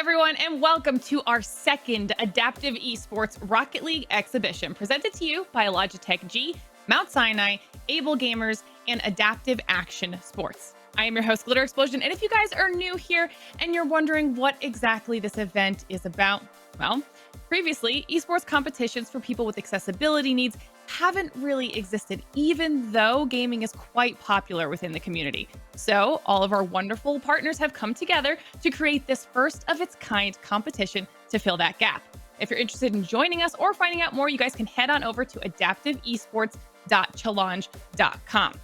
everyone, and welcome to our second Adaptive Esports Rocket League exhibition, presented to you by Logitech G, Mount Sinai, Able Gamers, and Adaptive Action Sports. I am your host, Glitter Explosion, and if you guys are new here and you're wondering what exactly this event is about, well, previously, esports competitions for people with accessibility needs haven't really existed, even though gaming is quite popular within the community. So all of our wonderful partners have come together to create this first of its kind competition to fill that gap. If you're interested in joining us or finding out more, you guys can head on over to adaptiveesports.g.logi.link.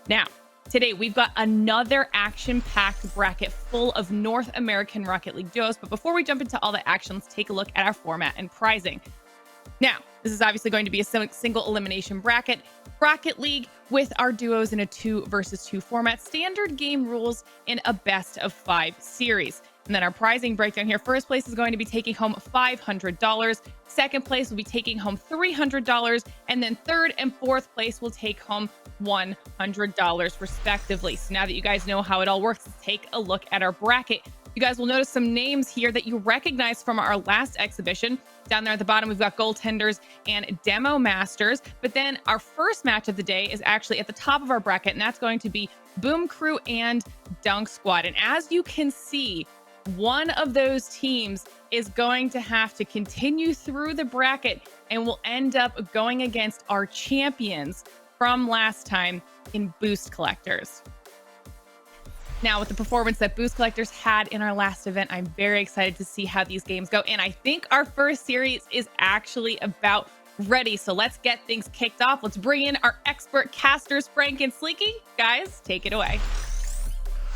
Now, today we've got another action-packed bracket full of North American Rocket League duos, but before we jump into all the action, let's take a look at our format and pricing. Now, this is obviously going to be a single elimination bracket league with our duos in a 2 versus 2 format, standard game rules in a best of 5 series. And then our pricing breakdown here, first place is going to be taking home $500. Second place will be taking home $300. And then third and fourth place will take home $100 respectively. So now that you guys know how it all works, let's take a look at our bracket. You guys will notice some names here that you recognize from our last exhibition. Down there at the bottom, we've got goaltenders and demo masters. But then our first match of the day is actually at the top of our bracket, and that's going to be Boom Crew and Dunk Squad. And as you can see, one of those teams is going to have to continue through the bracket and will end up going against our champions from last time in Boost Collectors. Now, with the performance that Boost Collectors had in our last event, I'm very excited to see how these games go. And I think our first series is actually about ready. So let's get things kicked off. Let's bring in our expert casters, Frank and Sleeky. Guys, take it away.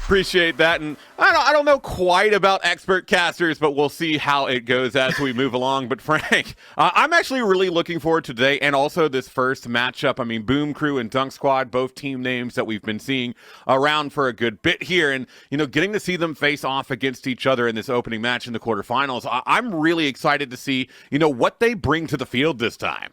Appreciate that. And I don't know quite about expert casters, but we'll see how it goes as we move along. But Frank, I'm actually really looking forward to today and also this first matchup. I mean, Boom Crew and Dunk Squad, both team names that we've been seeing around for a good bit here. And, you know, getting to see them face off against each other in this opening match in the quarterfinals, I'm really excited to see, you know, what they bring to the field this time.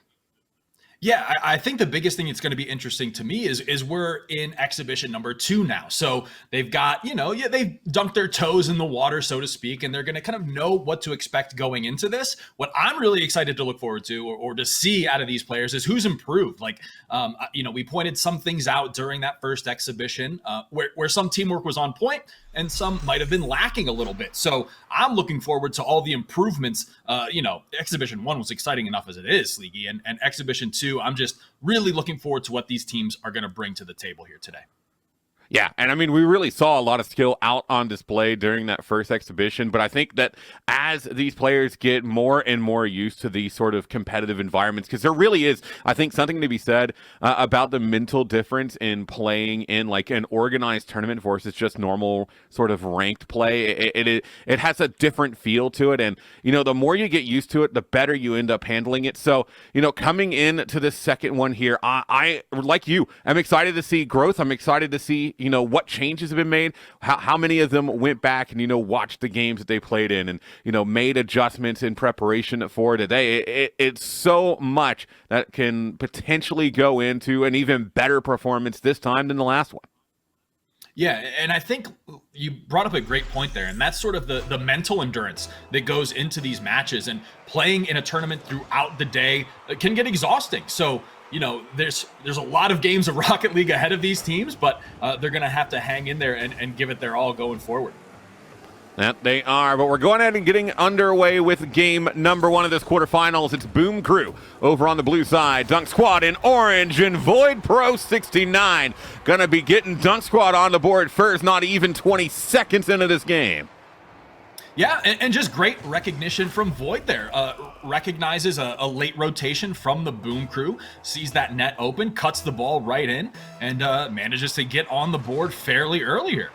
Yeah, I think the biggest thing that's going to be interesting to me is we're in exhibition number 2 now. So they've got, they've dunked their toes in the water, so to speak, and they're going to kind of know what to expect going into this. What I'm really excited to look forward to or to see out of these players is who's improved. Like, we pointed some things out during that first exhibition where some teamwork was on point and some might have been lacking a little bit. So I'm looking forward to all the improvements. Exhibition 1 was exciting enough as it is, Sleeky, and Exhibition 2, I'm just really looking forward to what these teams are going to bring to the table here today. Yeah, and I mean, we really saw a lot of skill out on display during that first exhibition, but I think that as these players get more and more used to these sort of competitive environments, because there really is, I think, something to be said about the mental difference in playing in like an organized tournament versus just normal sort of ranked play. It has a different feel to it, and, the more you get used to it, the better you end up handling it. So, coming into this second one here, I like you, I'm excited to see growth. I'm excited to see what changes have been made, how many of them went back and, watched the games that they played in and, made adjustments in preparation for today. It's so much that can potentially go into an even better performance this time than the last one. Yeah, and I think you brought up a great point there, and that's sort of the mental endurance that goes into these matches, and playing in a tournament throughout the day can get exhausting. So, there's a lot of games of Rocket League ahead of these teams, but they're going to have to hang in there and give it their all going forward. That they are, but we're going ahead and getting underway with game number 1 of this quarterfinals. It's Boom Crew over on the blue side, Dunk Squad in orange, and Void Pro 69 going to be getting Dunk Squad on the board first, not even 20 seconds into this game. Yeah, and just great recognition from Void there. Recognizes a late rotation from the Boom Crew, sees that net open, cuts the ball right in, and manages to get on the board fairly early here.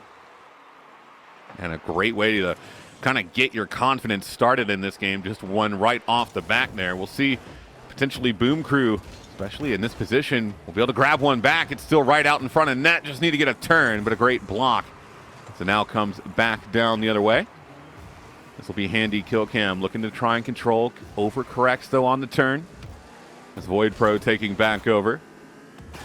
And a great way to kind of get your confidence started in this game, just one right off the back there. We'll see potentially Boom Crew, especially in this position, will be able to grab one back. It's still right out in front of net, just need to get a turn, but a great block. So now comes back down the other way. This will be handy kill cam, looking to try and control. Overcorrects, though, on the turn. As Void Pro taking back over.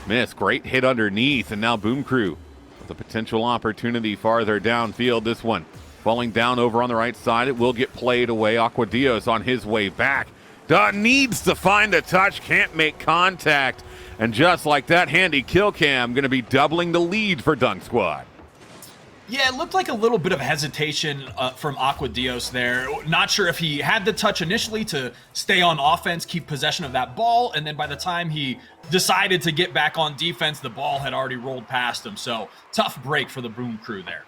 Miss, great hit underneath, and now Boom Crew with a potential opportunity farther downfield. This one falling down over on the right side. It will get played away. Aquadios on his way back. Needs to find the touch, can't make contact. And just like that, handy kill cam going to be doubling the lead for Dunk Squad. Yeah, it looked like a little bit of hesitation from Aquadios there. Not sure if he had the touch initially to stay on offense, keep possession of that ball, and then by the time he decided to get back on defense, the ball had already rolled past him. So tough break for the Boom Crew there.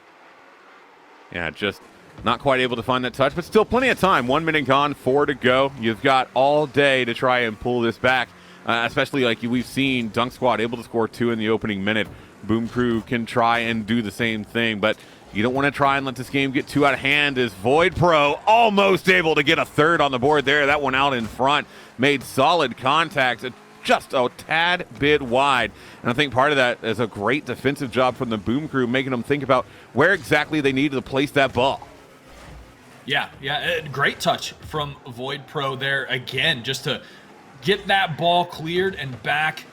Yeah, just not quite able to find that touch, but still plenty of time. 1 minute gone, 4 to go. You've got all day to try and pull this back, especially like we've seen Dunk Squad able to score 2 in the opening minute. Boom Crew can try and do the same thing, but you don't want to try and let this game get too out of hand as Void Pro almost able to get a third on the board there. That one out in front, made solid contact, just a tad bit wide. And I think part of that is a great defensive job from the Boom Crew, making them think about where exactly they needed to place that ball. Yeah, great touch from Void Pro there again, just to get that ball cleared and back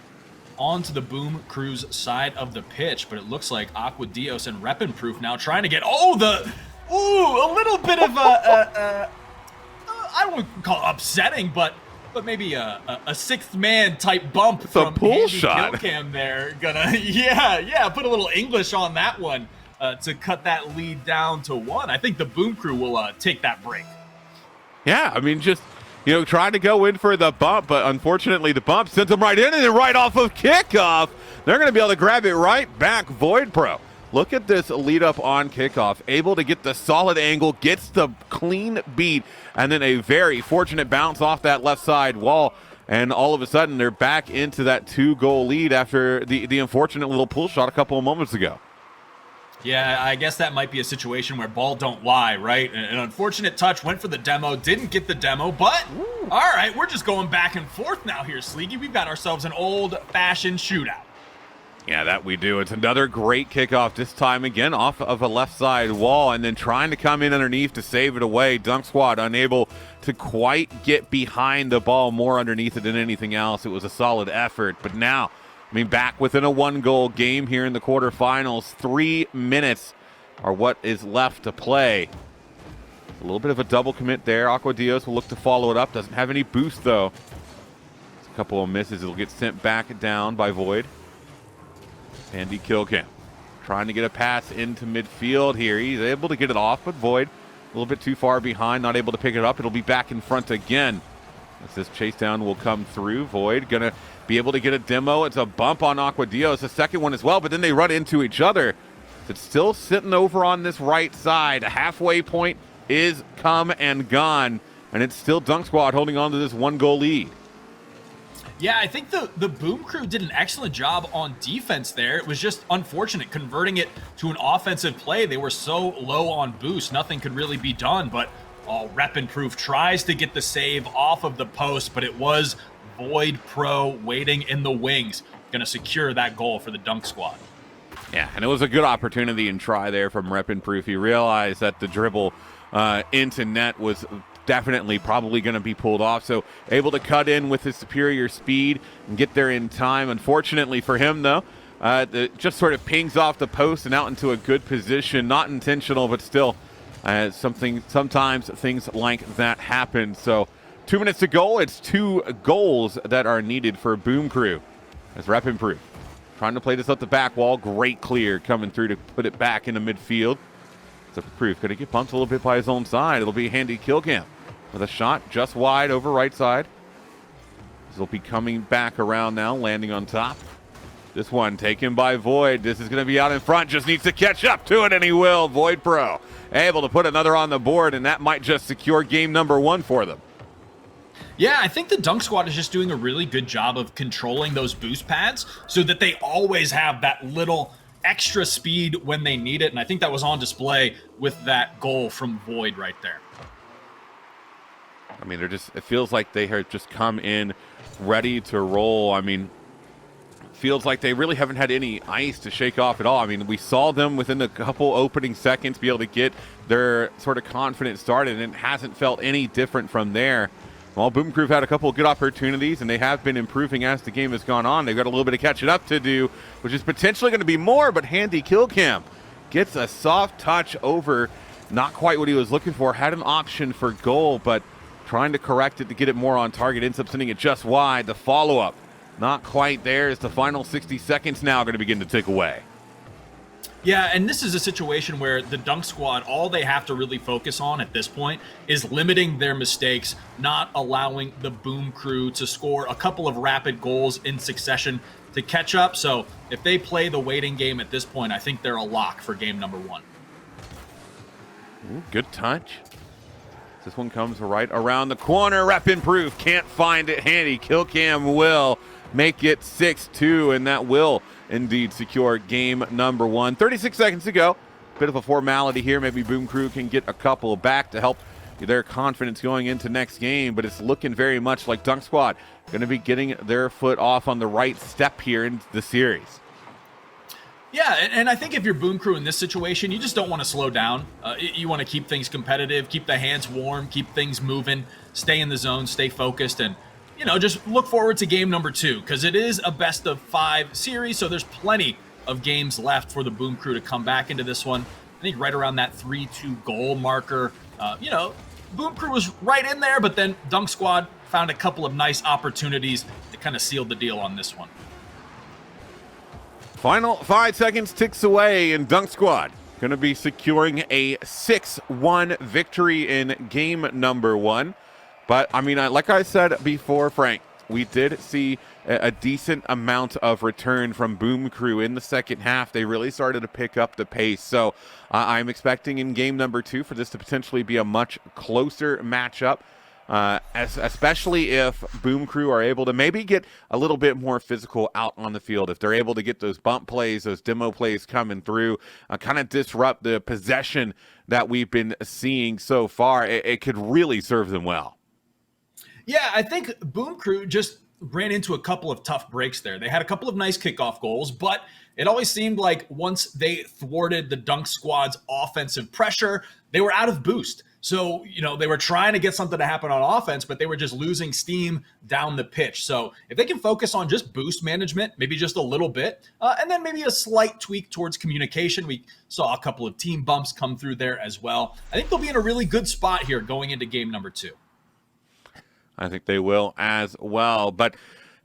onto the Boom Crew's side of the pitch. But it looks like Aquadios and Reppin' Proof now trying to get a little bit of I wouldn't call it upsetting, but maybe a sixth man type bump from pull Andy shot. Killcam there. Gonna put a little English on that one to cut that lead down to 1. I think the Boom Crew will take that break. Yeah, I mean, just trying to go in for the bump, but unfortunately the bump sends them right in, and then right off of kickoff, they're going to be able to grab it right back. Void Pro. Look at this lead up on kickoff, able to get the solid angle, gets the clean beat, and then a very fortunate bounce off that left side wall, and all of a sudden they're back into that 2-goal lead after the unfortunate little pull shot a couple of moments ago. Yeah, I guess that might be a situation where ball don't lie, right? An unfortunate touch, went for the demo, didn't get the demo, but all right, we're just going back and forth now here, Sleeky. We've got ourselves an old-fashioned shootout. Yeah, that we do. It's another great kickoff, this time again off of a left side wall, and then trying to come in underneath to save it away. Dunk Squad unable to quite get behind the ball, more underneath it than anything else. It was a solid effort, but now, back within a 1-goal game here in the quarterfinals. 3 minutes are what is left to play. A little bit of a double commit there. Aquadios will look to follow it up. Doesn't have any boost, though. A couple of misses. It'll get sent back down by Void. Andy Killcam trying to get a pass into midfield here. He's able to get it off, but Void a little bit too far behind, not able to pick it up. It'll be back in front again. As this chase down will come through. Void going to be able to get a demo. It's a bump on Aquadios, a second one as well, but then they run into each other. It's still sitting over on this right side. A halfway point is come and gone, and it's still Dunk Squad holding on to this 1-goal lead. Yeah, I think the Boom Crew did an excellent job on defense there. It was just unfortunate converting it to an offensive play. They were so low on boost, nothing could really be done, but Reppin' Proof tries to get the save off of the post, but it was Void Pro waiting in the wings, going to secure that goal for the Dunk Squad. Yeah, and it was a good opportunity and try there from Reppin' Proof. He realized that the dribble into net was definitely probably going to be pulled off, so able to cut in with his superior speed and get there in time. Unfortunately for him, though, it just sort of pings off the post and out into a good position. Not intentional, but still sometimes things like that happen. So 2 minutes to go. It's 2 goals that are needed for Boom Crew. As Reppin' Proof trying to play this up the back wall. Great clear coming through to put it back into midfield. So Proof going to get bumped a little bit by his own side. It'll be handy Killcam with a shot just wide over right side. This will be coming back around now, landing on top. This one taken by Void. This is going to be out in front. Just needs to catch up to it, and he will. Void Pro able to put another on the board, and that might just secure game number 1 for them. Yeah, I think the Dunk Squad is just doing a really good job of controlling those boost pads so that they always have that little extra speed when they need it, and I think that was on display with that goal from Void right there. I mean, it feels like they have just come in ready to roll. I mean, feels like they really haven't had any ice to shake off at all. I mean, we saw them within a couple opening seconds be able to get their sort of confidence started, and it hasn't felt any different from there. Well, Boom Crew had a couple of good opportunities, and they have been improving as the game has gone on. They've got a little bit of catching up to do, which is potentially going to be more, but handy Killcam gets a soft touch over not quite what he was looking for. Had an option for goal, but trying to correct it to get it more on target. Ends up sending it just wide. The follow-up, not quite there as the final 60 seconds now going to begin to tick away. Yeah, and this is a situation where the Dunk Squad, all they have to really focus on at this point is limiting their mistakes, not allowing the Boom Crew to score a couple of rapid goals in succession to catch up. So if they play the waiting game at this point, I think they're a lock for game number 1. Ooh, good touch. This one comes right around the corner. Rep improve. Can't find it handy. Kill cam will make it 6-2, and that will indeed secure game number 1. 36 seconds to go. Bit of a formality here. Maybe Boom Crew can get a couple back to help their confidence going into next game, but it's looking very much like Dunk Squad going to be getting their foot off on the right step here in the series. Yeah, and I think if you're Boom Crew in this situation, you just don't want to slow down. You want to keep things competitive, keep the hands warm, keep things moving, stay in the zone, stay focused, and just look forward to game number 2 because it is a best of 5 series, so there's plenty of games left for the Boom Crew to come back into this one. I think right around that 3-2 goal marker. Boom Crew was right in there, but then Dunk Squad found a couple of nice opportunities that kind of sealed the deal on this one. Final 5 seconds ticks away, and Dunk Squad going to be securing a 6-1 victory in game number 1. But, I mean, like I said before, Frank, we did see a decent amount of return from Boom Crew in the second half. They really started to pick up the pace. So I'm expecting in game number 2 for this to potentially be a much closer matchup, especially if Boom Crew are able to maybe get a little bit more physical out on the field. If they're able to get those bump plays, those demo plays coming through, kind of disrupt the possession that we've been seeing so far, it could really serve them well. Yeah, I think Boom Crew just ran into a couple of tough breaks there. They had a couple of nice kickoff goals, but it always seemed like once they thwarted the Dunk Squad's offensive pressure, they were out of boost. So, they were trying to get something to happen on offense, but they were just losing steam down the pitch. So if they can focus on just boost management, maybe just a little bit, and then maybe a slight tweak towards communication. We saw a couple of team bumps come through there as well. I think they'll be in a really good spot here going into game number 2. I think they will as well. But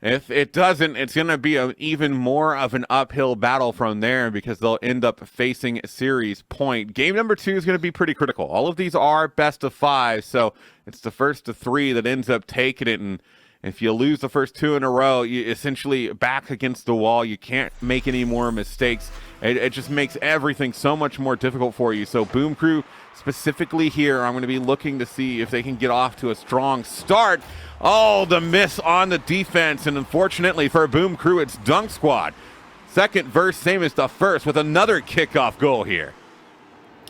if it doesn't, it's going to be even more of an uphill battle from there because they'll end up facing series point. Game number 2 is going to be pretty critical. All of these are best of 5, so it's the first of 3 that ends up taking it. And if you lose the first 2 in a row, you essentially back against the wall. You can't make any more mistakes. It just makes everything so much more difficult for you. So Boom Crew specifically here, I'm going to be looking to see if they can get off to a strong start. Oh, the miss on the defense, and unfortunately for Boom Crew, it's Dunk Squad. Second verse, same as the first, with another kickoff goal here.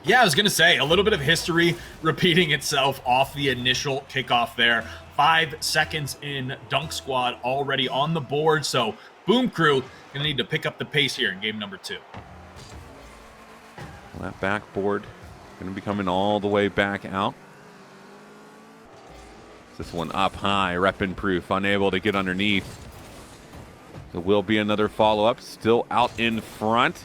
Yeah, I was going to say, a little bit of history repeating itself off the initial kickoff there. 5 seconds in, Dunk Squad already on the board, so Boom Crew going to need to pick up the pace here in game number 2. Well, that backboard going to be coming all the way back out. This one up high, rep and proof, unable to get underneath. There will be another follow-up, still out in front.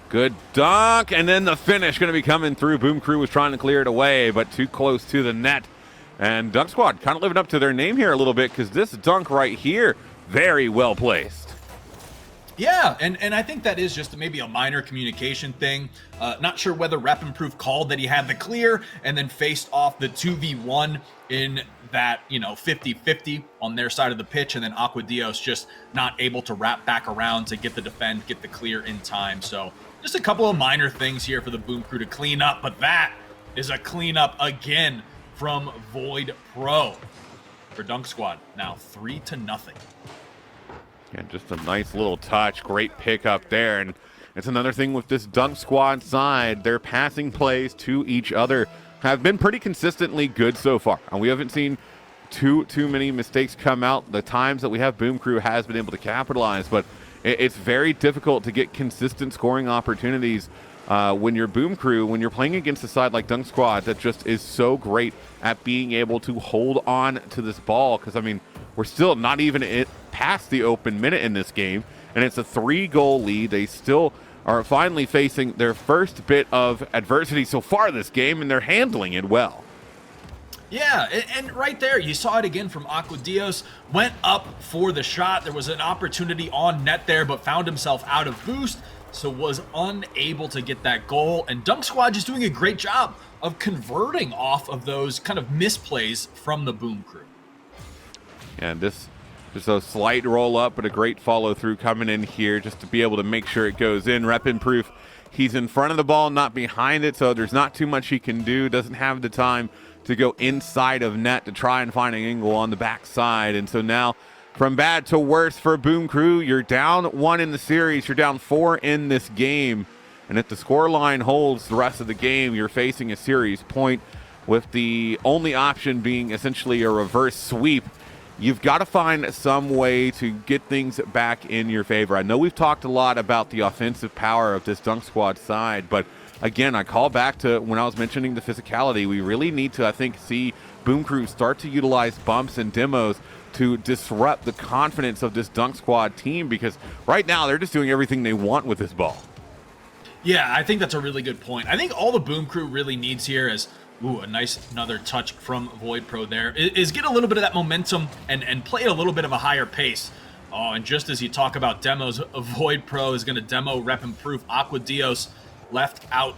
Good dunk, and then the finish going to be coming through. Boom Crew was trying to clear it away, but too close to the net. And Dunk Squad kind of living up to their name here a little bit because this dunk right here, very well placed. Yeah, and I think that is just maybe a minor communication thing. Not sure whether Rep and Proof called that he had the clear and then faced off the 2v1 in that, 50-50 on their side of the pitch, and then Aquadios just not able to wrap back around to get the defend, get the clear in time. So just a couple of minor things here for the Boom Crew to clean up, but that is a cleanup again from Void Pro for Dunk Squad. Now 3-0. Yeah, just a nice little touch. Great pickup there. And it's another thing with this Dunk Squad side. Their passing plays to each other have been pretty consistently good so far. And we haven't seen too many mistakes come out. The times that we have Boom Crew has been able to capitalize, but it's very difficult to get consistent scoring opportunities when you're Boom Crew, when you're playing against a side like Dunk Squad that just is so great at being able to hold on to this ball. Because, I mean, we're still not even past the open minute in this game, and it's a 3-goal lead. They still are finally facing their first bit of adversity so far this game, and they're handling it well. Yeah, and right there, you saw it again from Aquadios. Went up for the shot. There was an opportunity on net there, but found himself out of boost, so was unable to get that goal. And Dunk Squad just doing a great job of converting off of those kind of misplays from the Boom Crew. And this just a slight roll up, but a great follow through coming in here just to be able to make sure it goes in. Rep Proof, he's in front of the ball, not behind it, so there's not too much he can do. Doesn't have the time to go inside of net to try and find an angle on the backside. And so now, from bad to worse for Boom Crew, you're down 1 in the series, you're down 4 in this game. And if the scoreline holds the rest of the game, you're facing a series point with the only option being essentially a reverse sweep. You've got to find some way to get things back in your favor. I know we've talked a lot about the offensive power of this Dunk Squad side, but again, I call back to when I was mentioning the physicality. We really need to, I think, see Boom Crew start to utilize bumps and demos to disrupt the confidence of this Dunk Squad team, because right now they're just doing everything they want with this ball. Yeah, I think that's a really good point. I think all the Boom Crew really needs here is, a nice another touch from Void Pro there, is get a little bit of that momentum and play at a little bit of a higher pace. Oh, and just as you talk about demos, Void Pro is going to demo Rep Proof. Aquadios left out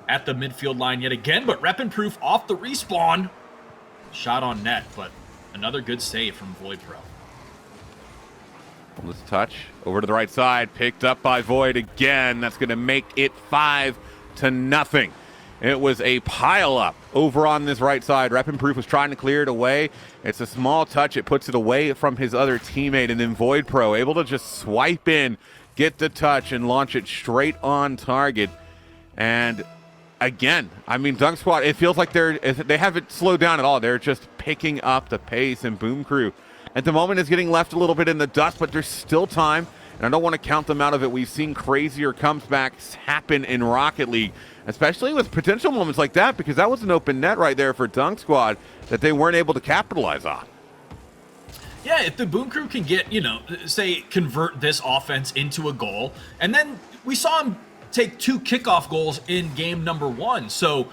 at the midfield line yet again, but Rep Proof off the respawn. Shot on net, but another good save from Void Pro. This touch over to the right side, picked up by Void again. That's going to make it 5-0. It was a pile up over on this right side. Rep Proof was trying to clear it away. It's a small touch. It puts it away from his other teammate, and then Void Pro able to just swipe in, get the touch, and launch it straight on target. And again, I mean, Dunk Squad, it feels like they haven't slowed down at all. They're just picking up the pace, and Boom Crew at the moment is getting left a little bit in the dust, but there's still time, and I don't want to count them out of it. We've seen crazier comebacks happen in Rocket League, especially with potential moments like that, because that was an open net right there for Dunk Squad that they weren't able to capitalize on. Yeah, if the Boom Crew can get, say, convert this offense into a goal, and then we saw him take 2 kickoff goals in game number 1, so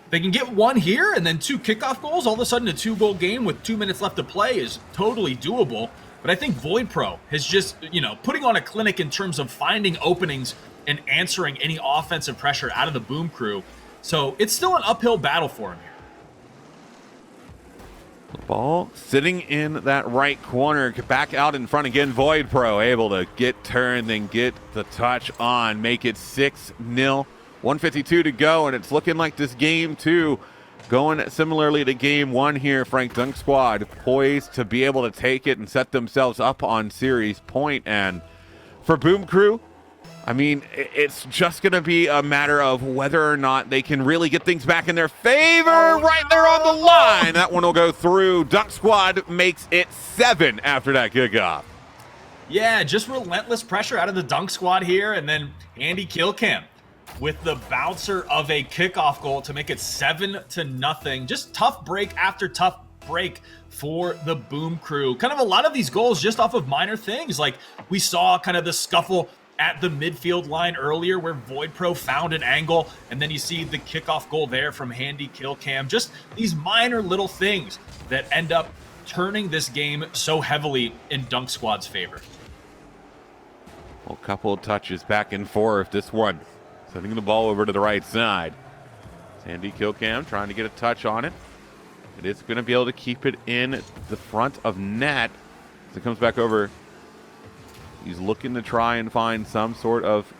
they can get 1 here and then 2 kickoff goals. All of a sudden, a 2-goal game with 2 minutes left to play is totally doable. But I think Void Pro has just, putting on a clinic in terms of finding openings and answering any offensive pressure out of the Boom Crew. So it's still an uphill battle for him here. The ball sitting in that right corner, back out in front again. Void Pro able to get turned and get the touch on, make it 6-0. 1:52 to go, and it's looking like this game 2 going similarly to game 1 here. Frank, Dunk Squad poised to be able to take it and set themselves up on series point. And for Boom Crew, I mean, it's just going to be a matter of whether or not they can really get things back in their favor. Right there on the line. That one will go through. Dunk Squad makes it 7 after that kickoff. Yeah, just relentless pressure out of the Dunk Squad here, and then Andy Killcam with the bouncer of a kickoff goal to make it 7-0. Just tough break after tough break for the Boom Crew. Kind of a lot of these goals just off of minor things. Like we saw kind of the scuffle at the midfield line earlier where Void Pro found an angle, and then you see the kickoff goal there from Handy Killcam. Just these minor little things that end up turning this game so heavily in Dunk Squad's favor. Well, a couple of touches back and forth. This one sending the ball over to the right side. Sandy Killcam trying to get a touch on it. It is going to be able to keep it in the front of net. As it comes back over, he's looking to try and find some sort of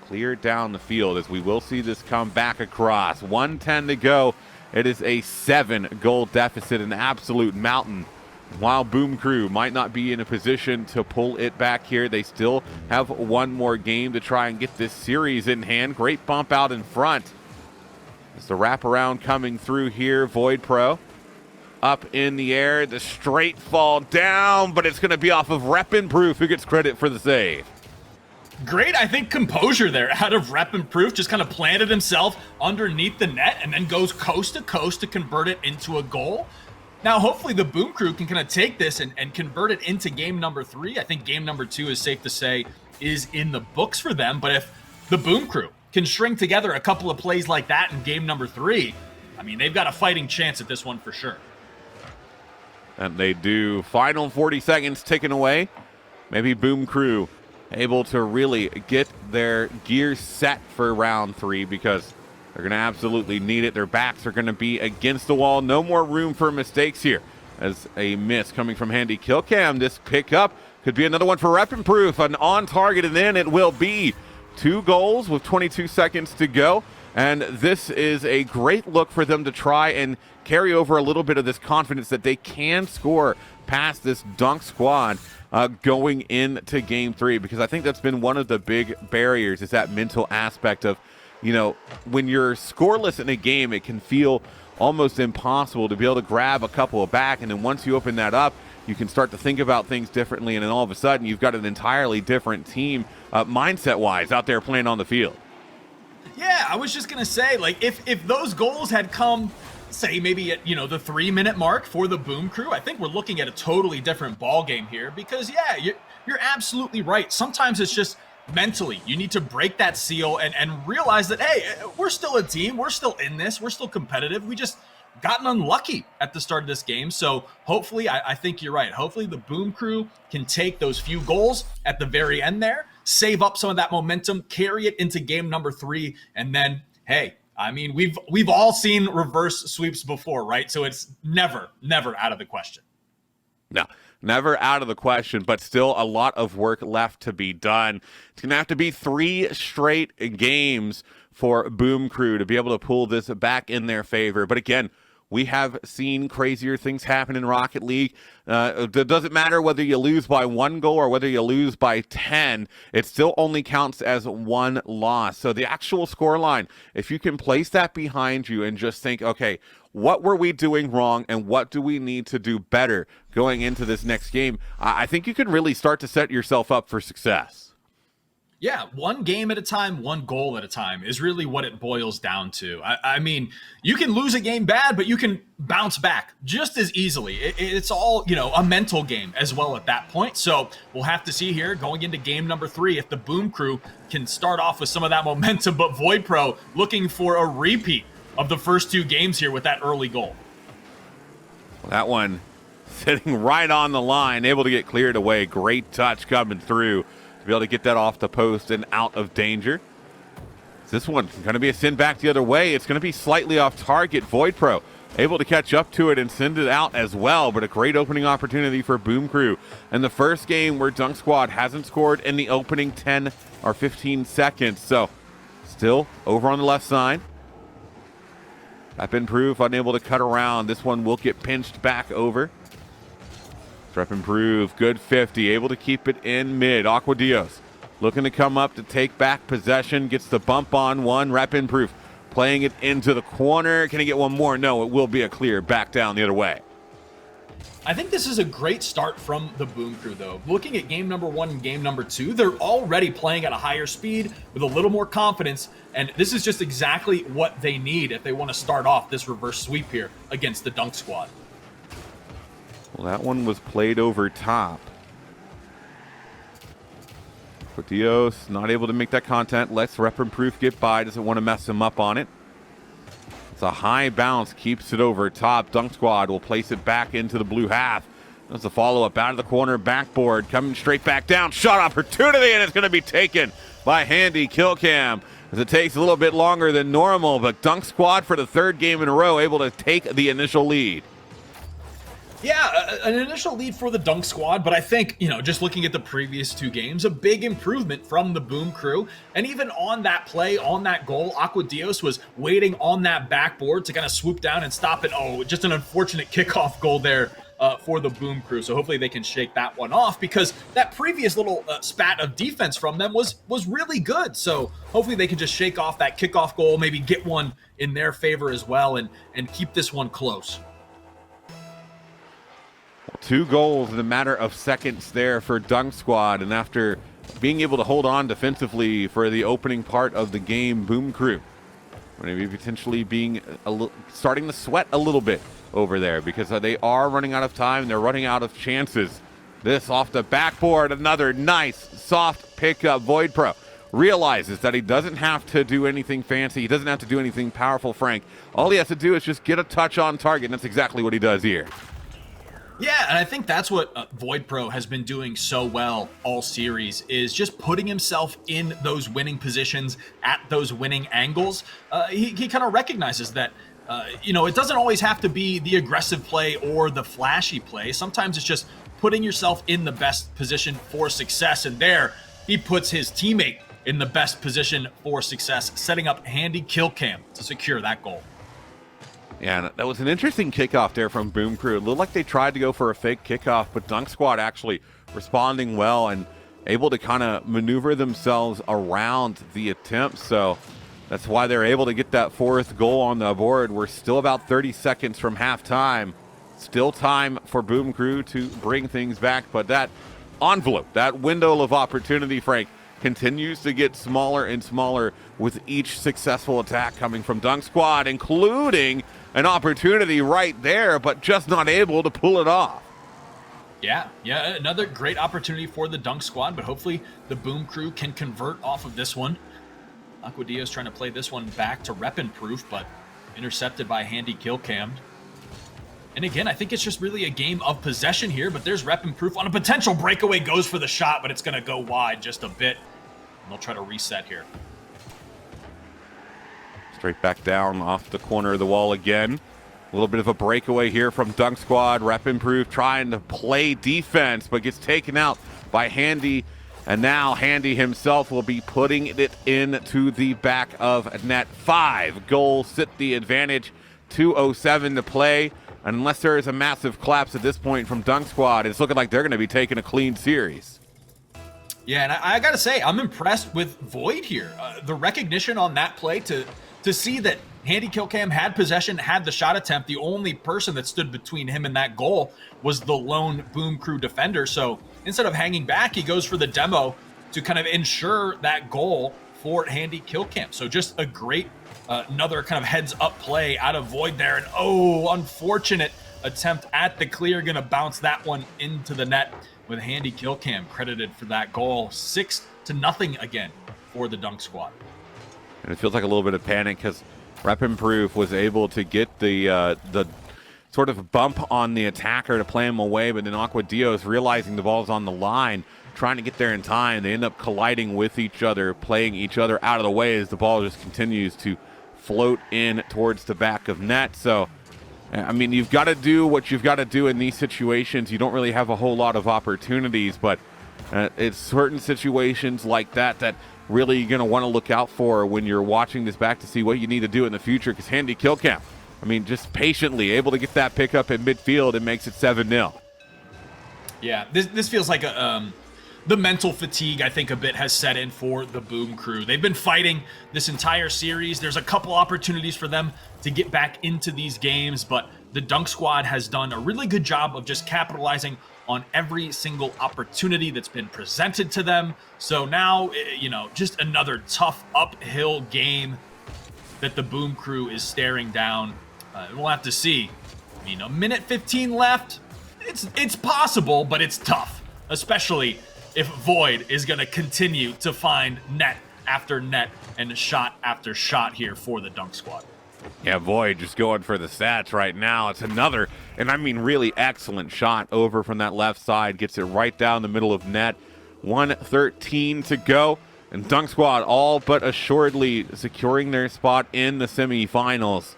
clear down the field, as we will see this come back across. 1:10 to go. It is a 7-goal deficit, an absolute mountain. While Boom Crew might not be in a position to pull it back here, they still have one more game to try and get this series in hand. Great bump out in front. It's the wraparound coming through here. Void Pro up in the air. The straight fall down, but it's going to be off of Rep Proof, who gets credit for the save. Great, I think, composure there out of Rep Proof. Just kind of planted himself underneath the net and then goes coast to coast to convert it into a goal. Now, hopefully the Boom Crew can kind of take this and convert it into game number 3. I think game number 2 is safe to say is in the books for them. But if the Boom Crew can string together a couple of plays like that in game number 3, I mean, they've got a fighting chance at this one for sure. And they do. Final 40 seconds ticking away. Maybe Boom Crew able to really get their gears set for round 3, because they're going to absolutely need it. Their backs are going to be against the wall. No more room for mistakes here. As a miss coming from Handy Killcam. This pickup could be another one for Rep Improve. An on target, and then it will be 2 goals with 22 seconds to go. And this is a great look for them to try and carry over a little bit of this confidence that they can score past this Dunk squad going into game 3, because I think that's been one of the big barriers, is that mental aspect of, you know, when you're scoreless in a game, it can feel almost impossible to be able to grab a couple of back. And then once you open that up, you can start to think about things differently. And then all of a sudden, you've got an entirely different team mindset-wise out there playing on the field. Yeah, I was just going to say, like, if those goals had come, say, maybe at, you know, the 3-minute mark for the Boom Crew, I think we're looking at a totally different ball game here. Because, yeah, you're absolutely right. Sometimes it's just mentally, you need to break that seal and realize that, hey, we're still a team. We're still in this. We're still competitive. We just gotten unlucky at the start of this game. So hopefully, I think you're right. Hopefully the Boom Crew can take those few goals at the very end there, save up some of that momentum, carry it into game number 3. And then, hey, I mean, we've all seen reverse sweeps before, right? So it's never out of the question. No, never out of the question, but still a lot of work left to be done. It's going to have to be 3 straight games for Boom Crew to be able to pull this back in their favor. But again, we have seen crazier things happen in Rocket League. It doesn't matter whether you lose by 1 goal or whether you lose by 10. It still only counts as 1 loss. So the actual scoreline, if you can place that behind you and just think, okay, what were we doing wrong and what do we need to do better going into this next game? I think you can really start to set yourself up for success. Yeah, 1 game at a time, 1 goal at a time is really what it boils down to. I mean, you can lose a game bad, but you can bounce back just as easily. It's all, you know, a mental game as well at that point. So we'll have to see here going into game number 3 if the Boom Crew can start off with some of that momentum, but Void Pro looking for a repeat of the first 2 games here with that early goal. That one sitting right on the line, able to get cleared away. Great touch coming through to be able to get that off the post and out of danger. This one going to be a send back the other way. It's going to be slightly off target. Void Pro able to catch up to it and send it out as well, but a great opening opportunity for Boom Crew. And the first game where Dunk Squad hasn't scored in the opening 10 or 15 seconds. So still over on the left side. Rep Improve unable to cut around. This one will get pinched back over. Rep Improve, good 50, able to keep it in mid. Aqua Dios looking to come up to take back possession, gets the bump on one. Rep Improve playing it into the corner. Can he get one more? No, it will be a clear back down the other way. I think this is a great start from the Boom Crew, though. Looking at game number 1 and game number 2, they're already playing at a higher speed with a little more confidence, and this is just exactly what they need if they want to start off this reverse sweep here against the Dunk Squad. Well, that one was played over top. Dios not able to make that contact. Lets Rep Improve get by. Doesn't want to mess him up on it. It's a high bounce, keeps it over top. Dunk Squad will place it back into the blue half. That's a follow-up out of the corner, backboard, coming straight back down. Shot opportunity, and it's going to be taken by Handy Killcam, as it takes a little bit longer than normal, but Dunk Squad for the 3rd game in a row able to take the initial lead. Yeah, an initial lead for the Dunk Squad, but I think, you know, just looking at the previous 2 games, a big improvement from the Boom Crew. And even on that play, on that goal, Aqua Dios was waiting on that backboard to kind of swoop down and stop it. Oh, just an unfortunate kickoff goal there for the Boom Crew. So hopefully they can shake that one off, because that previous little spat of defense from them was really good. So hopefully they can just shake off that kickoff goal, maybe get one in their favor as well, and keep this one close. 2 goals in a matter of seconds there for Dunk Squad, and after being able to hold on defensively for the opening part of the game, Boom Crew maybe potentially being starting to sweat a little bit over there because they are running out of time. They're running out of chances. This off the backboard, another nice soft pickup. Void Pro realizes that he doesn't have to do anything fancy. He doesn't have to do anything powerful, Frank. All he has to do is just get a touch on target, and that's exactly what he does here. Yeah, and I think that's what Void Pro has been doing so well all series, is just putting himself in those winning positions at those winning angles. He kind of recognizes that, it doesn't always have to be the aggressive play or the flashy play. Sometimes it's just putting yourself in the best position for success. And there, he puts his teammate in the best position for success, setting up handy kill cam to secure that goal. Yeah, that was an interesting kickoff there from Boom Crew. It looked like they tried to go for a fake kickoff, but Dunk Squad actually responding well and able to kind of maneuver themselves around the attempt. So that's why they're able to get that fourth goal on the board. We're still about 30 seconds from halftime. Still time for Boom Crew to bring things back, but that envelope, that window of opportunity, Frank, continues to get smaller and smaller with each successful attack coming from Dunk Squad, including an opportunity right there, but just not able to pull it off. Yeah, another great opportunity for the Dunk Squad, but hopefully the Boom Crew can convert off of this one. Aquadio's trying to play this one back to Reppin' Proof, but intercepted by Handy Kill Cam. And again, I think it's just really a game of possession here, but there's Reppin' Proof on a potential breakaway, goes for the shot, but it's going to go wide just a bit. And they'll try to reset here. Straight back down off the corner of the wall again. A little bit of a breakaway here from Dunk Squad. Reppin' Proof trying to play defense, but gets taken out by Handy. And now Handy himself will be putting it into the back of net. 5 goals sit the advantage. 2:07 to play. Unless there is a massive collapse at this point from Dunk Squad, it's looking like they're going to be taking a clean series. Yeah, and I got to say, I'm impressed with Void here. The recognition on that play to see that Handy Killcam had possession, had the shot attempt. The only person that stood between him and that goal was the lone Boom Crew defender. So instead of hanging back, he goes for the demo to kind of ensure that goal for Handy Killcam. So just a great another kind of heads up play out of Void there. And unfortunate attempt at the clear. Going to bounce that one into the net with Handy Killcam credited for that goal. 6-0 again for the Dunk Squad. And it feels like a little bit of panic because Reppin' Proof was able to get the sort of bump on the attacker to play him away, but then Aquadios, realizing the ball's on the line, trying to get there in time. They end up colliding with each other, playing each other out of the way as the ball just continues to float in towards the back of net. So, I mean, you've got to do what you've got to do in these situations. You don't really have a whole lot of opportunities, but it's certain situations like that that really you're going to want to look out for when you're watching this back to see what you need to do in the future, because Handy Killcam, I mean, just patiently able to get that pickup in midfield and makes it 7-0. Yeah, this feels like the mental fatigue, I think, a bit has set in for the Boom Crew. They've been fighting this entire series. There's a couple opportunities for them to get back into these games, but the Dunk Squad has done a really good job of just capitalizing on every single opportunity that's been presented to them. So now, just another tough uphill game that the Boom Crew is staring down. We'll have to see. I mean, a minute 15 left. It's possible, but it's tough, especially if Void is going to continue to find net after net and shot after shot here for the Dunk Squad. Yeah, Void just going for the stats right now. It's another, and I mean really excellent shot over from that left side. Gets it right down the middle of net. 1:13 to go. And Dunk Squad all but assuredly securing their spot in the semifinals.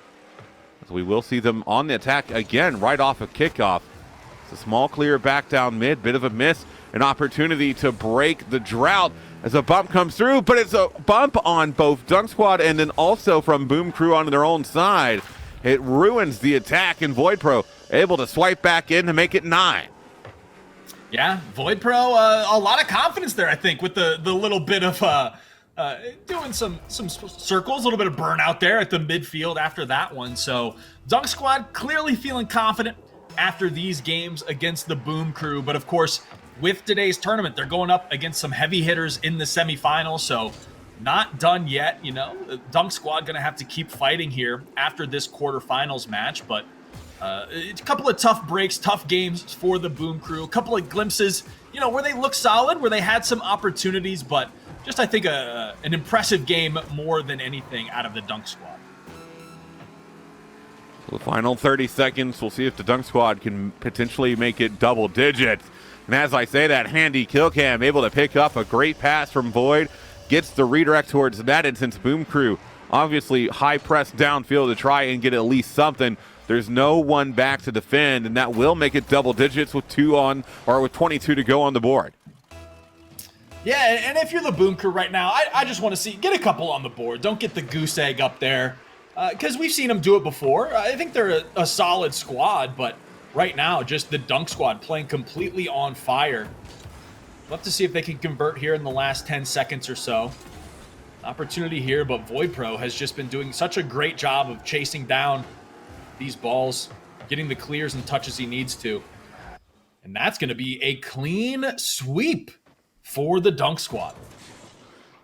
So we will see them on the attack again right off a kickoff. It's a small clear back down mid, bit of a miss. An opportunity to break the drought as a bump comes through, but it's a bump on both Dunk Squad and then also from Boom Crew on their own side. It ruins the attack, and Void Pro able to swipe back in to make it 9. Yeah, Void Pro, a lot of confidence there, I think, with the little bit of doing some circles, a little bit of burnout there at the midfield after that one. So Dunk Squad clearly feeling confident after these games against the Boom Crew, but of course, with today's tournament, they're going up against some heavy hitters in the semifinals, so not done yet. The Dunk Squad going to have to keep fighting here after this quarterfinals match, but a couple of tough breaks, tough games for the Boom Crew. A couple of glimpses, where they look solid, where they had some opportunities, but just, I think, an impressive game more than anything out of the Dunk Squad. The final 30 seconds, we'll see if the Dunk Squad can potentially make it double digits. And as I say that, handy kill cam, able to pick up a great pass from Void, gets the redirect towards net, and since Boom Crew obviously high press downfield to try and get at least something, there's no one back to defend, and that will make it double digits with 22 to go on the board. Yeah, and if you're the Boom Crew right now, I just want to get a couple on the board. Don't get the goose egg up there, because we've seen them do it before. I think they're a solid squad, but right now, just the Dunk Squad playing completely on fire. Love to see if they can convert here in the last 10 seconds or so. Opportunity here, but Void Pro has just been doing such a great job of chasing down these balls, getting the clears and touches he needs to. And that's going to be a clean sweep for the Dunk Squad.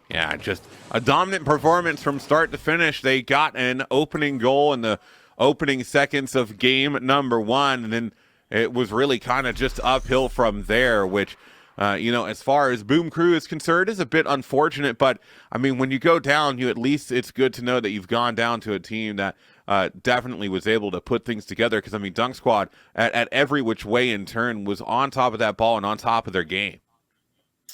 Yeah, just a dominant performance from start to finish. They got an opening goal in the opening seconds of game number 1, and then it was really kind of just uphill from there, which, as far as Boom Crew is concerned, is a bit unfortunate. But, I mean, when you go down, at least it's good to know that you've gone down to a team that definitely was able to put things together, because, I mean, Dunk Squad, at every which way in turn, was on top of that ball and on top of their game.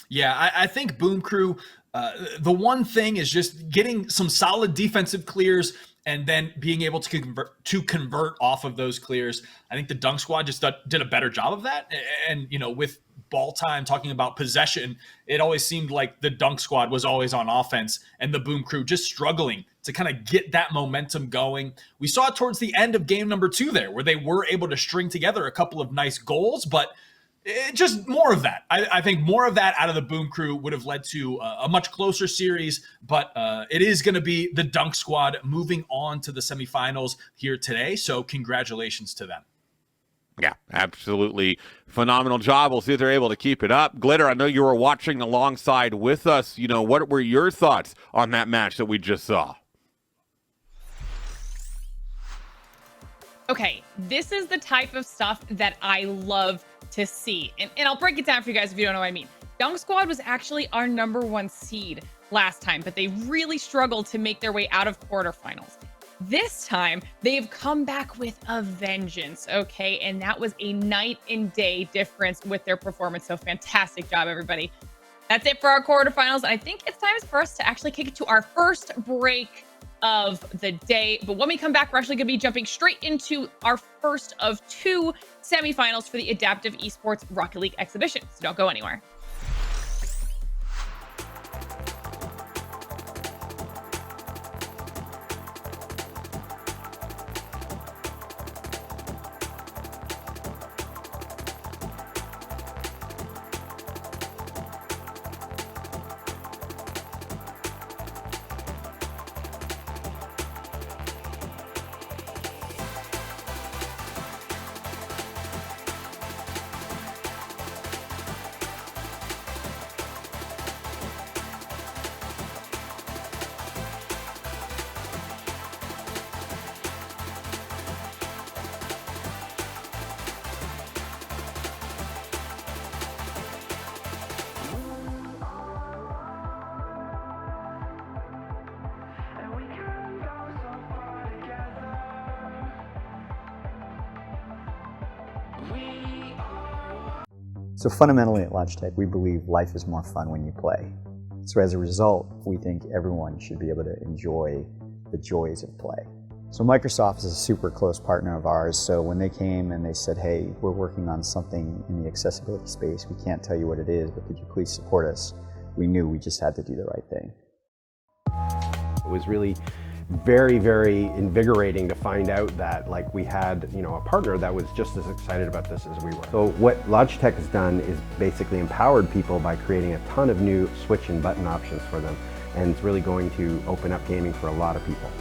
Yeah, I think Boom Crew, the one thing is just getting some solid defensive clears and then being able to convert off of those clears. I think the Dunk Squad just did a better job of that. And, with ball time, talking about possession, it always seemed like the Dunk Squad was always on offense and the Boom Crew just struggling to kind of get that momentum going. We saw it towards the end of game number 2 there, where they were able to string together a couple of nice goals, but just more of that. I think more of that out of the Boom Crew would have led to a much closer series, but it is going to be the Dunk Squad moving on to the semifinals here today, so congratulations to them. Yeah, absolutely phenomenal job. We'll see if they're able to keep it up. Glitter, I know you were watching alongside with us. What were your thoughts on that match that we just saw? Okay, this is the type of stuff that I love to see. And I'll break it down for you guys if you don't know what I mean. Dunk Squad was actually our number 1 seed last time, but they really struggled to make their way out of quarterfinals. This time, they've come back with a vengeance, okay? And that was a night and day difference with their performance. So fantastic job, everybody. That's it for our quarterfinals. I think it's time for us to actually kick it to our first break of the day. But when we come back, we're actually going to be jumping straight into our first of 2 semifinals for the Adaptive Esports Rocket League exhibition. So don't go anywhere. So fundamentally at Logitech, we believe life is more fun when you play. So as a result, we think everyone should be able to enjoy the joys of play. So Microsoft is a super close partner of ours, so when they came and they said, hey, we're working on something in the accessibility space, we can't tell you what it is, but could you please support us? We knew we just had to do the right thing. It was really very, very invigorating to find out that we had, a partner that was just as excited about this as we were. So what Logitech has done is basically empowered people by creating a ton of new switch and button options for them. And it's really going to open up gaming for a lot of people.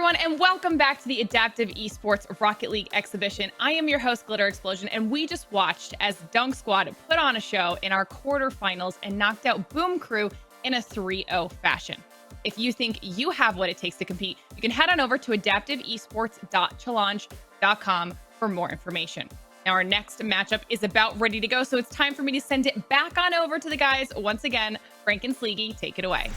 everyone, and welcome back to the Adaptive Esports Rocket League exhibition. I am your host, Glitter Explosion, and we just watched as Dunk Squad put on a show in our quarterfinals and knocked out Boom Crew in a 3-0 fashion. If you think you have what it takes to compete, you can head on over to adaptiveesports.g.logi.link for more information. Now, our next matchup is about ready to go, so it's time for me to send it back on over to the guys. Once again, Frank and Sleegy, take it away.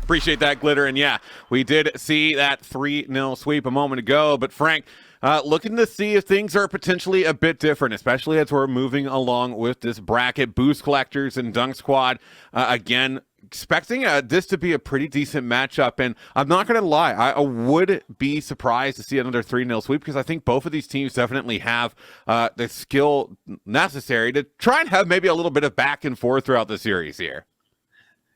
Appreciate that, Glitter. And yeah, we did see that 3-0 sweep a moment ago. But Frank, looking to see if things are potentially a bit different, especially as we're moving along with this bracket. Boost Collectors and Dunk Squad, again, expecting this to be a pretty decent matchup. And I'm not going to lie, I would be surprised to see another 3-0 sweep because I think both of these teams definitely have the skill necessary to try and have maybe a little bit of back and forth throughout the series here.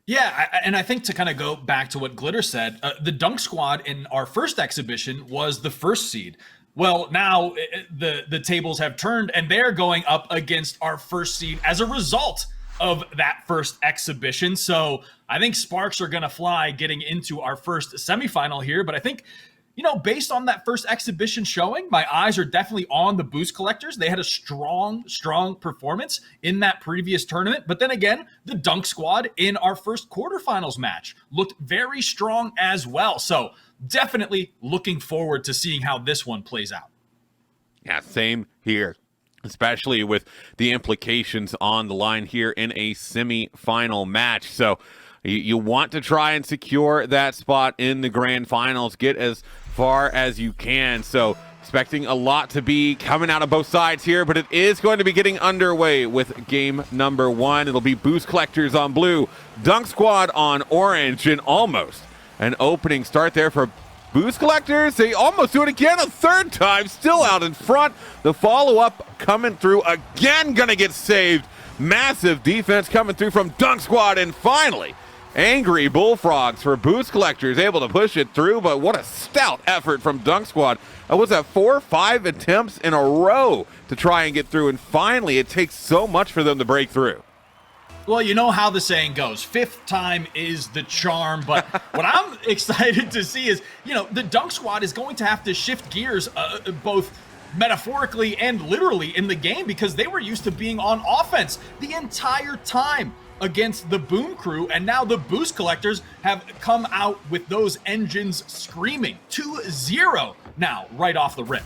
Yeah, and I think to kind of go back to what Glitter said, the Dunk Squad in our first exhibition was the first seed. Well, now the tables have turned, and they're going up against our first seed as a result of that first exhibition. So I think sparks are going to fly getting into our first semifinal here. But I think, you know, based on that first exhibition showing, my eyes are definitely on the Boost Collectors. They had a strong performance in that previous tournament. But then again, the Dunk Squad in our first quarterfinals match looked very strong as well. So definitely looking forward to seeing how this one plays out. Yeah, same here, especially with the implications on the line here in a semi-final match. So you want to try and secure that spot in the grand finals, get as far as you can. So Expecting a lot to be coming out of both sides here, but it is going to be getting underway with game number 1. It'll be Boost Collectors on blue, Dunk Squad on orange, and almost an opening start there for Boost Collectors. They almost do it again a third time, still out in front. The follow-up coming through again, gonna get saved. Massive defense coming through from Dunk Squad, and finally, Angry Bullfrogs for Boost Collectors, able to push it through, but what a stout effort from Dunk Squad. Was that 4 or 5 attempts in a row to try and get through, and finally it takes so much for them to break through. Well, you know how the saying goes, 5th time is the charm, but what I'm excited to see is, the Dunk Squad is going to have to shift gears both metaphorically and literally in the game, because they were used to being on offense the entire time against the Boom Crew, and now the Boost Collectors have come out with those engines screaming 2-0 now right off the rip.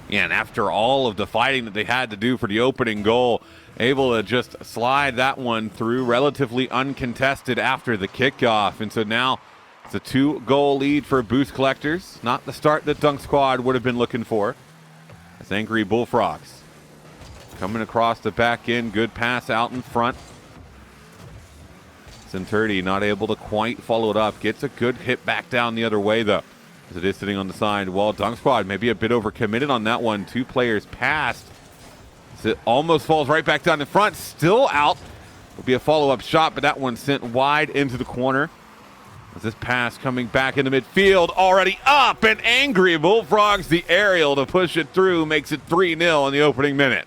Yeah, and after all of the fighting that they had to do for the opening goal, able to just slide that one through relatively uncontested after the kickoff. And so now it's a 2-goal lead for Boost Collectors. Not the start that Dunk Squad would have been looking for. That's Angry Bullfrogs coming across the back end. Good pass out in front. Centurdi not able to quite follow it up. Gets a good hit back down the other way, though, as it is sitting on the side. Well, Dunk Squad maybe a bit overcommitted on that one. 2 players passed. As it almost falls right back down in front. Still out. Will be a follow-up shot, but that one sent wide into the corner. As this pass coming back into midfield, already up, and Angry Bullfrogs, the aerial to push it through, makes it 3-0 in the opening minute.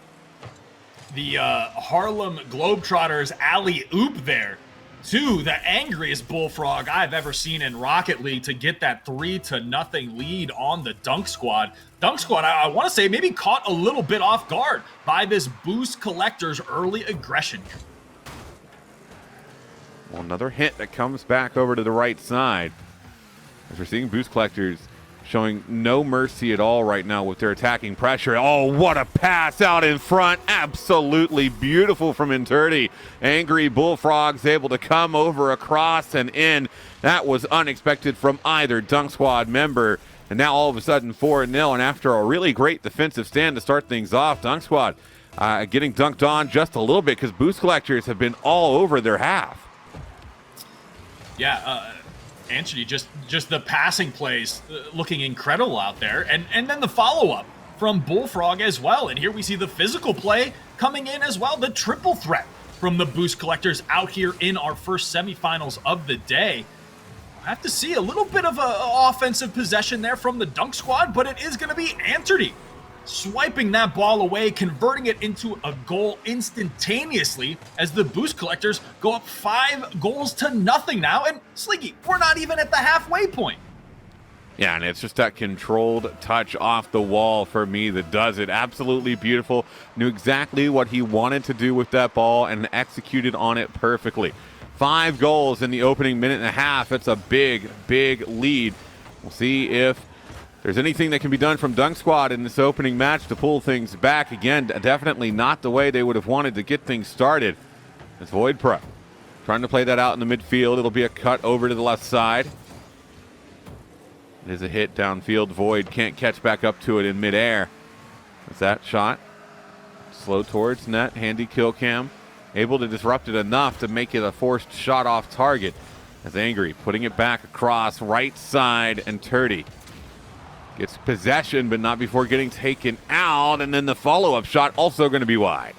The Harlem Globetrotters alley-oop there to the angriest Bullfrog I've ever seen in Rocket League to get that 3-0 lead on the Dunk Squad. Dunk Squad, I want to say, maybe caught a little bit off guard by this Boost Collectors early aggression. Well, another hit that comes back over to the right side. As we're seeing Boost Collectors showing no mercy at all right now with their attacking pressure. Oh, what a pass out in front. Absolutely beautiful from Inturdi. Angry Bullfrogs able to come over, across, and in. That was unexpected from either Dunk Squad member. And now all of a sudden 4-0, and after a really great defensive stand to start things off, Dunk Squad getting dunked on just a little bit because Boost Collectors have been all over their half. Yeah, Anthony, just the passing plays looking incredible out there. And then the follow-up from Bullfrog as well. And here we see the physical play coming in as well. The triple threat from the Boost Collectors out here in our first semifinals of the day. I have to see a little bit of a offensive possession there from the Dunk Squad, but it is going to be Anthony swiping that ball away, converting it into a goal instantaneously as the Boost Collectors go up 5-0 now. And Slinky, we're not even at the halfway point. Yeah, and it's just that controlled touch off the wall for me that does it. Absolutely beautiful. Knew exactly what he wanted to do with that ball and executed on it perfectly. 5 goals in the opening minute and a half. It's a big, big lead. We'll see if there's anything that can be done from Dunk Squad in this opening match to pull things back. Again, definitely not the way they would have wanted to get things started. It's Void Pro trying to play that out in the midfield. It'll be a cut over to the left side. It is a hit downfield. Void can't catch back up to it in midair. That's that shot. Slow towards net. Handy kill cam. Able to disrupt it enough to make it a forced shot off target. As Angry putting it back across right side, and Turdy gets possession, but not before getting taken out. And then the follow-up shot also going to be wide.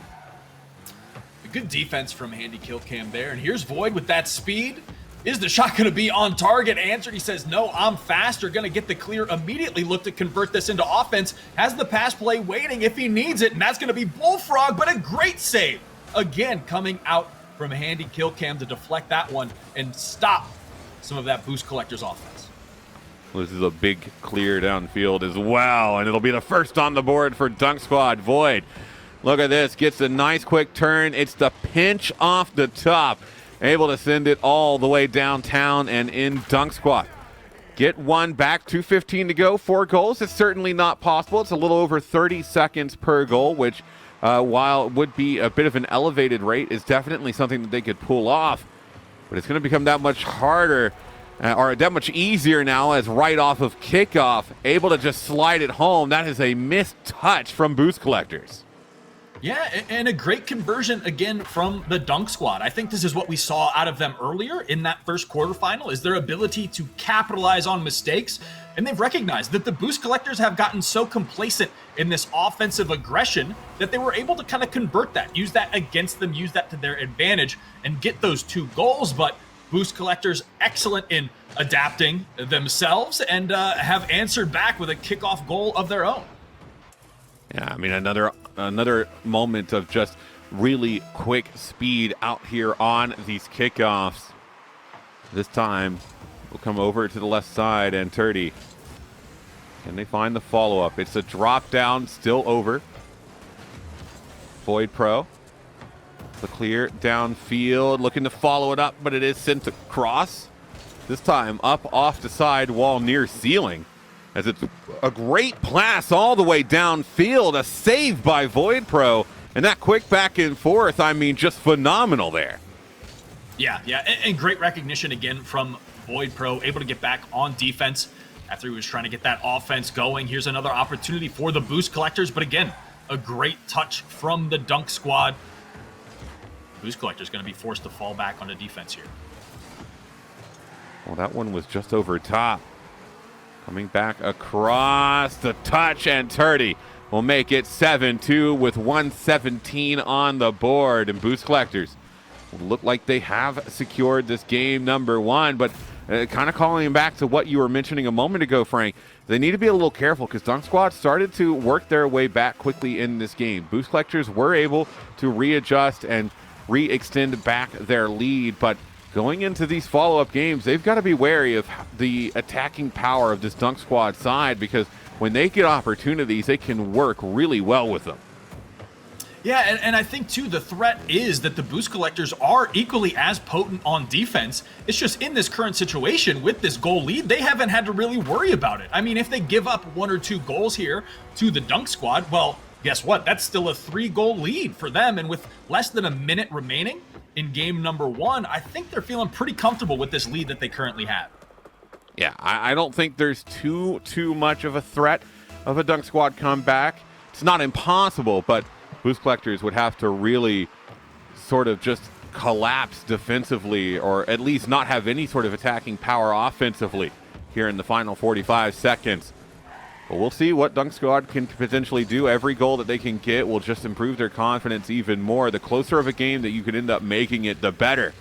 Good defense from Handy Kill Cam there. And here's Void with that speed. Is the shot going to be on target? Answered. He says, no, I'm faster. Going to get the clear immediately. Look to convert this into offense. Has the pass play waiting if he needs it. And that's going to be Bullfrog, but a great save. Again, coming out from Handy Kill Cam to deflect that one and stop some of that Boost Collectors offense. This is a big clear downfield as well, and it'll be the first on the board for Dunk Squad. Void, look at this, gets a nice quick turn. It's the pinch off the top, able to send it all the way downtown and in. Dunk Squad get one back, 2:15 to go, 4 goals. It's certainly not possible. It's a little over 30 seconds per goal, which while it would be a bit of an elevated rate, is definitely something that they could pull off, but it's going to become that much harder are that much easier now, as right off of kickoff, able to just slide it home. That is a missed touch from Boost Collectors. Yeah, and a great conversion again from the Dunk Squad. I think this is what we saw out of them earlier in that first quarterfinal, is their ability to capitalize on mistakes. And they've recognized that the Boost Collectors have gotten so complacent in this offensive aggression that they were able to kind of convert that, use that against them, use that to their advantage, and get those 2 goals. But Boost Collectors excellent in adapting themselves and have answered back with a kickoff goal of their own. Yeah, I mean, another moment of just really quick speed out here on these kickoffs. This time, we'll come over to the left side, and Turdy. Can they find the follow-up? It's a drop down, still over. Void Pro. The clear downfield, looking to follow it up, but it is sent across. This time up off the side wall near ceiling, as it's a great pass all the way downfield, a save by Void Pro, and that quick back and forth, I mean, just phenomenal there. Yeah, and great recognition again from Void Pro, able to get back on defense after he was trying to get that offense going. Here's another opportunity for the Boost Collectors, but again, a great touch from the Dunk Squad. Boost Collectors going to be forced to fall back onto defense here. Well, that one was just over top. Coming back across the touch, and Turdy will make it 7-2 with 1:17 on the board. And Boost Collectors look like they have secured this game number 1, but kind of calling back to what you were mentioning a moment ago, Frank, they need to be a little careful because Dunk Squad started to work their way back quickly in this game. Boost Collectors were able to readjust and re-extend back their lead, but going into these follow-up games, they've got to be wary of the attacking power of this Dunk Squad side, because when they get opportunities, they can work really well with them. Yeah, and I think, too, the threat is that the Boost Collectors are equally as potent on defense. It's just in this current situation with this goal lead, they haven't had to really worry about it. I mean, if they give up 1 or 2 goals here to the Dunk Squad, well, guess what? That's still a 3-goal lead for them. And with less than a minute remaining in game number 1, I think they're feeling pretty comfortable with this lead that they currently have. Yeah, I don't think there's too much of a threat of a Dunk Squad comeback. It's not impossible, but Boost Collectors would have to really sort of just collapse defensively, or at least not have any sort of attacking power offensively here in the final 45 seconds. But we'll see what Dunk Squad can potentially do. Every goal that they can get will just improve their confidence even more. The closer of a game that you could end up making it, the better.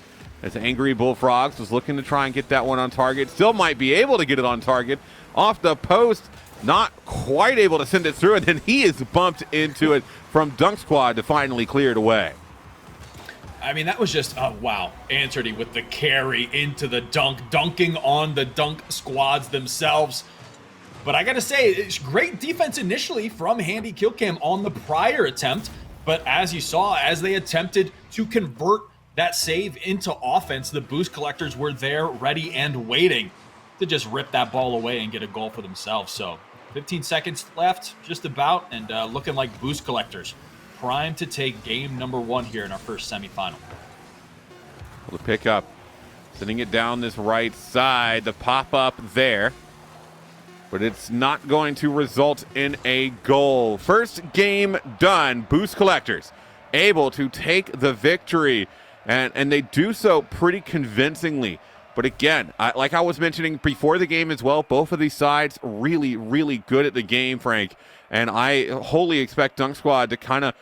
As Angry Bullfrogs was looking to try and get that one on target. Still might be able to get it on target. Off the post, not quite able to send it through, and then he is bumped into it from Dunk Squad to finally clear it away. I mean, that was just, wow. Anthony with the carry into the dunk, dunking on the Dunk Squads themselves. But I got to say, it's great defense initially from Handy Killcam on the prior attempt. But as you saw, as they attempted to convert that save into offense, the Boost Collectors were there, ready and waiting to just rip that ball away and get a goal for themselves. So 15 seconds left, just about, and looking like Boost Collectors primed to take game number 1 here in our first semifinal. Well, the pickup, sending it down this right side, the pop-up there. But it's not going to result in a goal. First game done. Boost Collectors able to take the victory, and they do so pretty convincingly. But again, like I was mentioning before the game as well, both of these sides really, really good at the game, Frank. And I wholly expect Dunk Squad to kind of,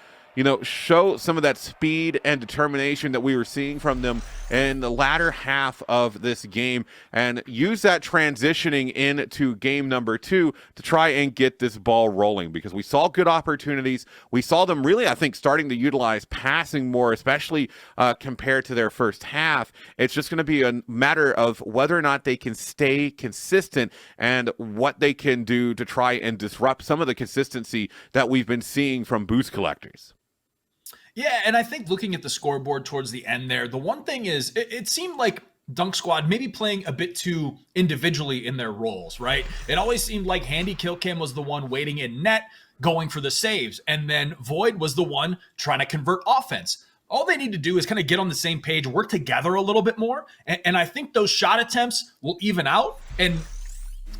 show some of that speed and determination that we were seeing from them in the latter half of this game, and use that transitioning into game number 2 to try and get this ball rolling, because we saw good opportunities. We saw them really, I think, starting to utilize passing more, especially compared to their first half. It's just going to be a matter of whether or not they can stay consistent and what they can do to try and disrupt some of the consistency that we've been seeing from Boost Collectors. Yeah, and I think looking at the scoreboard towards the end there, the one thing is it seemed like Dunk Squad maybe playing a bit too individually in their roles, right? It always seemed like Handy Killcam was the one waiting in net, going for the saves, and then Void was the one trying to convert offense. All they need to do is kind of get on the same page, work together a little bit more. And I think those shot attempts will even out. And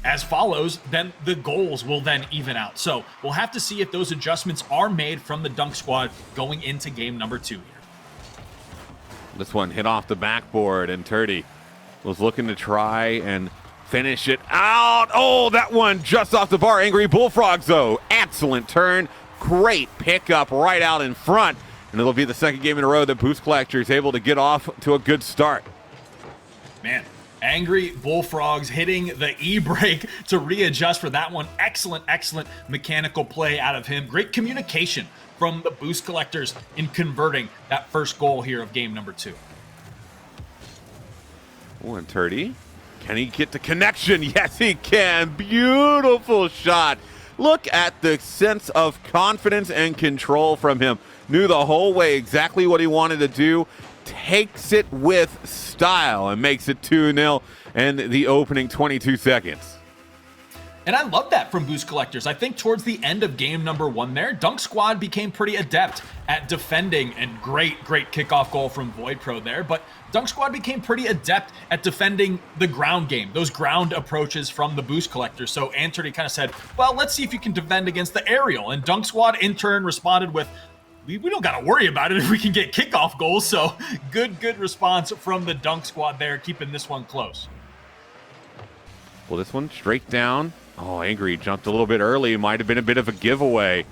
as follows, then the goals will then even out. So we'll have to see if those adjustments are made from the Dunk Squad going into game number 2 here. This one hit off the backboard, and Turdy was looking to try and finish it out. Oh, that one just off the bar. Angry Bullfrogs, though. Excellent turn. Great pickup right out in front. And it'll be the second game in a row that Boost Collector is able to get off to a good start. Man, Angry Bullfrogs hitting the e-brake to readjust for that one. Excellent, excellent mechanical play out of him. Great communication from the Boost Collectors in converting that first goal here of game number 2. Oh, and Turdy, can he get the connection? Yes, he can. Beautiful shot. Look at the sense of confidence and control from him. Knew the whole way exactly what he wanted to do. Takes it with style and makes it 2-0 in the opening 22 seconds. And I love that from Boost Collectors. I think towards the end of game number 1 there, Dunk Squad became pretty adept at defending, and great kickoff goal from Void Pro there. But Dunk Squad became pretty adept at defending the ground game, those ground approaches from the Boost Collectors. So Anthony kind of said, well, let's see if you can defend against the aerial. And Dunk Squad in turn responded with, we don't got to worry about it if we can get kickoff goals. So good response from the Dunk Squad there, keeping this one close. Well, this one straight down. Oh, Angry jumped a little bit early. Might have been a bit of a giveaway.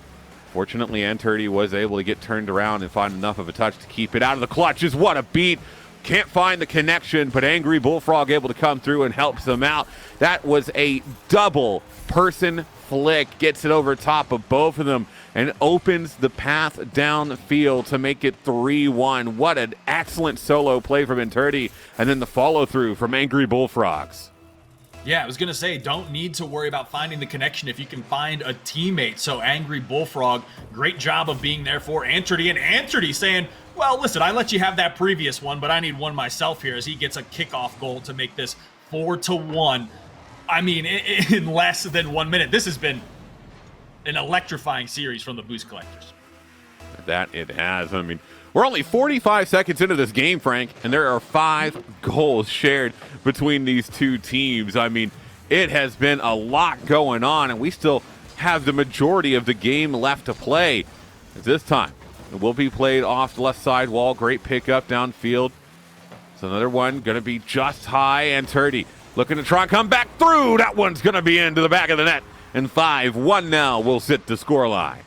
Fortunately, Anturdy was able to get turned around and find enough of a touch to keep it out of the clutches. What a beat. Can't find the connection, but Angry Bullfrog able to come through and helps them out. That was a double person flick. Gets it over top of both of them and opens the path downfield to make it 3-1. What an excellent solo play from Anturdy, and then the follow-through from Angry Bullfrogs. Yeah, I was going to say, don't need to worry about finding the connection if you can find a teammate. So Angry Bullfrog, great job of being there for Anturdy. And Anturdy saying, well, listen, I let you have that previous one, but I need one myself here, as he gets a kickoff goal to make this 4-1. I mean, in less than 1 minute. This has been an electrifying series from the Boost Collectors. That it has. I mean, we're only 45 seconds into this game, Frank, and there are 5 goals shared between these two teams. I mean, it has been a lot going on, and we still have the majority of the game left to play. This time, it will be played off the left side wall. Great pickup downfield. So another one going to be just high, and Turdy looking to try and come back through. That one's going to be into the back of the net. And 5-1 now will sit the scoreline.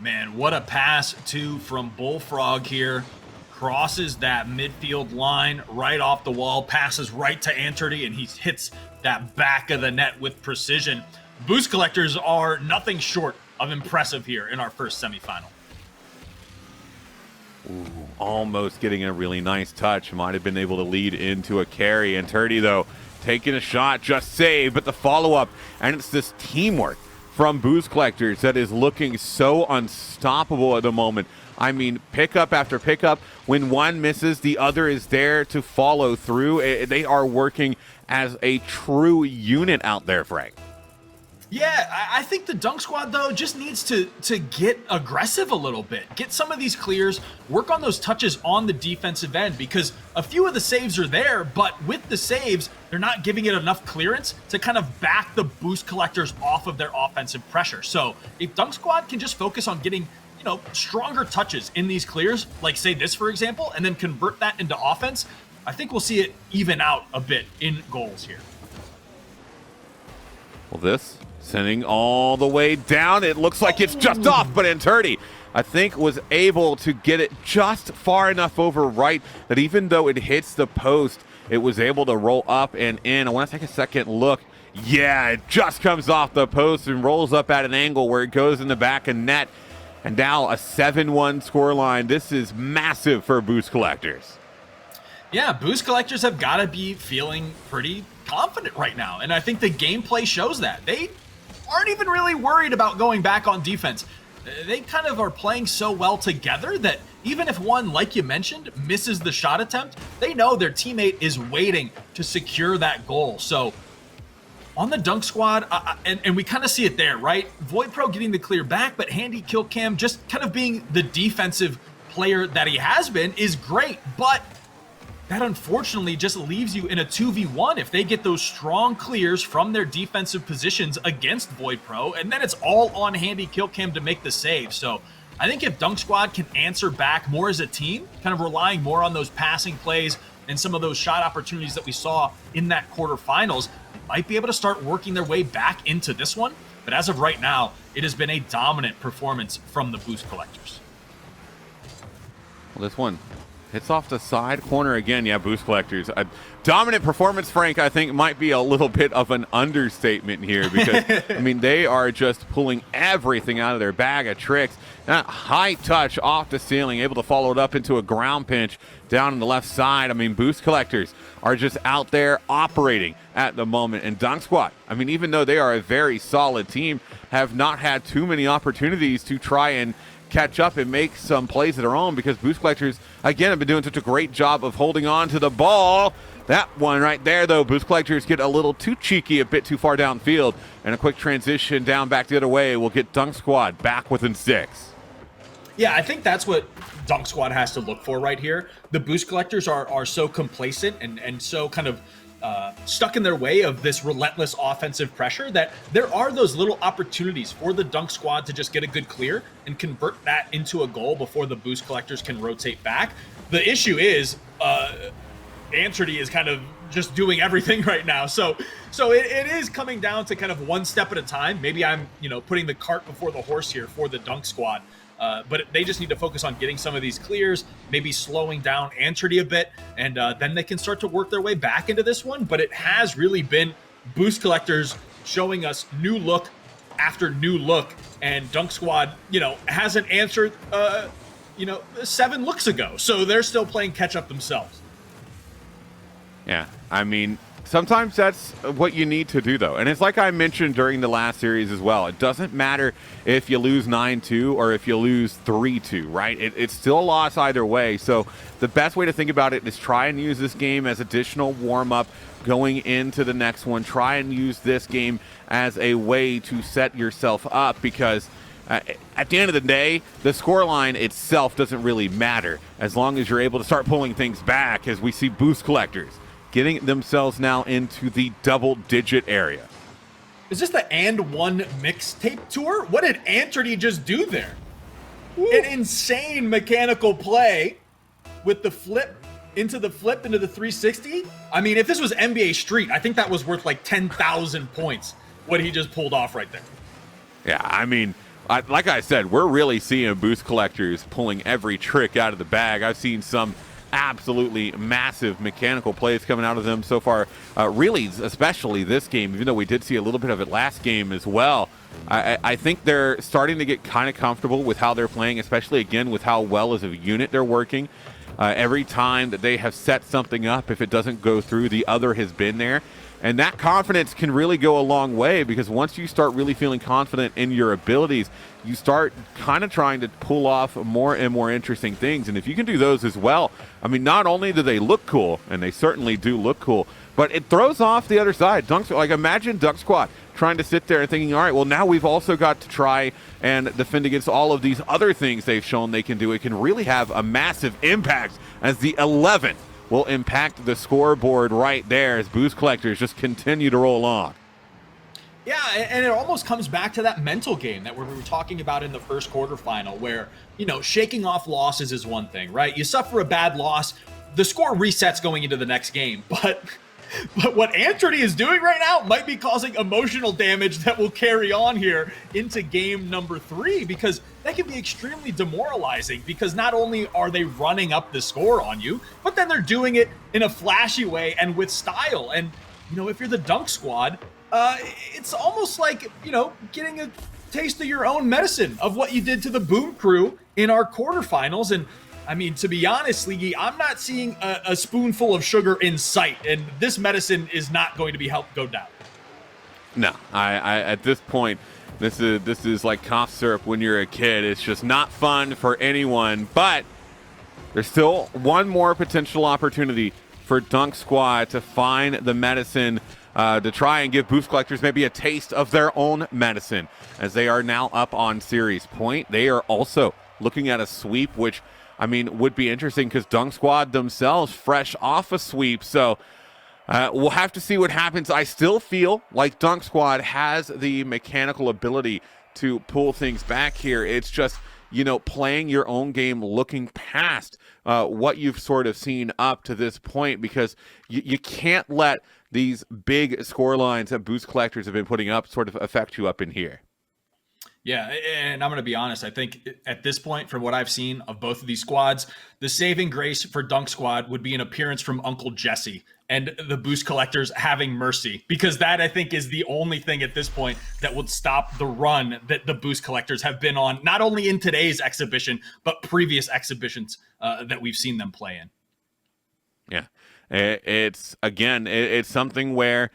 Man, what a pass, too, from Bullfrog here. Crosses that midfield line right off the wall, passes right to Anturdy, and he hits that back of the net with precision. Boost Collectors are nothing short of impressive here in our first semifinal. Ooh, almost getting a really nice touch. Might have been able to lead into a carry. Anturdy, though, taking a shot, just saved, but the follow-up, and it's this teamwork from Boost Collectors that is looking so unstoppable at the moment. I mean, pickup after pickup. When one misses, the other is there to follow through. They are working as a true unit out there, Frank. Yeah, I think the Dunk Squad, though, just needs to get aggressive a little bit. Get some of these clears, work on those touches on the defensive end, because a few of the saves are there, but with the saves, they're not giving it enough clearance to kind of back the Boost Collectors off of their offensive pressure. So if Dunk Squad can just focus on getting, stronger touches in these clears, like say this, for example, and then convert that into offense, I think we'll see it even out a bit in goals here. Well, this sending all the way down. It looks like it's just off, but Anturdy, I think, was able to get it just far enough over right that even though it hits the post, it was able to roll up and in. I want to take a second look. Yeah, it just comes off the post and rolls up at an angle where it goes in the back of net. And now a 7-1 scoreline. This is massive for Boost Collectors. Yeah, Boost Collectors have got to be feeling pretty confident right now. And I think the gameplay shows that. They aren't even really worried about going back on defense. They kind of are playing so well together that even if one, like you mentioned, misses the shot attempt, they know their teammate is waiting to secure that goal. So on the Dunk Squad, and we kind of see it there, right? Void Pro getting the clear back, but Handy Kill Cam just kind of being the defensive player that he has been is great, but that unfortunately just leaves you in a 2v1 if they get those strong clears from their defensive positions against Void Pro, and then it's all on Handy Kill Cam to make the save. So I think if Dunk Squad can answer back more as a team, kind of relying more on those passing plays and some of those shot opportunities that we saw in that quarterfinals, they might be able to start working their way back into this one. But as of right now, it has been a dominant performance from the Boost Collectors. Well, this one hits off the side corner again. Yeah, Boost Collectors. A dominant performance, Frank, I think might be a little bit of an understatement here because, I mean, they are just pulling everything out of their bag of tricks. That high touch off the ceiling, able to follow it up into a ground pinch down on the left side. I mean, Boost Collectors are just out there operating at the moment. And Dunk Squad, I mean, even though they are a very solid team, have not had too many opportunities to try and catch up and make some plays of their own because Boost Collectors, again, have been doing such a great job of holding on to the ball. That one right there, though, Boost Collectors get a little too cheeky, a bit too far downfield, and a quick transition down back the other way will get Dunk Squad back within 6. Yeah, I think that's what Dunk Squad has to look for right here. The Boost Collectors are so complacent and so kind of stuck in their way of this relentless offensive pressure that there are those little opportunities for the Dunk Squad to just get a good clear and convert that into a goal before the Boost Collectors can rotate back. The issue is Antrady is kind of just doing everything right now. So it is coming down to kind of one step at a time. Maybe I'm, putting the cart before the horse here for the Dunk Squad. But they just need to focus on getting some of these clears, maybe slowing down Antrady a bit, and then they can start to work their way back into this one. But it has really been Boost Collectors showing us new look after new look, and Dunk Squad, hasn't answered, 7 looks ago. So they're still playing catch up themselves. Yeah, I mean, sometimes that's what you need to do, though. And it's like I mentioned during the last series as well. It doesn't matter if you lose 9-2 or if you lose 3-2, right? It's still a loss either way. So the best way to think about it is try and use this game as additional warm-up going into the next one. Try and use this game as a way to set yourself up because at the end of the day, the scoreline itself doesn't really matter as long as you're able to start pulling things back as we see Boost Collectors getting themselves now into the double-digit area. Is this the And One mixtape tour? What did Antrady just do there? Ooh. An insane mechanical play with the flip into the 360. I mean, if this was NBA Street, I think that was worth like 10,000 points, what he just pulled off right there. Yeah, I mean, like I said, we're really seeing Boost Collectors pulling every trick out of the bag. I've seen some absolutely massive mechanical plays coming out of them so far, really, especially this game, even though we did see a little bit of it last game as well. I think they're starting to get kind of comfortable with how they're playing, especially, again, with how well as a unit they're working. Every time that they have set something up, if it doesn't go through, the other has been there. And that confidence can really go a long way because once you start really feeling confident in your abilities, you start kind of trying to pull off more and more interesting things. And if you can do those as well, I mean, not only do they look cool, and they certainly do look cool, but it throws off the other side. Imagine Dunk Squad trying to sit there and thinking, all right, well, now we've also got to try and defend against all of these other things they've shown they can do. It can really have a massive impact as the 11th will impact the scoreboard right there as Boost Collectors just continue to roll on. Yeah, and it almost comes back to that mental game that we were talking about in the first quarterfinal where, shaking off losses is one thing, right? You suffer a bad loss, the score resets going into the next game, but what Antrady is doing right now might be causing emotional damage that will carry on here into game number 3 because that can be extremely demoralizing because not only are they running up the score on you, but then they're doing it in a flashy way and with style. And, if you're the Dunk Squad, it's almost like, getting a taste of your own medicine of what you did to the Boom Crew in our quarterfinals. And I mean, to be honest, Leaguey, I'm not seeing a spoonful of sugar in sight, and this medicine is not going to be helped go down. No, I at this point, this is like cough syrup when you're a kid. It's just not fun for anyone, but there's still one more potential opportunity for Dunk Squad to find the medicine to try and give Boost Collectors maybe a taste of their own medicine as they are now up on series point. They are also looking at a sweep, which I mean, would be interesting because Dunk Squad themselves fresh off a sweep. So we'll have to see what happens. I still feel like Dunk Squad has the mechanical ability to pull things back here. It's just, playing your own game, looking past what you've sort of seen up to this point, because you can't let these big score lines that Boost Collectors have been putting up sort of affect you up in here. Yeah, and I'm going to be honest. I think at this point, from what I've seen of both of these squads, the saving grace for Dunk Squad would be an appearance from Uncle Jesse and the Boost Collectors having mercy, because that, I think, is the only thing at this point that would stop the run that the Boost Collectors have been on, not only in today's exhibition, but previous exhibitions that we've seen them play in. Yeah, it's something where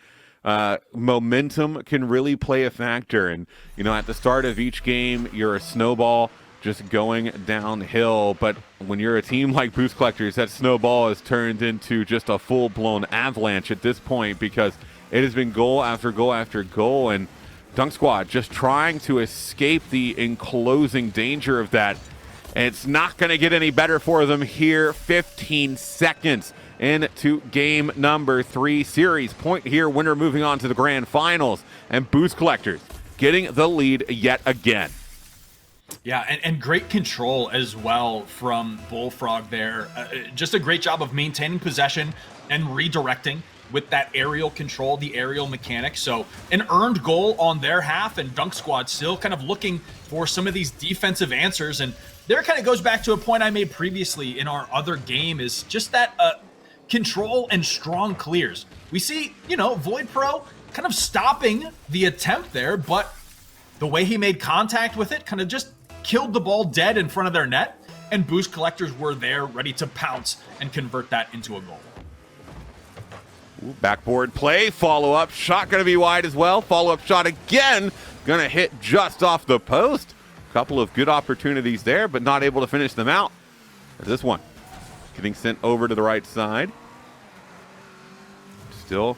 momentum can really play a factor. And, at the start of each game, you're a snowball just going downhill. But when you're a team like Boost Collectors, that snowball has turned into just a full-blown avalanche at this point, because it has been goal after goal after goal. And Dunk Squad just trying to escape the enclosing danger of that. And it's not going to get any better for them here. 15 seconds into game number 3. Series point here, winner moving on to the grand finals, and Boost Collectors getting the lead yet again. Yeah, and great control as well from Bullfrog there. Just a great job of maintaining possession and redirecting with that aerial control, the aerial mechanics. So an earned goal on their half, and Dunk Squad still kind of looking for some of these defensive answers. And there kind of goes back to a point I made previously in our other game, is just that control and strong clears. We see, Void Pro kind of stopping the attempt there, but the way he made contact with it kind of just killed the ball dead in front of their net, and Boost Collectors were there ready to pounce and convert that into a goal. Ooh, backboard play, follow-up shot going to be wide as well. Follow-up shot again, going to hit just off the post. A couple of good opportunities there, but not able to finish them out. This one getting sent over to the right side. Still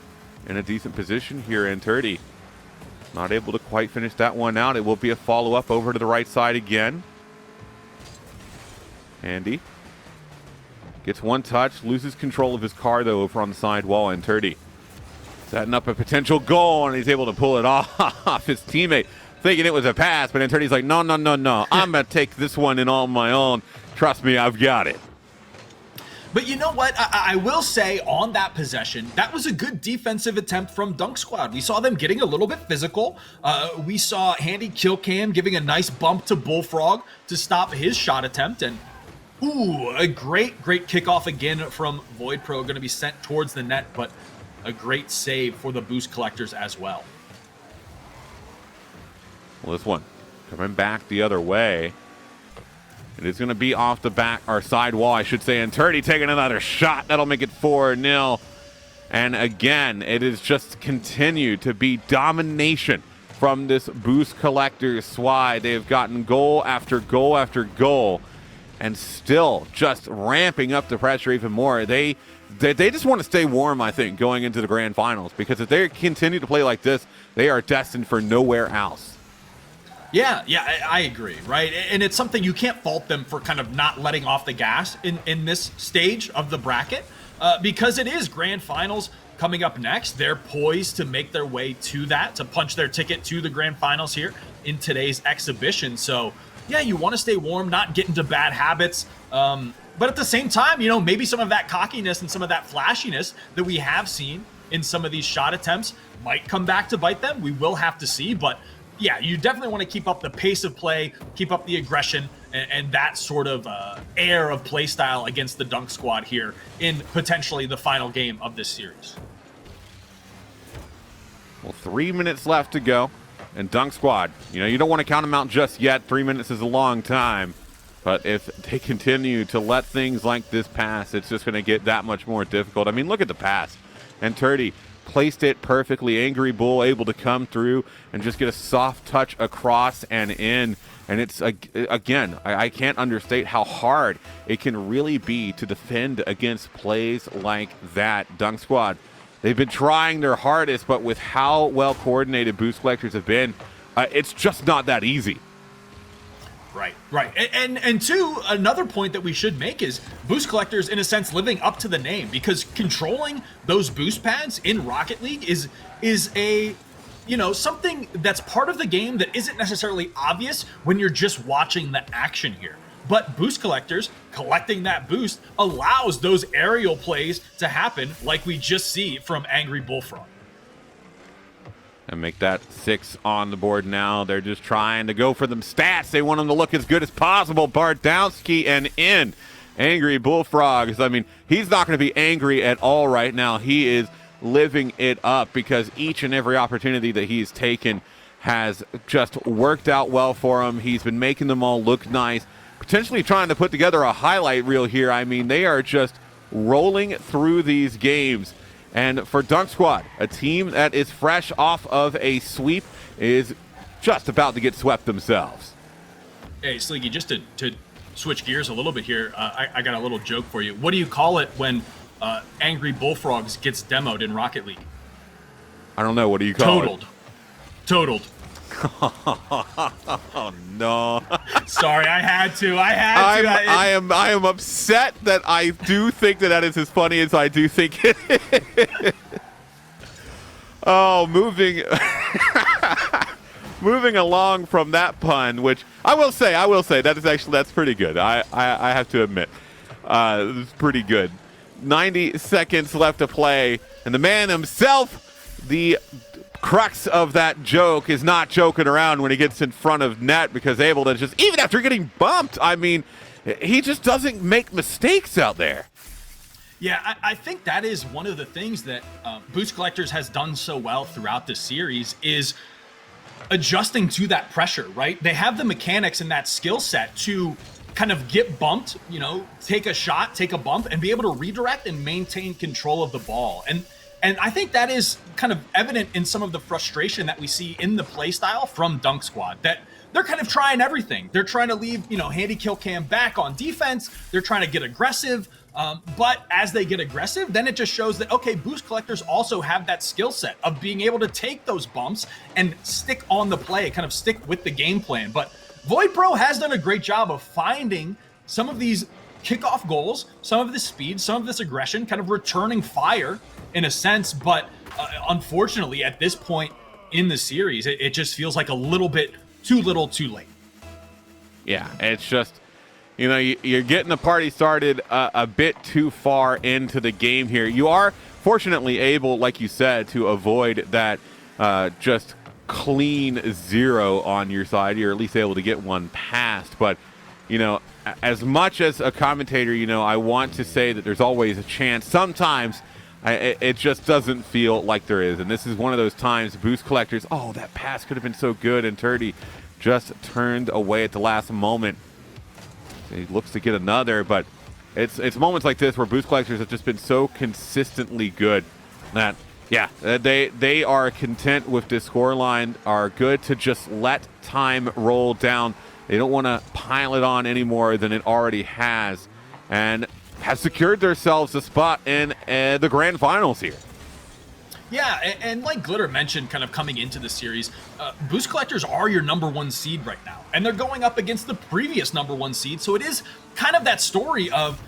in a decent position here, and Turdy not able to quite finish that one out. It will be a follow-up over to the right side again. Andy gets one touch, loses control of his car, though, over on the side wall, and Turdy setting up a potential goal, and he's able to pull it off. His teammate thinking it was a pass, but Turdy's like, no. I'm going to take this one in on my own. Trust me, I've got it. But you know what? I will say on that possession, that was a good defensive attempt from Dunk Squad. We saw them getting a little bit physical. We saw Handy Killcam giving a nice bump to Bullfrog to stop his shot attempt. And a great kickoff again from Void Pro, going to be sent towards the net, but a great save for the Boost Collectors as well. Well, this one coming back the other way. It is going to be off the back, or side wall, I should say, and Turdy taking another shot. That'll make it 4-0. And again, it is just continued to be domination from this Boost Collectors squad. They've gotten goal after goal after goal, and still just ramping up the pressure even more. They just want to stay warm, I think, going into the grand finals, because if they continue to play like this, they are destined for nowhere else. Yeah, I agree, right? And it's something you can't fault them for kind of not letting off the gas in this stage of the bracket, because it is grand finals coming up next. They're poised to make their way to that, to punch their ticket to the grand finals here in today's exhibition. So yeah, you want to stay warm, not get into bad habits, but at the same time, maybe some of that cockiness and some of that flashiness that we have seen in some of these shot attempts might come back to bite them. We will have to see, but yeah, you definitely want to keep up the pace of play, keep up the aggression, and that sort of air of play style against the Dunk Squad here in potentially the final game of this series. Well, 3 minutes left to go, and Dunk Squad, you don't want to count them out just yet. 3 minutes is a long time, but if they continue to let things like this pass, it's just going to get that much more difficult. I mean, look at the pass, and Turdy placed it perfectly. Angry Bull able to come through and just get a soft touch across and in. And it's, again, I can't understate how hard it can really be to defend against plays like that. Dunk Squad, they've been trying their hardest, but with how well coordinated Boost Collectors have been, it's just not that easy. Right. And two, another point that we should make is boost collectors, in a sense, living up to the name, because controlling those boost pads in Rocket League is a, something that's part of the game that isn't necessarily obvious when you're just watching the action here. But boost collectors collecting that boost allows those aerial plays to happen, like we just see from Angry Bullfrog. And make that 6 on the board now. They're just trying to go for them stats. They want them to look as good as possible. Bardowski and in. Angry Bullfrogs. I mean, he's not going to be angry at all right now. He is living it up because each and every opportunity that he's taken has just worked out well for him. He's been making them all look nice. Potentially trying to put together a highlight reel here. I mean, they are just rolling through these games. And for Dunk Squad, a team that is fresh off of a sweep, is just about to get swept themselves. Hey, Sleeky, just to switch gears a little bit here, I got a little joke for you. What do you call it when Angry Bullfrogs gets demoed in Rocket League? I don't know. What do you call it? Totaled. Oh, no. Sorry, I had to. I am upset that I do think that is as funny as I do think it is. Oh, moving along from that pun, which I will say that's pretty good. I have to admit, it's pretty good. 90 seconds left to play, and the man himself, the crux of that joke, is not joking around when he gets in front of net, because Ableton just, even after getting bumped, I mean, he just doesn't make mistakes out there. Yeah, I think that is one of the things that Boost Collectors has done so well throughout the series is adjusting to that pressure, right? They have the mechanics and that skill set to kind of get bumped, take a shot, take a bump, and be able to redirect and maintain control of the ball. And I think that is kind of evident in some of the frustration that we see in the play style from Dunk Squad, that they're kind of trying everything. They're trying to leave, Handy Kill Cam back on defense. They're trying to get aggressive. But as they get aggressive, then it just shows that, okay, Boost Collectors also have that skill set of being able to take those bumps and stick on the play, kind of stick with the game plan. But Void Pro has done a great job of finding some of these kickoff goals, some of this speed, some of this aggression, kind of returning fire in a sense. But unfortunately, at this point in the series, it just feels like a little bit too little too late. Yeah, it's just, you're getting the party started a bit too far into the game here. You are fortunately able, like you said, to avoid that just clean 0 on your side. You're at least able to get one past. But, as much as a commentator, I want to say that there's always a chance. Sometimes it just doesn't feel like there is. And this is one of those times, Boost Collectors, that pass could have been so good, and Turdy just turned away at the last moment. He looks to get another, but it's moments like this where Boost Collectors have just been so consistently good that, they are content with this scoreline, are good to just let time roll down. They don't want to pile it on any more than it already has, and have secured themselves a spot in the grand finals here. Yeah, and like Glitter mentioned, kind of coming into the series, Boost Collectors are your number 1 seed right now, and they're going up against the previous number 1 seed. So it is kind of that story of,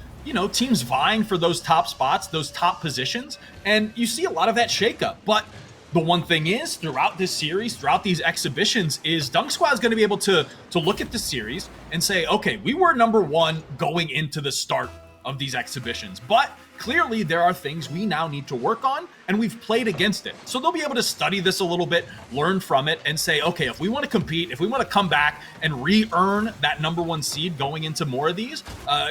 teams vying for those top spots, those top positions, and you see a lot of that shakeup. But the one thing is, throughout this series, throughout these exhibitions, is Dunk Squad is going to be able to look at the series and say, okay, we were number 1 going into the start of these exhibitions, but clearly there are things we now need to work on, and we've played against it. So they'll be able to study this a little bit, learn from it, and say, okay, if we want to compete, if we want to come back and re-earn that number 1 seed going into more of these,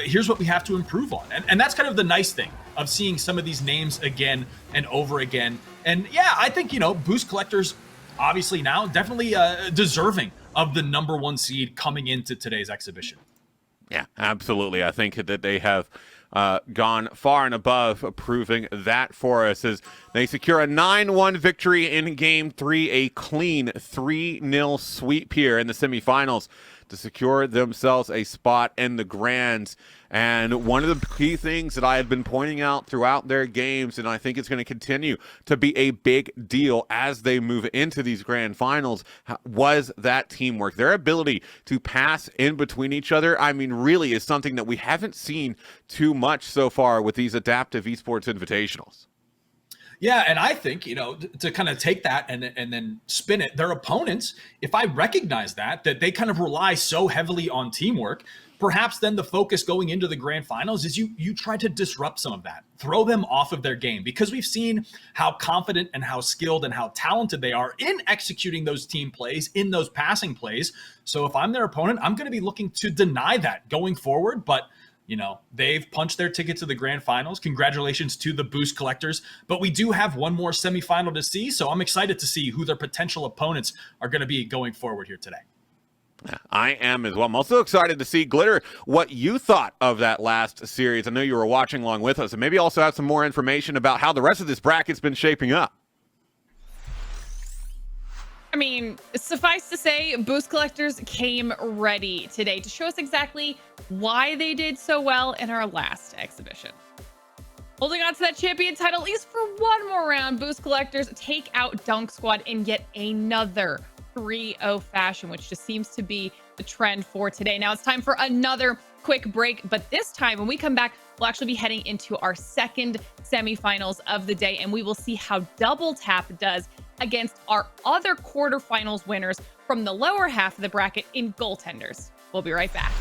here's what we have to improve on. And that's kind of the nice thing of seeing some of these names again and over again. And yeah, I think, Boost Collectors obviously now definitely deserving of the number 1 seed coming into today's exhibition. Yeah, absolutely. I think that they have gone far and above proving that for us as they secure a 9-1 victory in Game 3, a clean 3-0 sweep here in the semifinals to secure themselves a spot in the Grands. And one of the key things that I had been pointing out throughout their games, and I think it's going to continue to be a big deal as they move into these grand finals, was that teamwork. Their ability to pass in between each other, I mean, really is something that we haven't seen too much so far with these Adaptive Esports Invitationals. Yeah, and I think, to kind of take that and then spin it, their opponents, if I recognize that they kind of rely so heavily on teamwork, perhaps then the focus going into the grand finals is you try to disrupt some of that, throw them off of their game, because we've seen how confident and how skilled and how talented they are in executing those team plays, in those passing plays. So if I'm their opponent, I'm going to be looking to deny that going forward. But they've punched their ticket to the grand finals. Congratulations to the Boost collectors. But we do have one more semifinal to see. So I'm excited to see who their potential opponents are going to be going forward here today. I am as well. I'm also excited to see, Glitter, what you thought of that last series. I know you were watching along with us, and maybe also have some more information about how the rest of this bracket's been shaping up. I mean, suffice to say, Boost collectors came ready today to show us exactly why they did so well in our last exhibition. Holding on to that champion title, at least for one more round, Boost collectors take out Dunk Squad in yet another 3-0 fashion, which just seems to be the trend for today. Now it's time for another quick break, but this time when we come back, we'll actually be heading into our second semifinals of the day, and we will see how Double Tap does against our other quarterfinals winners from the lower half of the bracket in goaltenders. We'll be right back.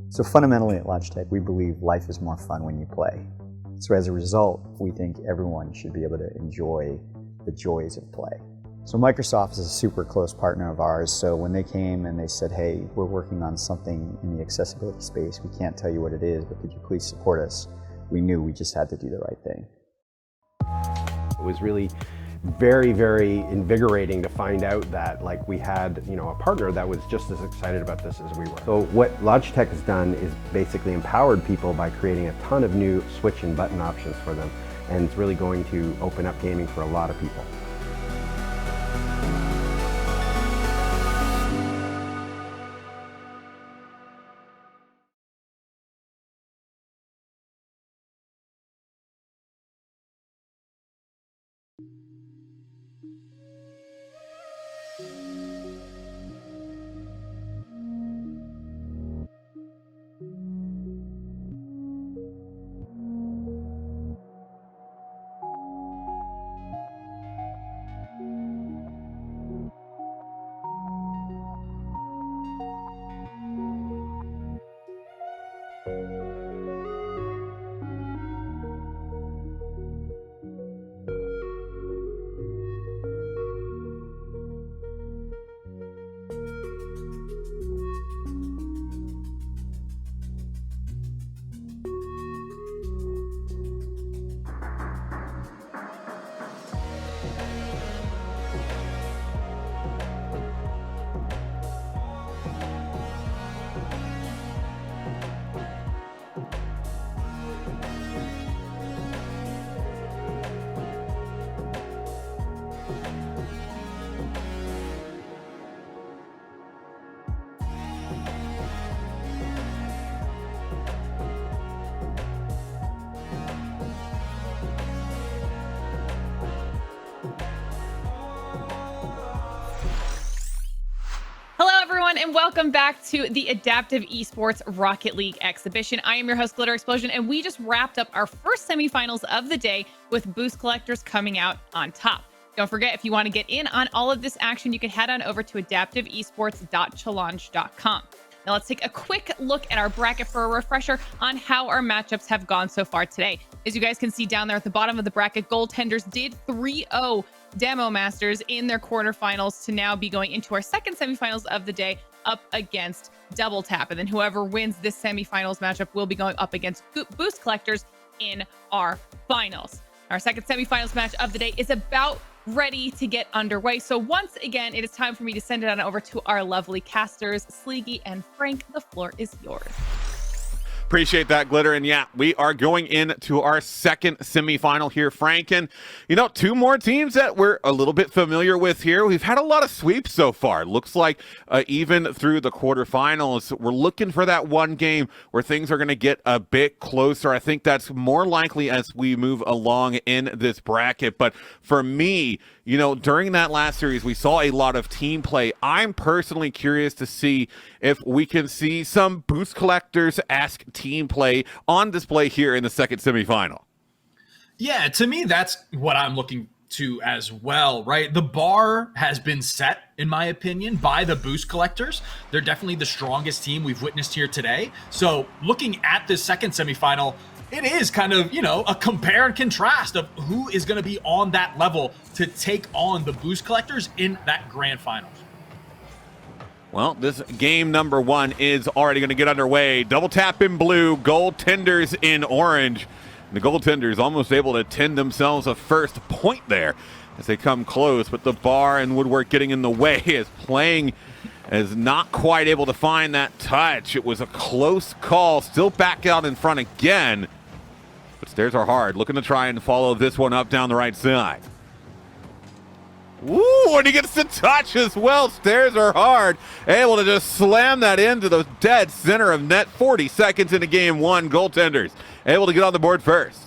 So fundamentally at Logitech, we believe life is more fun when you play. So as a result, we think everyone should be able to enjoy the joys of play. So Microsoft is a super close partner of ours, so when they came and they said, hey, we're working on something in the accessibility space, we can't tell you what it is, but could you please support us? We knew we just had to do the right thing. It was really very, very invigorating to find out that like we had, you know, a partner that was just as excited about this as we were. So what Logitech has done is basically empowered people by creating a ton of new switch and button options for them. And it's really going to open up gaming for a lot of people. And welcome back to the Adaptive Esports Rocket League exhibition. I am your host, Glitter Explosion, and we just wrapped up our first semifinals of the day with boost collectors coming out on top. Don't forget, if you want to get in on all of this action, you can head on over to adaptiveesports.g.logi.link. Now let's take a quick look at our bracket for a refresher on how our matchups have gone so far today. As you guys can see down there at the bottom of the bracket, Goaltenders did 3-0 Demo Masters in their quarterfinals to now be going into our second semifinals of the day up against Double Tap. And then whoever wins this semifinals matchup will be going up against Boost Collectors in our finals. Our second semifinals match of the day is about ready to get underway. So once again, it is time for me to send it on over to our lovely casters, Sleegy and Frank. The floor is yours. Appreciate that, Glitter. And yeah, we are going into our second semifinal here, Frank. And, you know, two more teams that we're a little bit familiar with here. We've had a lot of sweeps so far. Looks like even through the quarterfinals, we're looking for that one game where things are going to get a bit closer. I think that's more likely as we move along in this bracket. But for me, you know, during that last series, we saw a lot of team play. I'm personally curious to see if we can see some Boost Collectors-esque team play on display here in the second semifinal. Yeah, to me, that's what I'm looking to as well, right? The bar has been set, in my opinion, by the Boost Collectors. They're definitely the strongest team we've witnessed here today. So looking at this second semifinal, it is kind of, you know, a compare and contrast of who is going to be on that level to take on the Boost Collectors in that grand finals. Well, this game number one is already going to get underway. Double Tap in blue, Goaltenders in orange. And the Goaltenders almost able to tend themselves a first point there as they come close, but the bar and woodwork getting in the way as playing is not quite able to find that touch. It was a close call, still back out in front again. But Stairs are hard, looking to try and follow this one up down the right side. Ooh, and he gets the touch as well. Stairs are hard, able to just slam that into the dead center of net. 40 seconds into game one. Goaltenders able to get on the board first.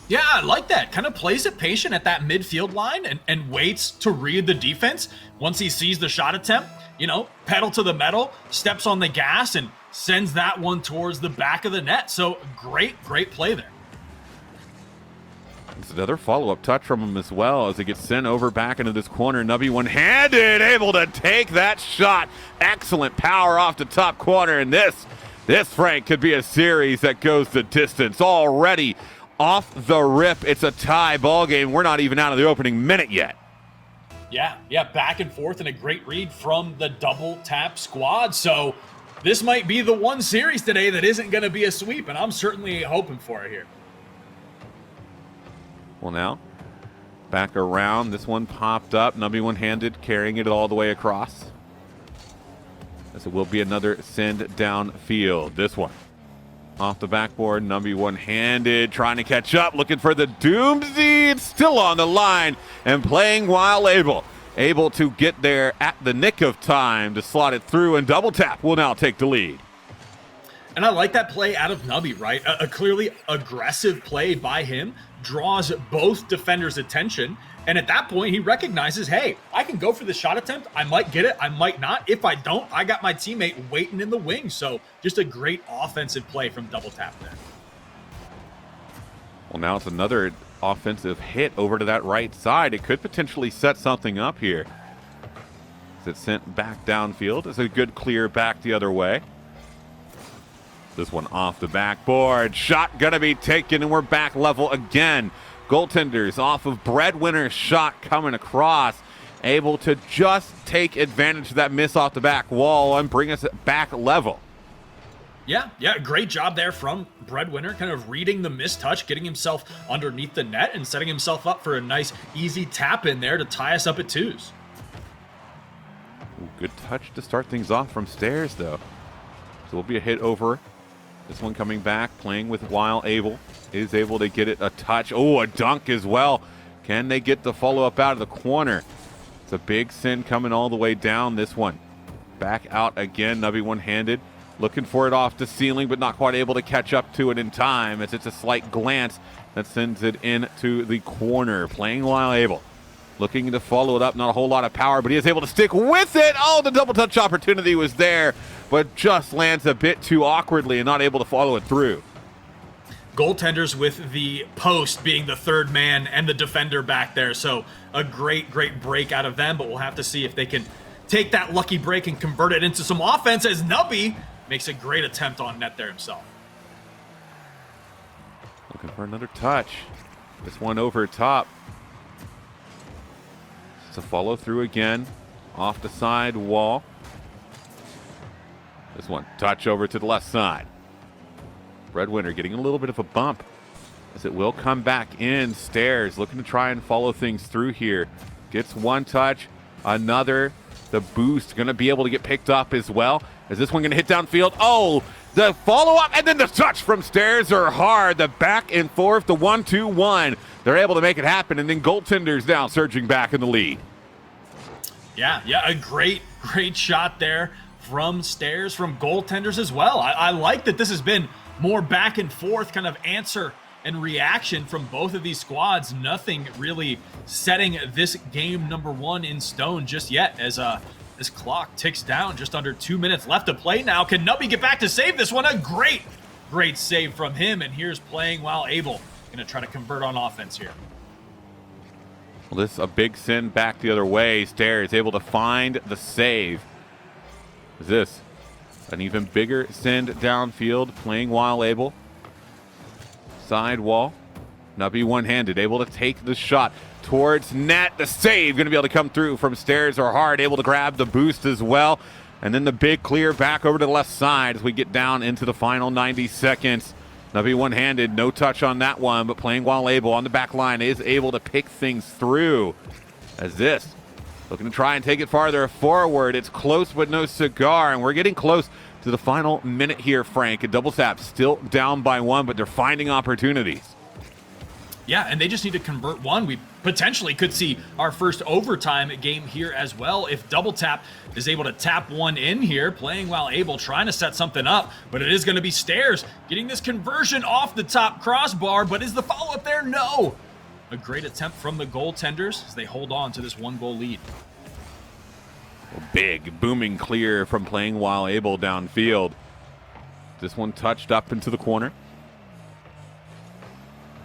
Yeah, I like that. Kind of plays it patient at that midfield line and waits to read the defense. Once he sees the shot attempt, you know, pedal to the metal, steps on the gas, and sends that one towards the back of the net. So great play there. It's another follow-up touch from him as well as it gets sent over back into this corner. Nubby one-handed, able to take that shot. Excellent power off the top corner. And this, Frank, could be a series that goes the distance. Already off the rip, it's a tie ball game. We're not even out of the opening minute yet. Yeah, back and forth and a great read from the Double Tap squad. So this might be the one series today that isn't going to be a sweep, and I'm certainly hoping for it here. Well, now Back around. This one popped up. Nubby one-handed, carrying it all the way across. As it will be another send downfield. This one off the backboard. Nubby one-handed, trying to catch up, looking for the doomsday. It's still on the line and playing while able. Able to get there at the nick of time to slot it through, and Double Tap will now take the lead. And I like that play out of Nubby, right? A clearly aggressive play by him draws both defenders' attention. And at that point, he recognizes, hey, I can go for the shot attempt. I might get it. I might not. If I don't, I got my teammate waiting in the wings. So just a great offensive play from Double Tap there. Well, now it's another offensive hit over to that right side. It could potentially set something up here. As it's sent back downfield. It's a good clear back the other way. This one off the backboard. Shot gonna be taken, and we're back level again. Goaltenders off of Breadwinner's shot coming across. Able to just take advantage of that miss off the back wall and bring us back level. Yeah, great job there from Breadwinner, kind of reading the mistouch, getting himself underneath the net and setting himself up for a nice, easy tap in there to tie us up at 2s. Ooh, good touch to start things off from Stairs, though. So it'll be a hit over. This one coming back, playing with while able. Is able to get it a touch. Oh, a dunk as well. Can they get the follow-up out of the corner? It's a big send coming all the way down. This one back out again. Nubby one-handed. Looking for it off the ceiling, but not quite able to catch up to it in time, as it's a slight glance that sends it into the corner. Playing while able. Looking to follow it up. Not a whole lot of power, but he is able to stick with it. Oh, the double touch opportunity was there, but just lands a bit too awkwardly and not able to follow it through. Goaltenders with the post being the third man and the defender back there. So a great break out of them, but we'll have to see if they can take that lucky break and convert it into some offense, as Nubby makes a great attempt on net there himself. Looking for another touch. This one over top. It's a follow through again. Off the side wall. This one, touch over to the left side. Breadwinner getting a little bit of a bump, as it will come back in. Stairs looking to try and follow things through here. Gets one touch, another. The boost going to be able to get picked up as well. Is this one going to hit downfield? Oh, the follow-up and then the touch from Stairs are hard. The back and forth, the 1-2-1. They're able to make it happen, and then Goaltenders now surging back in the lead. Yeah, a great shot there from Stairs, from Goaltenders as well. I like that this has been more back and forth kind of answer and reaction from both of these squads. Nothing really setting this game number 1 in stone just yet, as this clock ticks down. Just under 2 minutes left to play now. Can Nubby get back to save this one? A great save from him, and here's playing while able. Gonna try to convert on offense here. Well, this is a big send back the other way. Stairs able to find the save. Is this an even bigger send downfield, playing while able? Side wall. Nubby one-handed, able to take the shot towards net. The save going to be able to come through from Stairs or Hard, able to grab the boost as well. And then the big clear back over to the left side as we get down into the final 90 seconds. Nubby one-handed, no touch on that one, but playing while able on the back line is able to pick things through. As this, looking to try and take it farther forward. It's close but no cigar, and we're getting close to the final minute here, Frank. And Double Tap still down by 1, but they're finding opportunities. Yeah, and they just need to convert one. We potentially could see our first overtime game here as well if Double Tap is able to tap one in here, playing while able, trying to set something up, but it is going to be Stairs getting this conversion off the top crossbar. But is the follow-up there? No. A great attempt from the Goaltenders as they hold on to this 1-goal lead. Big booming clear from playing while able downfield. This one touched up into the corner.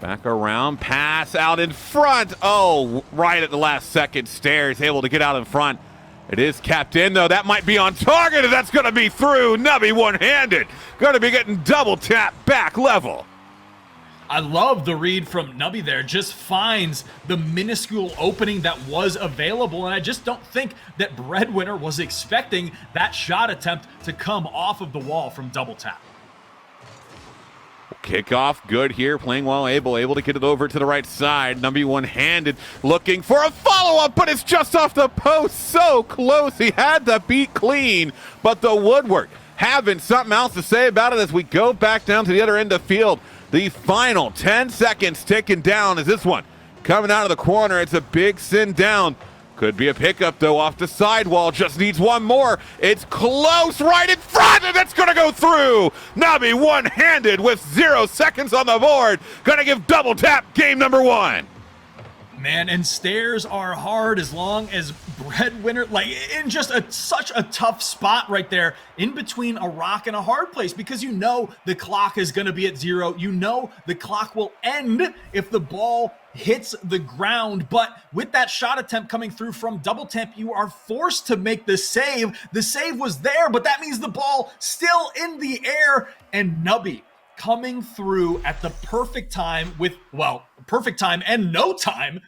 Back around, pass out in front. Oh, right at the last second, Stairs able to get out in front. It is capped in, though. That might be on target, and that's going to be through. Nubby one-handed. Going to be getting Double Tap back level. I love the read from Nubby there. Just finds the minuscule opening that was available, and I just don't think that Breadwinner was expecting that shot attempt to come off of the wall from Double Tap. kickoff good here, playing while able to get it over to the right side. Nubby one-handed, looking for a follow-up, but it's just off the post. So close, he had the beat clean, but the woodwork having something else to say about it as we go back down to the other end of the field. The final 10 seconds ticking down as this one coming out of the corner. It's a big send down. Could be a pickup, though, off the sidewall. Just needs one more. It's close right in front, and it's going to go through. Nubby one-handed with 0 seconds on the board. Going to give double tap game number 1. Man, and stairs are hard as long as breadwinner, like in just such a tough spot right there in between a rock and a hard place, because you know the clock is going to be at 0. You know the clock will end if the ball hits the ground. But with that shot attempt coming through from double temp, you are forced to make the save. The save was there, but that means the ball still in the air, and Nubby coming through at the perfect time with, well, perfect time and no time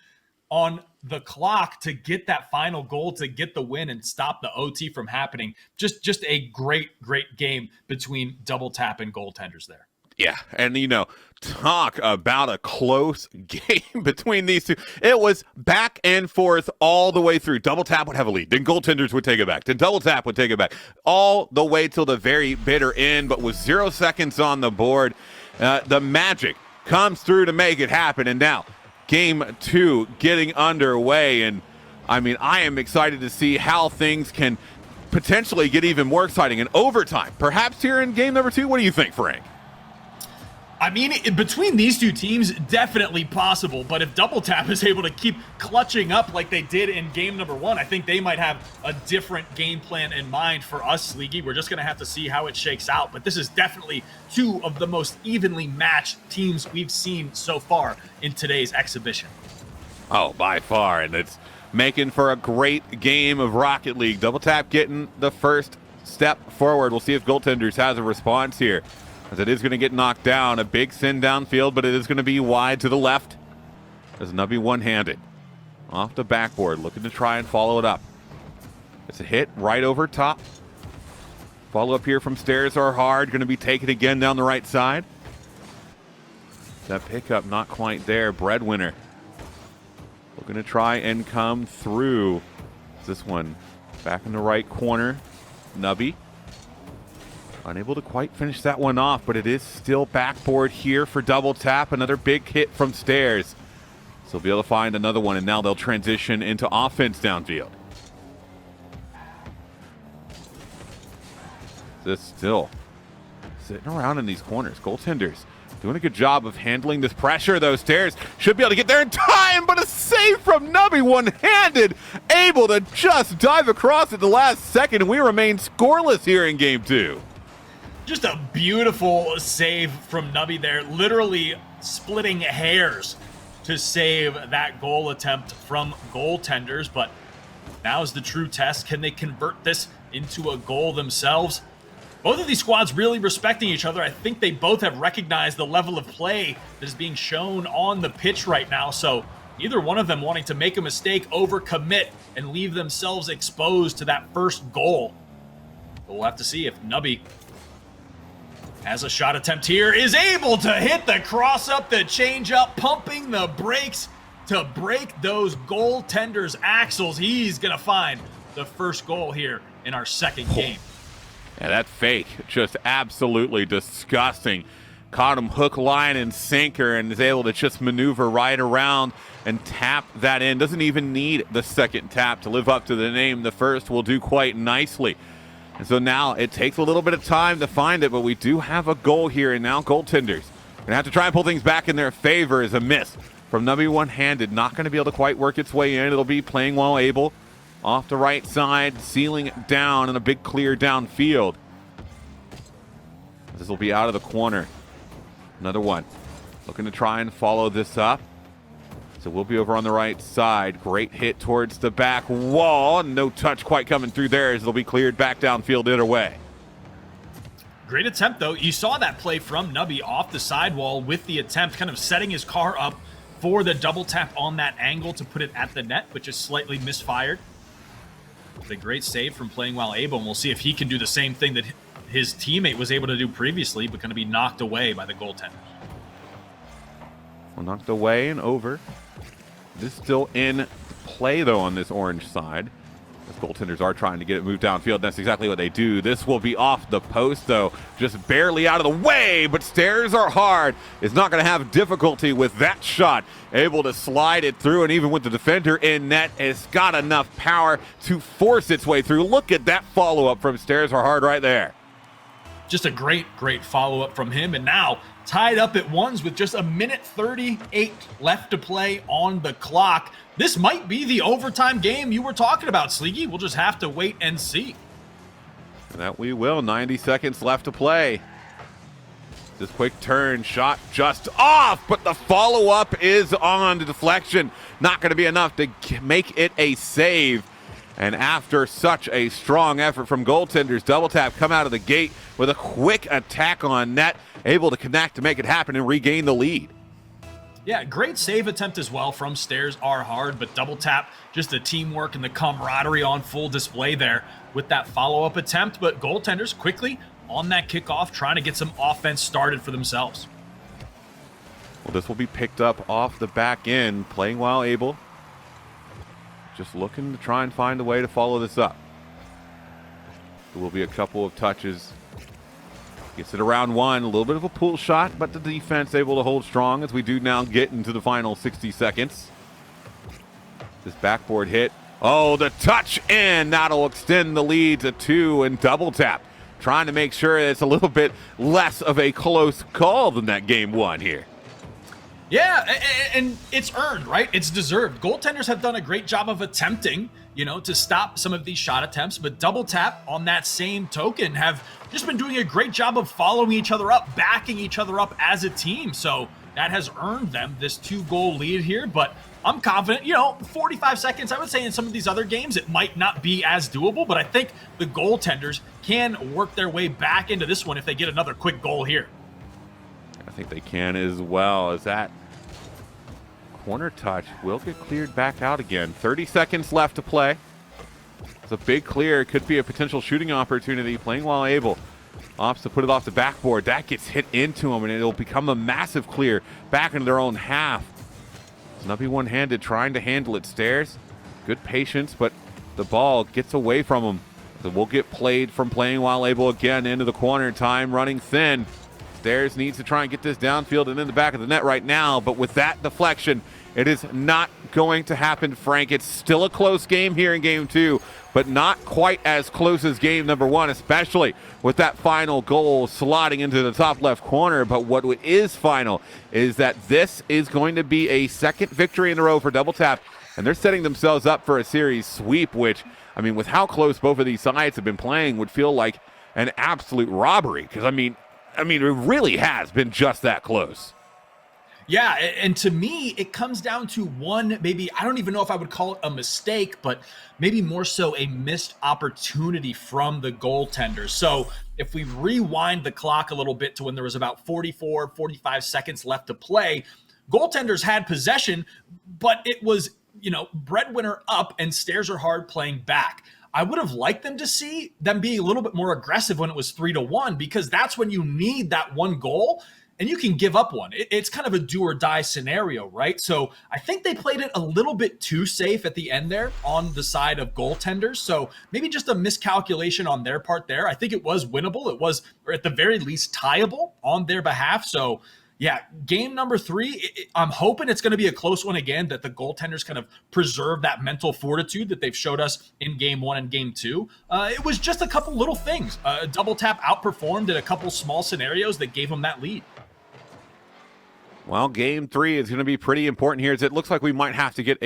on the clock to get that final goal, to get the win and stop the OT from happening. Just a great game between double tap and goaltenders there. Yeah, and talk about a close game between these two. It was back and forth all the way through. Double tap would have a lead, then goaltenders would take it back, then double tap would take it back, all the way till the very bitter end. But with 0 seconds on the board, the magic comes through to make it happen. And now, game 2 getting underway. And I mean, I am excited to see how things can potentially get even more exciting in overtime. Perhaps here in game number 2. What do you think, Frank? I mean, between these two teams, definitely possible. But if Double Tap is able to keep clutching up like they did in game number 1, I think they might have a different game plan in mind for us, Leaguey. We're just going to have to see how it shakes out. But this is definitely 2 of the most evenly matched teams we've seen so far in today's exhibition. Oh, by far. And it's making for a great game of Rocket League. Double Tap getting the first step forward. We'll see if Goaltenders has a response here, as it is going to get knocked down. A big send downfield, but it is going to be wide to the left as Nubby one-handed off the backboard, looking to try and follow it up. It's a hit right over top. Follow up here from stairs are hard. Going to be taken again down the right side. That pickup not quite there. Breadwinner looking to try and come through. This one back in the right corner. Nubby unable to quite finish that one off, but it is still backboard here for Double Tap. Another big hit from stairs. So they'll be able to find another one, and now they'll transition into offense downfield. This still sitting around in these corners. Goaltenders doing a good job of handling this pressure. Those stairs should be able to get there in time, but a save from Nubby one-handed, able to just dive across at the last second, and we remain scoreless here in game 2. Just a beautiful save from Nubby there, literally splitting hairs to save that goal attempt from goaltenders. But now is the true test. Can they convert this into a goal themselves? Both of these squads really respecting each other. I think they both have recognized the level of play that is being shown on the pitch right now. So neither one of them wanting to make a mistake, overcommit, and leave themselves exposed to that first goal. But we'll have to see if Nubby has a shot attempt here, is able to hit the cross up, the change up, pumping the brakes to break those goaltenders' axles. He's going to find the first goal here in our second game. Yeah, that fake, just absolutely disgusting. Caught him hook, line, and sinker, and is able to just maneuver right around and tap that in. Doesn't even need the second tap to live up to the name. The first will do quite nicely. And so now it takes a little bit of time to find it, but we do have a goal here, and now goaltenders going to have to try and pull things back in their favor. As a miss from Nubby one-handed, not going to be able to quite work its way in. It'll be playing while able. Off the right side, sealing it down, and a big clear downfield. This will be out of the corner. Another one. Looking to try and follow this up. So we'll be over on the right side. Great hit towards the back wall. No touch quite coming through there as it'll be cleared back downfield either way. Great attempt, though. You saw that play from Nubby off the sidewall with the attempt, kind of setting his car up for the double tap on that angle to put it at the net, which is slightly misfired. It's a great save from playing while able, and we'll see if he can do the same thing that his teammate was able to do previously, but going to be knocked away by the goaltender. Well, knocked away and over. This is still in play, though, on this orange side. As goaltenders are trying to get it moved downfield. That's exactly what they do. This will be off the post, though. Just barely out of the way, but Stairs Are Hard is not going to have difficulty with that shot. Able to slide it through, and even with the defender in net, it's got enough power to force its way through. Look at that follow-up from Stairs Are Hard right there. Just a great follow-up from him. And now tied up at ones with just 1:38 left to play on the clock. This might be the overtime game you were talking about, Sleeky. We'll just have to wait and see. That we will. 90 seconds left to play. This quick turn shot just off, but the follow-up is on. The deflection not going to be enough to make it a save. And after such a strong effort from goaltenders, Double Tap come out of the gate with a quick attack on net, able to connect to make it happen and regain the lead. Yeah, great save attempt as well from Stairs Are Hard, but Double Tap, just the teamwork and the camaraderie on full display there with that follow-up attempt. But goaltenders quickly on that kickoff, trying to get some offense started for themselves. Well, this will be picked up off the back end, playing while able. Just looking to try and find a way to follow this up. There will be a couple of touches. Gets it around one, a little bit of a pull shot, but the defense able to hold strong as we do now get into the final 60 seconds. This backboard hit. Oh, the touch in. That'll extend the lead to 2, and Double Tap trying to make sure it's a little bit less of a close call than that game one here. Yeah, and it's earned, right? It's deserved. Goaltenders have done a great job of attempting, to stop some of these shot attempts, but Double Tap on that same token have just been doing a great job of following each other up, backing each other up as a team. So that has earned them this 2-goal lead here, but I'm confident, 45 seconds, I would say in some of these other games, it might not be as doable, but I think the goaltenders can work their way back into this one if they get another quick goal here. I think they can as well. As that corner touch will get cleared back out again. 30 seconds left to play. It's a big clear. It could be a potential shooting opportunity. Playing while able. Opts to put it off the backboard. That gets hit into him, and it'll become a massive clear back into their own half. Snubby one-handed trying to handle it. Stairs. Good patience, but the ball gets away from him. So we'll get played from playing while able again into the corner. Time running thin. Stairs needs to try and get this downfield and in the back of the net right now, but with that deflection, it is not going to happen, Frank. It's still a close game here in game 2, but not quite as close as game number 1, especially with that final goal slotting into the top left corner. But what is final is that this is going to be a second victory in a row for Double Tap, and they're setting themselves up for a series sweep, which, with how close both of these sides have been playing, would feel like an absolute robbery, because, it really has been just that close. Yeah, and to me, it comes down to one, maybe, I don't even know if I would call it a mistake, but maybe more so a missed opportunity from the goaltenders. So if we rewind the clock a little bit to when there was about 44, 45 seconds left to play, goaltenders had possession, but it was, breadwinner up and Stairs Are Hard playing back. I would have liked them to see them be a little bit more aggressive when it was 3-1, because that's when you need that one goal and you can give up one. It's kind of a do or die scenario, right? So I think they played it a little bit too safe at the end there on the side of goaltenders. So maybe just a miscalculation on their part there. I think it was winnable. It was, or at the very least, tieable on their behalf. So yeah, game number 3, I'm hoping it's going to be a close one again, that the goaltenders kind of preserve that mental fortitude that they've showed us in game 1 and game 2. It was just a couple little things. Double Tap outperformed in a couple small scenarios that gave them that lead. Well, game 3 is going to be pretty important here, as it looks like we might have to get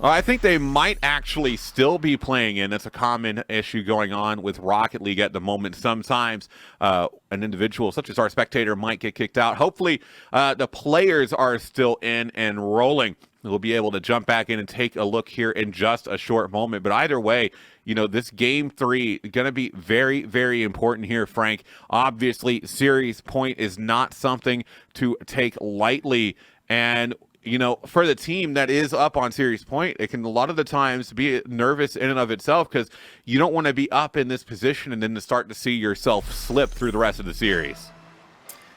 I think they might actually still be playing in. That's a common issue going on with Rocket League at the moment. Sometimes an individual such as our spectator might get kicked out. Hopefully the players are still in and rolling. We'll be able to jump back in and take a look here in just a short moment. But either way, this game 3 going to be very, very important here, Frank. Obviously, series point is not something to take lightly. And you know, for the team that is up on series point, it can a lot of the times be nervous in and of itself because you don't want to be up in this position and then to start to see yourself slip through the rest of the series.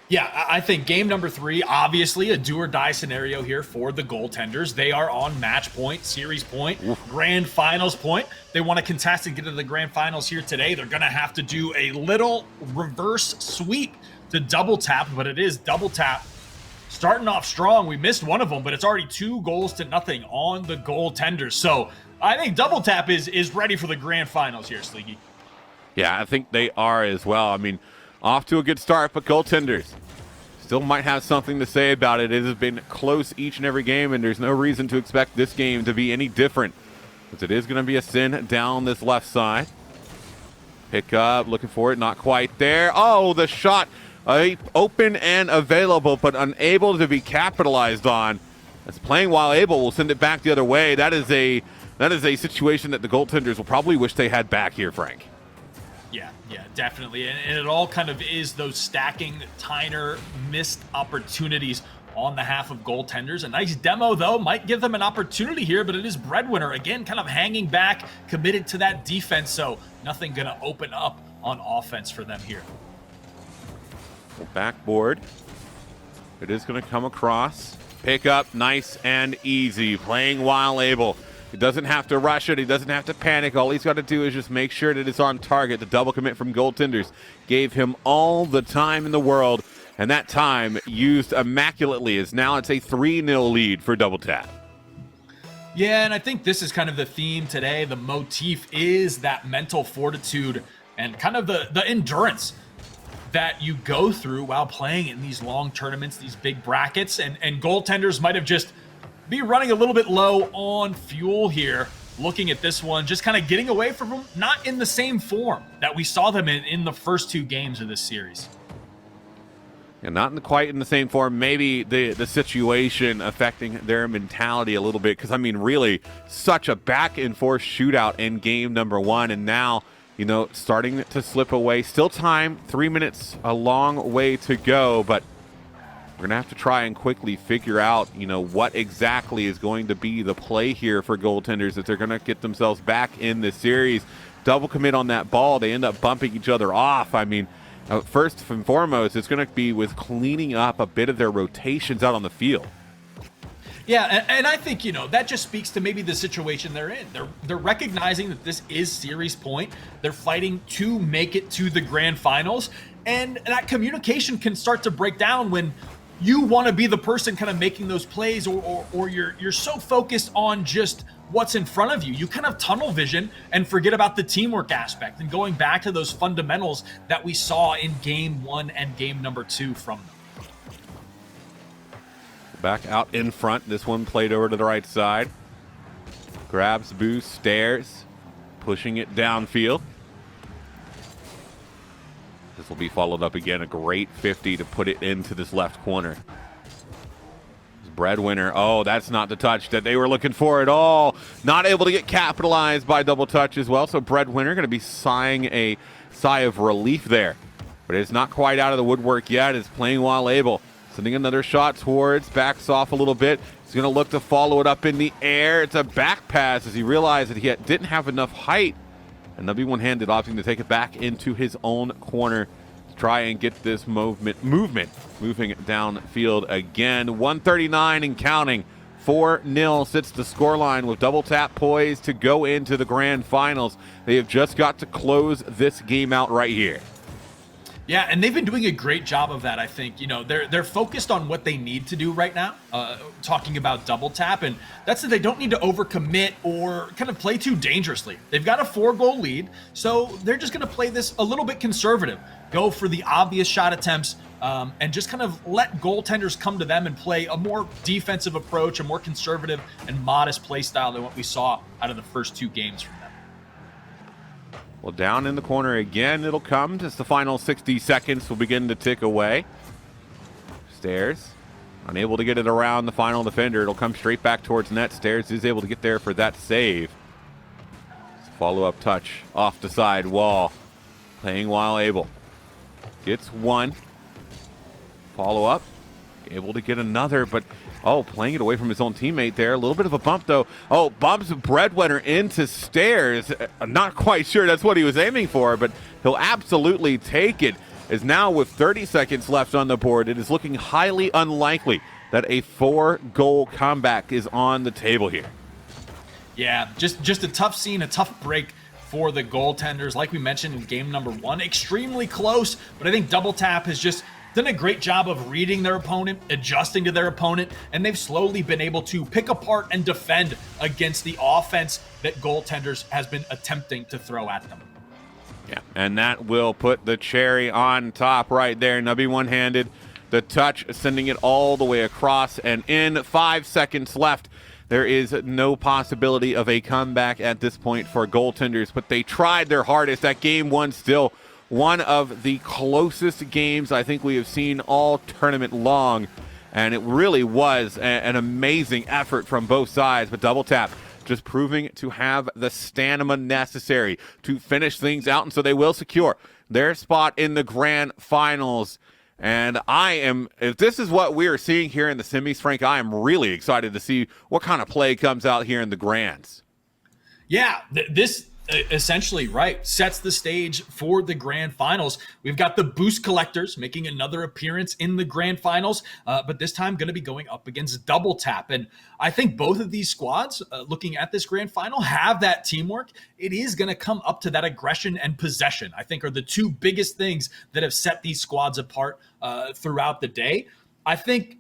Yeah, I think game number 3, obviously a do or die scenario here for the goaltenders. They are on match point, series point, grand finals point. They want to contest and get to the grand finals here today. They're going to have to do a little reverse sweep to double tap, but it is double tap. Starting off strong, we missed one of them, but it's already 2-0 on the goaltenders. So I think double tap is ready for the grand finals here, Sleeky. Yeah, I think they are as well. I mean, off to a good start, but goaltenders still might have something to say about it. It has been close each and every game, and there's no reason to expect this game to be any different, because it is going to be a sin down this left side. Pick up, looking for it, not quite there. Oh, the shot open and available, but unable to be capitalized on. As playing while able will send it back the other way. That is a situation that the goaltenders will probably wish they had back here, Frank. Yeah, definitely. And it all kind of is those stacking Tyner missed opportunities on the half of goaltenders. A nice demo, though, might give them an opportunity here, but it is Breadwinner, again, kind of hanging back, committed to that defense, so nothing going to open up on offense for them here. Backboard. It is going to come across. Pick up, nice and easy. Playing while able. He doesn't have to rush it. He doesn't have to panic. All he's got to do is just make sure that it's on target. The double commit from goaltenders gave him all the time in the world, and that time used immaculately as now it's a 3-0 lead for Double Tap. Yeah, and I think this is kind of the theme today. The motif is that mental fortitude and kind of the endurance that you go through while playing in these long tournaments, these big brackets, and goaltenders might have just be running a little bit low on fuel here. Looking at this one, just kind of getting away from them, not in the same form that we saw them in the first 2 games of this series. And not quite in the same form. Maybe the situation affecting their mentality a little bit, because I mean, really, such a back and forth shootout in game number 1, and now, you know, starting to slip away. Still time, 3 minutes, a long way to go, but we're going to have to try and quickly figure out, you know, what exactly is going to be the play here for goaltenders if they're going to get themselves back in this series. Double commit on that ball. They end up bumping each other off. I mean, first and foremost, it's going to be with cleaning up a bit of their rotations out on the field. Yeah, and I think, you know, that just speaks to maybe the situation they're in. They're recognizing that this is series point. They're fighting to make it to the grand finals, and that communication can start to break down when you want to be the person kind of making those plays, or you're so focused on just what's in front of you. You kind of tunnel vision and forget about the teamwork aspect and going back to those fundamentals that we saw in game 1 and game number 2 from them. Back out in front. This one played over to the right side. Grabs, boost, stairs, pushing it downfield. This will be followed up again. A great 50 to put it into this left corner. Breadwinner. Oh, that's not the touch that they were looking for at all. Not able to get capitalized by double touch as well. So Breadwinner going to be sighing a sigh of relief there. But it's not quite out of the woodwork yet. It's playing while able. Sending another shot towards, backs off a little bit. He's going to look to follow it up in the air. It's a back pass as he realized that he didn't have enough height. And they'll be one-handed, opting to take it back into his own corner to try and get this moving downfield again. 139 and counting. 4-0 sits the scoreline with Double Tap poised to go into the grand finals. They have just got to close this game out right here. Yeah, and they've been doing a great job of that, I think. You know, they're focused on what they need to do right now, talking about Double Tap, and that's that they don't need to overcommit or kind of play too dangerously. They've got a 4-goal lead, so they're just going to play this a little bit conservative, go for the obvious shot attempts, and just kind of let goaltenders come to them and play a more defensive approach, a more conservative and modest play style than what we saw out of the first 2 games from them. Well, down in the corner again, it'll come. Just the final 60 seconds will begin to tick away. Stairs, unable to get it around the final defender. It'll come straight back towards net. Stairs is able to get there for that save. Follow-up touch off the side wall. Playing while able. Gets one. Follow-up. able to get another, but playing it away from his own teammate there. A little bit of a bump though. Bumps Breadwinner into stairs. I'm not quite sure that's what he was aiming for, but he'll absolutely take it. As now with 30 seconds left on the board, it is looking highly unlikely that a 4-goal comeback is on the table here. Yeah, just a tough scene, a tough break for the goaltenders. Like we mentioned in game number 1, extremely close, but I think Double Tap has just done a great job of reading their opponent, adjusting to their opponent, and they've slowly been able to pick apart and defend against the offense that goaltenders has been attempting to throw at them. Yeah, and that will put the cherry on top right there. Nubby one-handed, the touch sending it all the way across, and in 5 seconds left, there is no possibility of a comeback at this point for goaltenders, but they tried their hardest. That game 1 still one of the closest games I think we have seen all tournament long, and it really was an amazing effort from both sides, but Double Tap just proving to have the stamina necessary to finish things out, and so they will secure their spot in the grand finals. And if this is what we are seeing here in the semis, Frank, I am really excited to see what kind of play comes out here in the grands. Yeah, this essentially, sets the stage for the grand finals. We've got the Boost Collectors making another appearance in the grand finals, but this time going to be going up against Double Tap. And I think both of these squads, looking at this grand final, have that teamwork. It is going to come up to that aggression and possession, I think, are the two biggest things that have set these squads apart throughout the day. I think,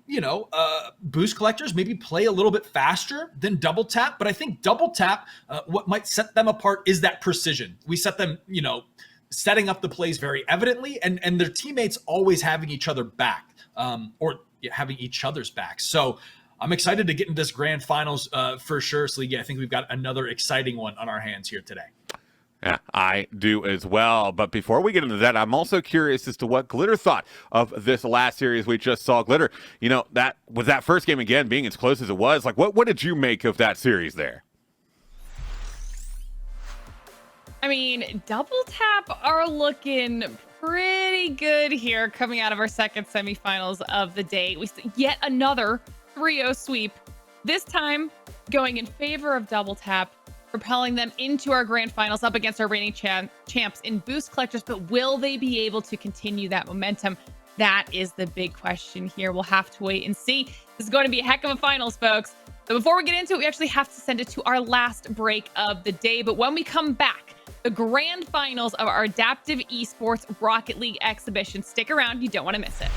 Boost Collectors maybe play a little bit faster than Double Tap, but I think Double Tap, what might set them apart is that precision. We set them, setting up the plays very evidently, and their teammates always having each other back, having each other's back. So I'm excited to get into this grand finals for sure. So yeah, I think we've got another exciting one on our hands here today. Yeah, I do as well. But before we get into that, I'm also curious as to what Glitter thought of this last series we just saw. Glitter, that with that first game again being as close as it was, like what did you make of that series there? I mean, Double Tap are looking pretty good here coming out of our second semifinals of the day. We see yet another 3-0 sweep, this time going in favor of Double Tap, propelling them into our grand finals up against our reigning champs in Boost Collectors. But will they be able to continue that momentum? That is the big question here. We'll have to wait and see. This is going to be a heck of a finals, folks. So before we get into it, we actually have to send it to our last break of the day. But when we come back, the grand finals of our Adaptive Esports Rocket League exhibition. Stick around. You don't want to miss it.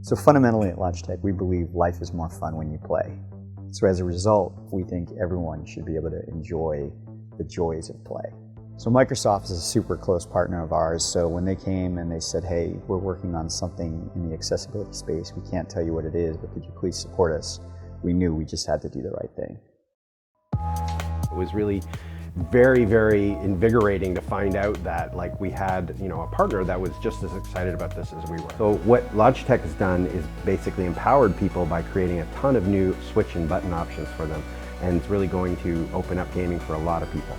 So fundamentally at Logitech, we believe life is more fun when you play. So as a result, we think everyone should be able to enjoy the joys of play. So Microsoft is a super close partner of ours, so when they came and they said, hey, we're working on something in the accessibility space, we can't tell you what it is, but could you please support us? We knew we just had to do the right thing. It was really very, very invigorating to find out that like we had, a partner that was just as excited about this as we were. So what Logitech has done is basically empowered people by creating a ton of new switch and button options for them, and it's really going to open up gaming for a lot of people.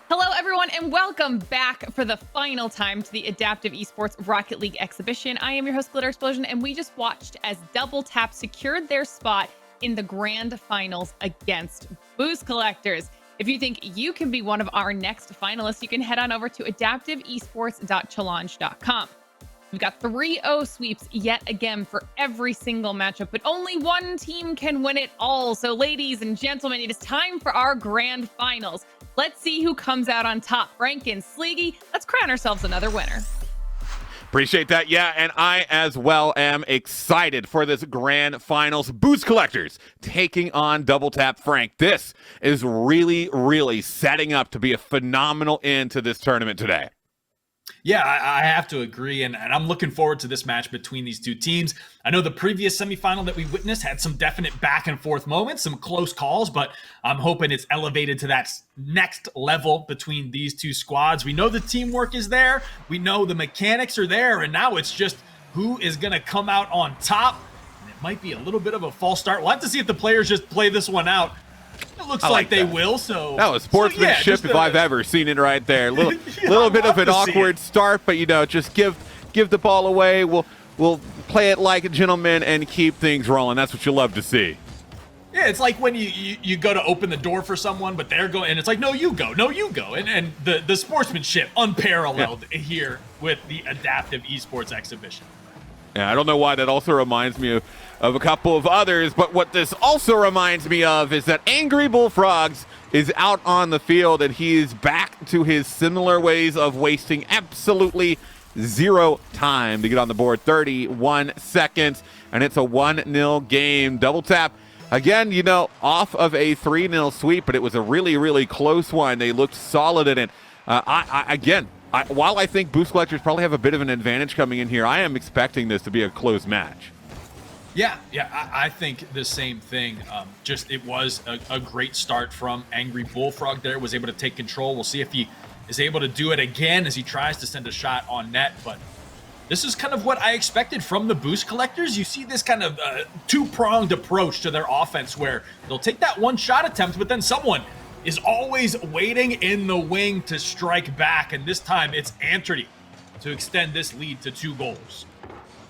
Hello, everyone, and welcome back for the final time to the Adaptive Esports Rocket League exhibition. I am your host, Glitter Explosion, and we just watched as Double Tap secured their spot in the grand finals against Boost Collectors. If you think you can be one of our next finalists, you can head on over to adaptiveesports.g.logi.link. We've got 3-0 sweeps yet again for every single matchup, but only one team can win it all. So ladies and gentlemen, it is time for our grand finals. Let's see who comes out on top. Frank and Sleegy, let's crown ourselves another winner. Appreciate that. Yeah, and I as well am excited for this grand finals. Boost Collectors taking on Double Tap Frank. This is really, really setting up to be a phenomenal end to this tournament today. Yeah, I have to agree, and I'm looking forward to this match between these two teams. I know the previous semifinal that we witnessed had some definite back and forth moments, some close calls, but I'm hoping it's elevated to that next level between these two squads. We know the teamwork is there, we know the mechanics are there, and now it's just who is going to come out on top. And it might be a little bit of a false start. We'll have to see if the players just play this one out. It looks like they will. So that was sportsmanship if I've ever seen it right there. Little bit of an awkward start, but just give the ball away. We'll play it like a gentleman and keep things rolling. That's what you love to see. Yeah, it's like when you go to open the door for someone, but they're going, and it's like, no, you go, and the sportsmanship unparalleled here with the Adaptive Esports exhibition. Yeah, I don't know why that also reminds me of a couple of others, but what this also reminds me of is that Angry Bullfrogs is out on the field, and he is back to his similar ways of wasting absolutely zero time to get on the board. 31 seconds, and it's a 1-0 game. Double Tap, again, off of a 3-0 sweep, but it was a really, really close one. They looked solid in it. While I think Boost Collectors probably have a bit of an advantage coming in here, I am expecting this to be a close match. Yeah, I think the same thing. It was a great start from Angry Bullfrog there, was able to take control. We'll see if he is able to do it again as he tries to send a shot on net, but this is kind of what I expected from the Boost Collectors. You see this kind of two-pronged approach to their offense where they'll take that one-shot attempt, but then someone is always waiting in the wing to strike back, and this time it's Anthony to extend this lead to 2 goals.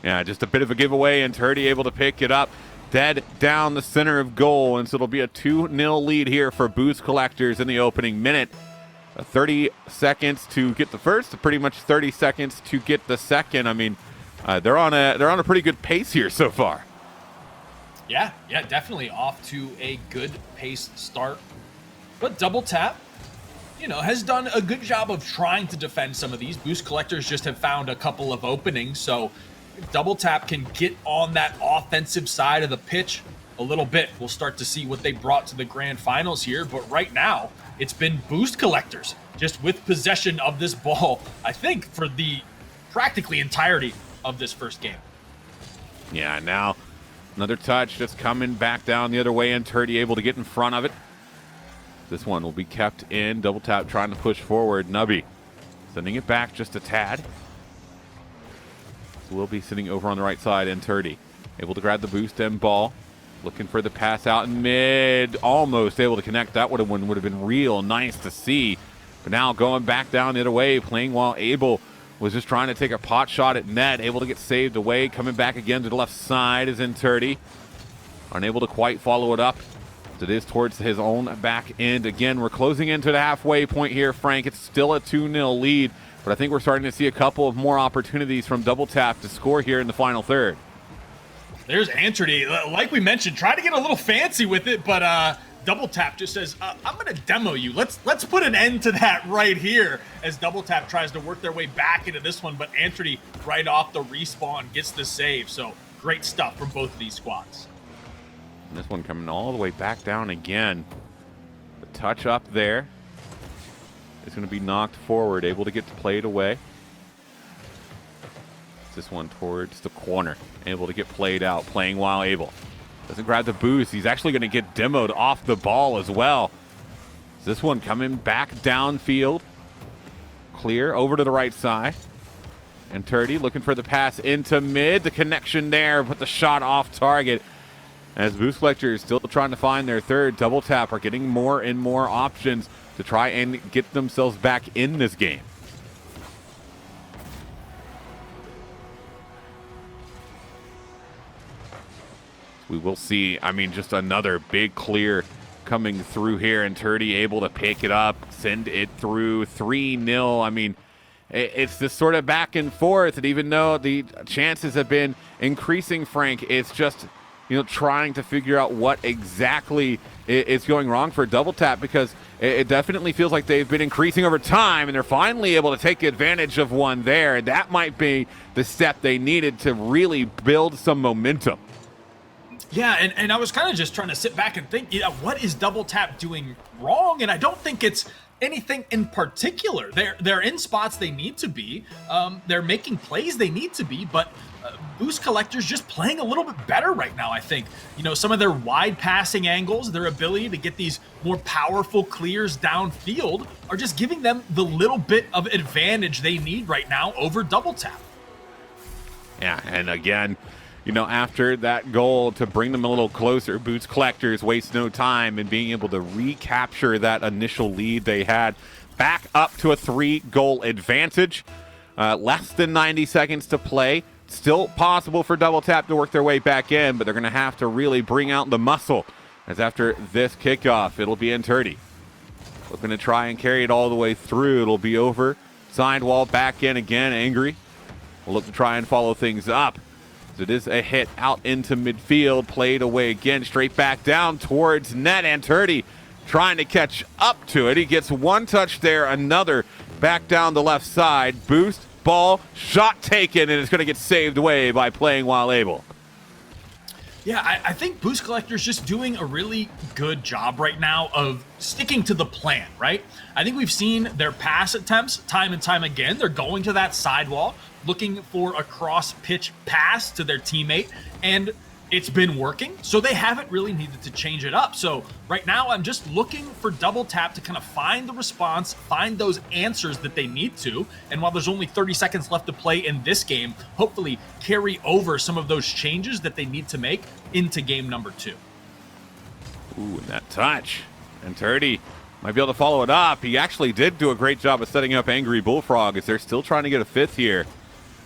Yeah, just a bit of a giveaway, and Turdy able to pick it up dead down the center of goal, and so it'll be a 2-0 lead here for Boost Collectors in the opening minute. 30 seconds to get the first, pretty much 30 seconds to get the second. I mean, they're on a pretty good pace here so far. Yeah, definitely off to a good pace start. But Double Tap has done a good job of trying to defend some of these. Boost collectors just have found a couple of openings. So if Double Tap can get on that offensive side of the pitch a little bit, we'll start to see what they brought to the grand finals here. But right now, it's been Boost collectors just with possession of this ball, I think, for the practically entirety of this first game. Yeah, now another touch just coming back down the other way, and Turdy able to get in front of it. This one will be kept in. Double Tap trying to push forward. Nubby sending it back just a tad. So we'll be sitting over on the right side, and Turdy able to grab the boost and ball. Looking for the pass out in mid. Almost able to connect. That would have been real nice to see. But now going back down the other way, playing while Abel was just trying to take a pot shot at net. Able to get saved away. Coming back again to the left side is in Turdy. Unable to quite follow it up. It is towards his own back end. Again, we're closing into the halfway point here, Frank. It's still a 2-0 lead, but I think we're starting to see a couple of more opportunities from Double Tap to score here in the final third. There's Anthony. Like we mentioned, try to get a little fancy with it, but Double Tap just says, I'm going to demo you. Let's put an end to that right here as Double Tap tries to work their way back into this one, but Anthony right off the respawn gets the save. So great stuff from both of these squads. And this one coming all the way back down again. The touch up there is going to be knocked forward, able to get played away. This one towards the corner, able to get played out, playing while able. Doesn't grab the boost. He's actually going to get demoed off the ball as well. This one coming back downfield. Clear over to the right side. And Turdy looking for the pass into mid. The connection there, but the shot off target. As Boost Collectors still trying to find their third. Double Tap are getting more and more options to try and get themselves back in this game. We will see, just another big clear coming through here, and Turdy able to pick it up, send it through 3-0. It's this sort of back and forth, and even though the chances have been increasing, Frank, it's just trying to figure out what exactly is going wrong for Double Tap, because it definitely feels like they've been increasing over time, and they're finally able to take advantage of one there. That might be the step they needed to really build some momentum. Yeah, and I was kind of just trying to sit back and think, what is Double Tap doing wrong? And I don't think it's anything in particular. They're in spots they need to be. They're making plays they need to be, but Boost Collectors just playing a little bit better right now, I think. Some of their wide passing angles, their ability to get these more powerful clears downfield are just giving them the little bit of advantage they need right now over Double Tap. Yeah, and again, after that goal to bring them a little closer, Boost Collectors waste no time in being able to recapture that initial lead they had back up to a 3-goal advantage. Less than 90 seconds to play. Still possible for Double Tap to work their way back in, but they're going to have to really bring out the muscle, as after this kickoff, it'll be in Turdy. Looking to try and carry it all the way through. It'll be over. Sidewall back in again, Angry. We'll look to try and follow things up. It is a hit out into midfield, played away again, straight back down towards net, and Turdy trying to catch up to it. He gets one touch there, another back down the left side. Boost, ball, shot taken, and it's going to get saved away by playing while able. Yeah, I think Boost Collector's just doing a really good job right now of sticking to the plan, right? I think we've seen their pass attempts time and time again. They're going to that sidewall, looking for a cross-pitch pass to their teammate, and it's been working, so they haven't really needed to change it up. So right now, I'm just looking for Double Tap to kind of find the response, find those answers that they need to, and while there's only 30 seconds left to play in this game, hopefully carry over some of those changes that they need to make into game number 2. Ooh, and that touch. And Turdy might be able to follow it up. He actually did do a great job of setting up Angry Bullfrog, as they're still trying to get a 5th here.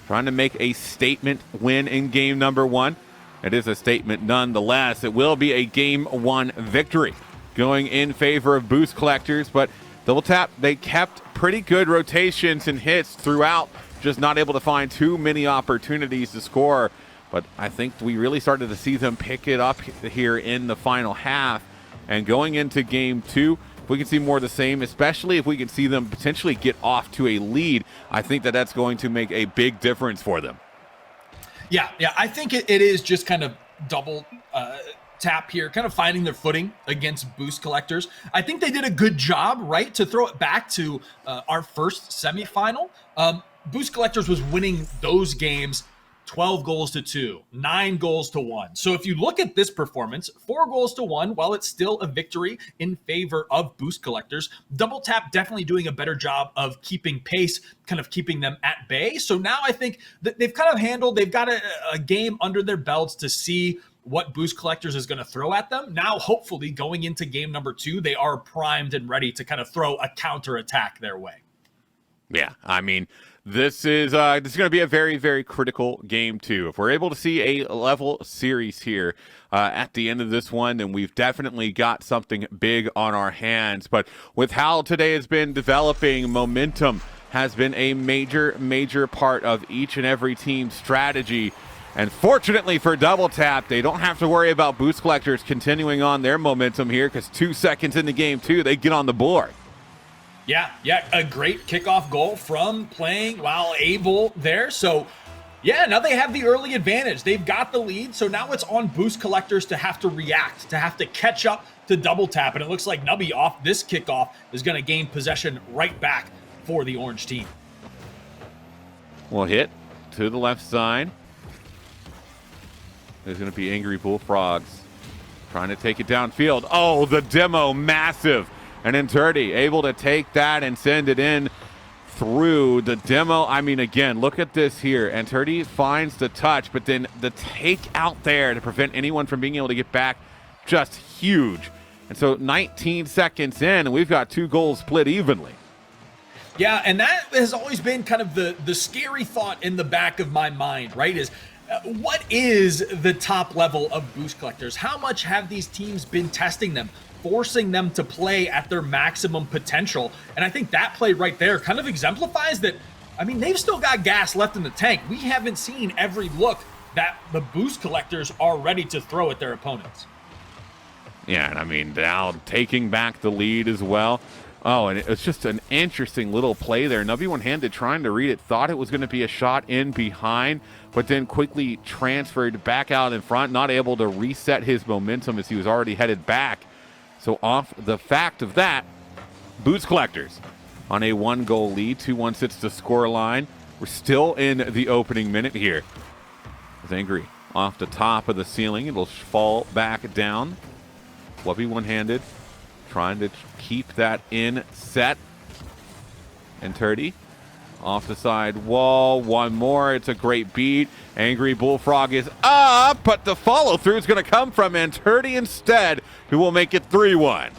Trying to make a statement win in game number 1. It is a statement nonetheless. It will be a game 1 victory going in favor of Boost Collectors, but Double Tap, they kept pretty good rotations and hits throughout, just not able to find too many opportunities to score. But I think we really started to see them pick it up here in the final half. And going into game 2, If we can see more of the same, especially if we can see them potentially get off to a lead, I think that that's going to make a big difference for them. Yeah, I think it is just kind of double tap here, kind of finding their footing against boost collectors. I think they did a good job, right, to throw it back to our first semifinal. Boost collectors was winning those games 12 goals to 2, 9 goals to 1. So if you look at this performance, 4 goals to 1, while it's still a victory in favor of boost collectors, Double Tap definitely doing a better job of keeping pace, kind of keeping them at bay. So now I think that they've kind of handled, they've got a game under their belts to see what boost collectors is going to throw at them. Now, hopefully going into game number 2, they are primed and ready to kind of throw a counter attack their way. Yeah, I mean, this is going to be a very, very critical game, too. If we're able to see a level series here at the end of this one, then we've definitely got something big on our hands. But with how today has been developing, momentum has been a major, major part of each and every team's strategy. And fortunately for Double Tap, they don't have to worry about boost collectors continuing on their momentum here, because 2 seconds into game 2, they get on the board. Yeah, a great kickoff goal from playing while able there. So, yeah, now they have the early advantage. They've got the lead, so now it's on boost collectors to have to react, to have to catch up to Double Tap. And it looks like Nubby off this kickoff is going to gain possession right back for the orange team. Well, hit to the left side. There's going to be Angry Bullfrogs trying to take it downfield. Oh, the demo, massive. And then Turdy able to take that and send it in through the demo. I mean, again, look at this here. And Turdy finds the touch, but then the take out there to prevent anyone from being able to get back, just huge. And so 19 seconds in, and we've got 2 goals split evenly. Yeah, and that has always been kind of the scary thought in the back of my mind, right? Is what is the top level of boost collectors? How much have these teams been testing them, forcing them to play at their maximum potential? And I think that play right there kind of exemplifies that. I mean, they've still got gas left in the tank. We haven't seen every look that the boost collectors are ready to throw at their opponents. Yeah, and I mean, now taking back the lead as well. Oh, and it's just an interesting little play there. Nubby one-handed trying to read it, thought it was going to be a shot in behind, but then quickly transferred back out in front, not able to reset his momentum as he was already headed back. So off the fact of that, boost collectors on a 1-goal lead, 2-1 sits the score line. We're still in the opening minute here. It's Angry off the top of the ceiling. It'll fall back down. Wubby one-handed, trying to keep that in set. And Turdy off the side wall. One more. It's a great beat. Angry Bullfrog is up, but the follow-through is going to come from Anturdy instead, who will make it 3-1.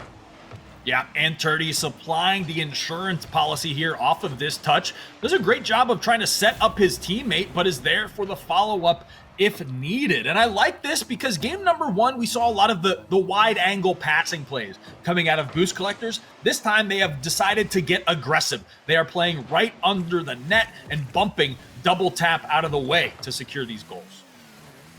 Yeah, and Turdy supplying the insurance policy here off of this touch. Does a great job of trying to set up his teammate, but is there for the follow-up if needed. And I like this because game number 1, we saw a lot of the wide angle passing plays coming out of boost collectors. This time they have decided to get aggressive. They are playing right under the net and bumping Double Tap out of the way to secure these goals.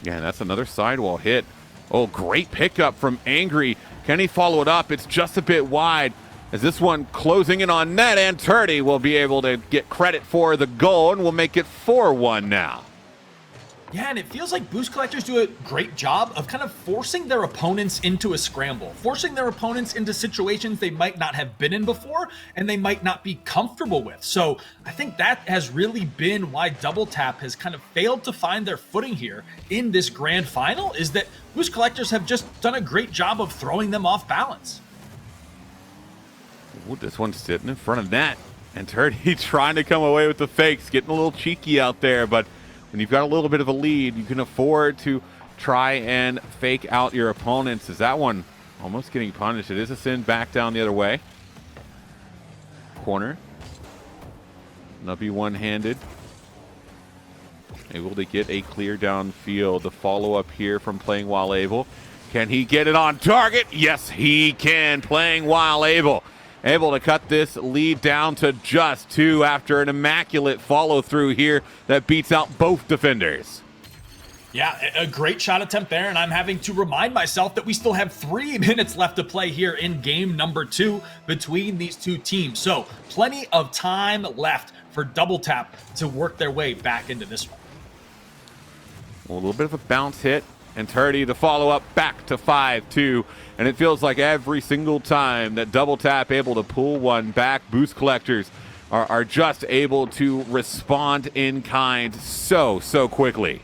Yeah, that's another sidewall hit. Oh, great pickup from Angry. Can he follow it up? It's just a bit wide. As this one closing in on net, and Turdy will be able to get credit for the goal and will make it 4-1 now. Yeah, and it feels like boost collectors do a great job of kind of forcing their opponents into a scramble, forcing their opponents into situations they might not have been in before and they might not be comfortable with. So I think that has really been why Double Tap has kind of failed to find their footing here in this grand final, is that boost collectors have just done a great job of throwing them off balance. Ooh, this one's sitting in front of net, and Turdy trying to come away with the fakes, getting a little cheeky out there, but when you've got a little bit of a lead, you can afford to try and fake out your opponents. Is that one almost getting punished? It is a sin back down the other way. Corner. Nubby one-handed. Able to get a clear downfield. The follow-up here from playing while able. Can he get it on target? Yes, he can. Playing while able. Able to cut this lead down to just 2 after an immaculate follow-through here that beats out both defenders. Yeah, a great shot attempt there, and I'm having to remind myself that we still have 3 minutes left to play here in game number 2 between these two teams. So plenty of time left for Double Tap to work their way back into this one. Well, a little bit of a bounce hit, and Turdy the follow-up back to 5-2, and it feels like every single time that Double Tap able to pull one back, Boost Collectors are just able to respond in kind so quickly.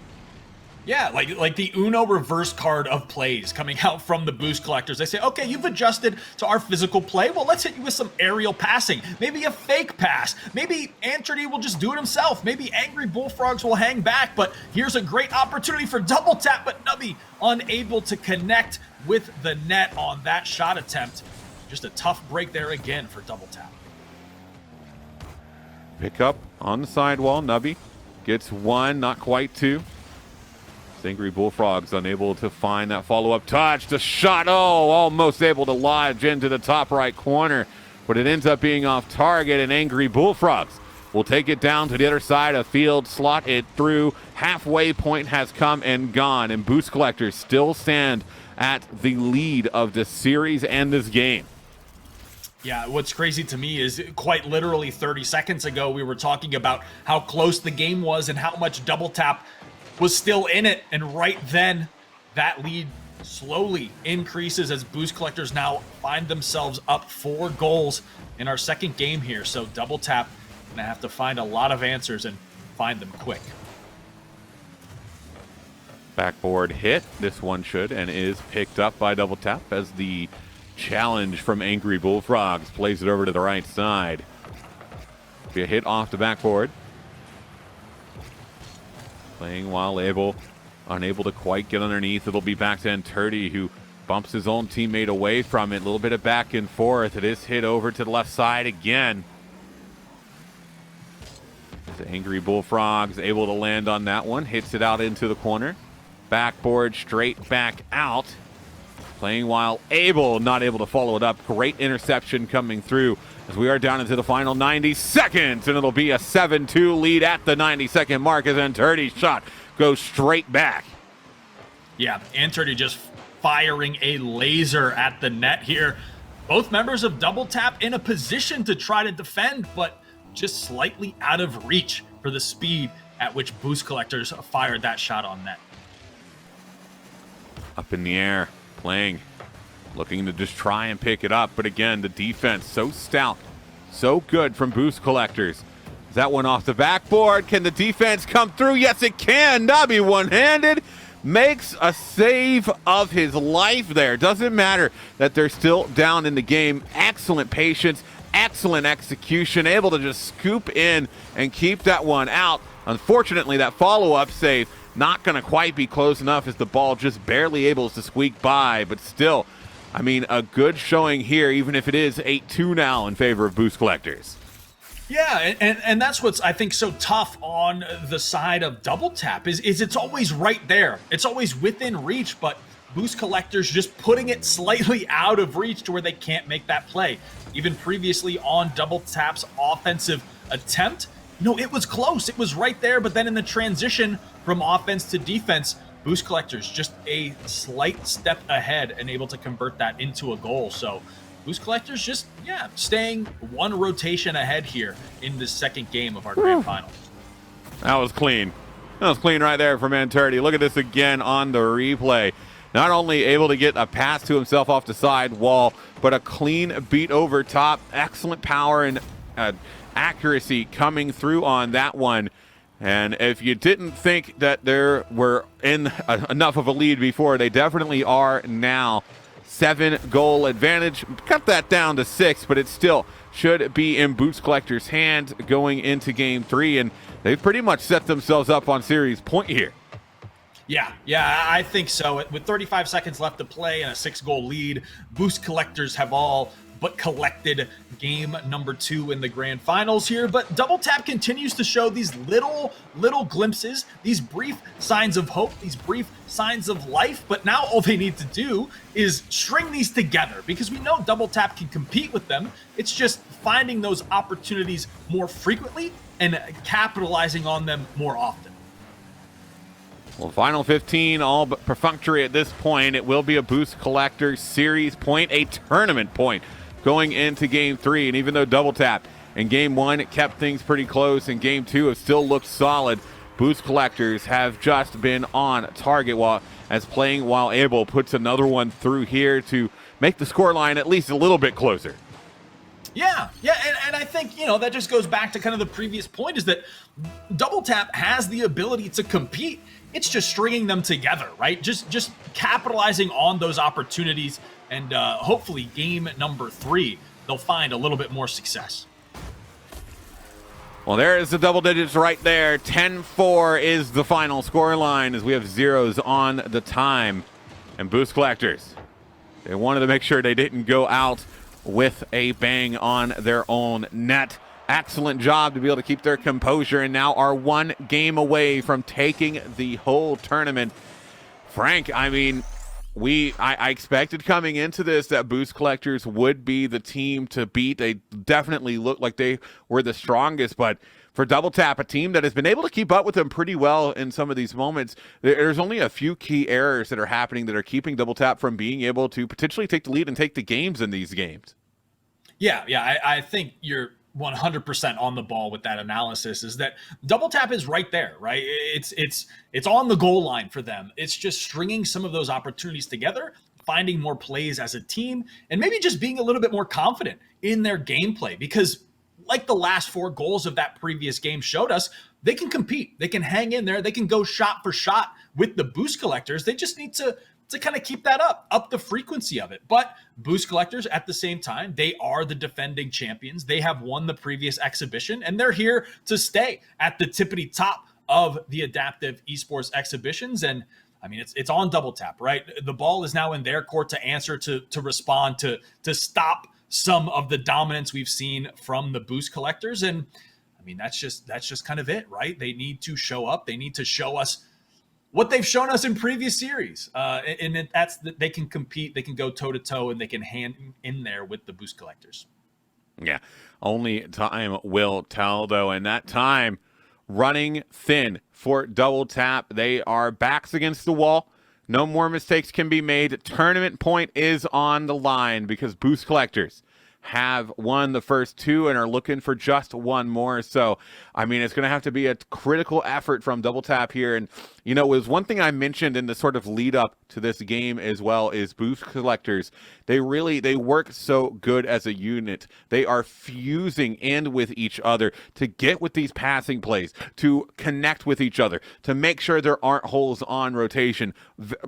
Yeah, like the Uno reverse card of plays coming out from the Boost Collectors. They say, okay, you've adjusted to our physical play. Well, let's hit you with some aerial passing. Maybe a fake pass. Maybe Anthony will just do it himself. Maybe Angry Bullfrogs will hang back. But here's a great opportunity for Double Tap, but Nubby unable to connect with the net on that shot attempt. Just a tough break there again for Double Tap. Pick up on the sidewall. Nubby gets one, not quite two. Angry Bullfrogs unable to find that follow-up touch. The shot, almost able to lodge into the top right corner, but it ends up being off target, and Angry Bullfrogs will take it down to the other side of field, slot it through. Halfway point has come and gone, and Boost Collectors still stand at the lead of this series and this game. Yeah, what's crazy to me is quite literally 30 seconds ago, we were talking about how close the game was and how much Double Tap was still in it, and right then that lead slowly increases as Boost Collectors now find themselves up 4 goals in our second game here. So Double Tap gonna have to find a lot of answers and find them quick. Backboard hit. This one should and is picked up by Double Tap as the challenge from Angry Bullfrogs plays it over to the right side. Be a hit off the backboard. Playing while unable to quite get underneath. It'll be back to Turdy, who bumps his own teammate away from it. A little bit of back and forth. It is hit over to the left side again. The Angry Bullfrogs able to land on that one. Hits it out into the corner. Backboard straight back out. Playing while not able to follow it up. Great interception coming through as we are down into the final 90 seconds, and it'll be a 7-2 lead at the 90-second mark as Anturdy's shot goes straight back. Yeah, Anturdy just firing a laser at the net here. Both members of Double Tap in a position to try to defend, but just slightly out of reach for the speed at which Boost Collectors fired that shot on net. Up in the air, playing. Looking to just try and pick it up, but again, the defense so stout, so good from Boost Collectors. Is that one off the backboard? Can the defense come through? Yes, it can. Nubby one-handed makes a save of his life there. Doesn't matter that they're still down in the game. Excellent patience, excellent execution, able to just scoop in and keep that one out. Unfortunately, that follow-up save not going to quite be close enough as the ball just barely able to squeak by, but still, I mean, a good showing here, even if it is 8-2 now in favor of Boost Collectors. Yeah, and that's what's, I think, so tough on the side of Double Tap is it's always right there. It's always within reach, but Boost Collectors just putting it slightly out of reach to where they can't make that play. Even previously on Double Tap's offensive attempt, it was close. It was right there, but then in the transition from offense to defense, Boost Collectors just a slight step ahead and able to convert that into a goal. So Boost Collectors just, staying one rotation ahead here in the second game of our grand final. That was clean. That was clean right there from Anturdy. Look at this again on the replay. Not only able to get a pass to himself off the side wall, but a clean beat over top. Excellent power and accuracy coming through on that one. And if you didn't think that there were enough of a lead before, they definitely are now. 7-goal advantage. Cut that down to 6, but it still should be in Boost Collectors' hands going into Game 3, and they've pretty much set themselves up on series point here. Yeah, I think so. With 35 seconds left to play and a 6-goal lead, Boost Collectors have all but collected game number 2 in the grand finals here. But Double Tap continues to show these little glimpses, these brief signs of hope, these brief signs of life. But now all they need to do is string these together, because we know Double Tap can compete with them. It's just finding those opportunities more frequently and capitalizing on them more often. Well, final 15, all but perfunctory at this point. It will be a Boost Collector series point, a tournament point going into Game 3. And even though Double Tap in Game 1 it kept things pretty close, in Game 2 it still looked solid, Boost Collectors have just been on target, while as Playing While Able puts another one through here to make the scoreline at least a little bit closer. Yeah, and I think, that just goes back to kind of the previous point, is that Double Tap has the ability to compete. It's just stringing them together, right? Just capitalizing on those opportunities, and hopefully game number 3, they'll find a little bit more success. Well, there is the double digits right there. 10-4 is the final score line as we have zeros on the time. And Boost Collectors, they wanted to make sure they didn't go out with a bang on their own net. Excellent job to be able to keep their composure, and now are 1 game away from taking the whole tournament. Frank, I mean, I expected coming into this that Boost Collectors would be the team to beat. They definitely looked like they were the strongest, but for Double Tap, a team that has been able to keep up with them pretty well in some of these moments, there's only a few key errors that are happening that are keeping Double Tap from being able to potentially take the lead and take the games in these games. Yeah, I think you're 100% on the ball with that analysis, is that Double Tap is right there, right? It's on the goal line for them. It's just stringing some of those opportunities together, finding more plays as a team, and maybe just being a little bit more confident in their gameplay, because like the last 4 goals of that previous game showed us, they can compete, they can hang in there, they can go shot for shot with the Boost Collectors. They just need to kind of keep that up the frequency of it. But Boost Collectors, at the same time, they are the defending champions. They have won the previous exhibition, and they're here to stay at the tippity top of the Adaptive Esports exhibitions. And I mean, it's on Double Tap, right? The ball is now in their court to answer, to respond, to stop some of the dominance we've seen from the Boost Collectors. And I mean, that's just kind of it, right? They need to show up. They need to show us what they've shown us in previous series. And that's that they can compete, they can go toe-to-toe, and they can hang in there with the Boost Collectors. Yeah, only time will tell, though. And that time running thin for Double Tap. They are backs against the wall. No more mistakes can be made. Tournament point is on the line because Boost Collectors have won the first 2 and are looking for just 1 more. So, I mean, it's going to have to be a critical effort from Double Tap here. And, it was one thing I mentioned in the sort of lead up to this game as well, is Boost Collectors. They work so good as a unit. They are fusing in with each other to get with these passing plays, to connect with each other, to make sure there aren't holes on rotation.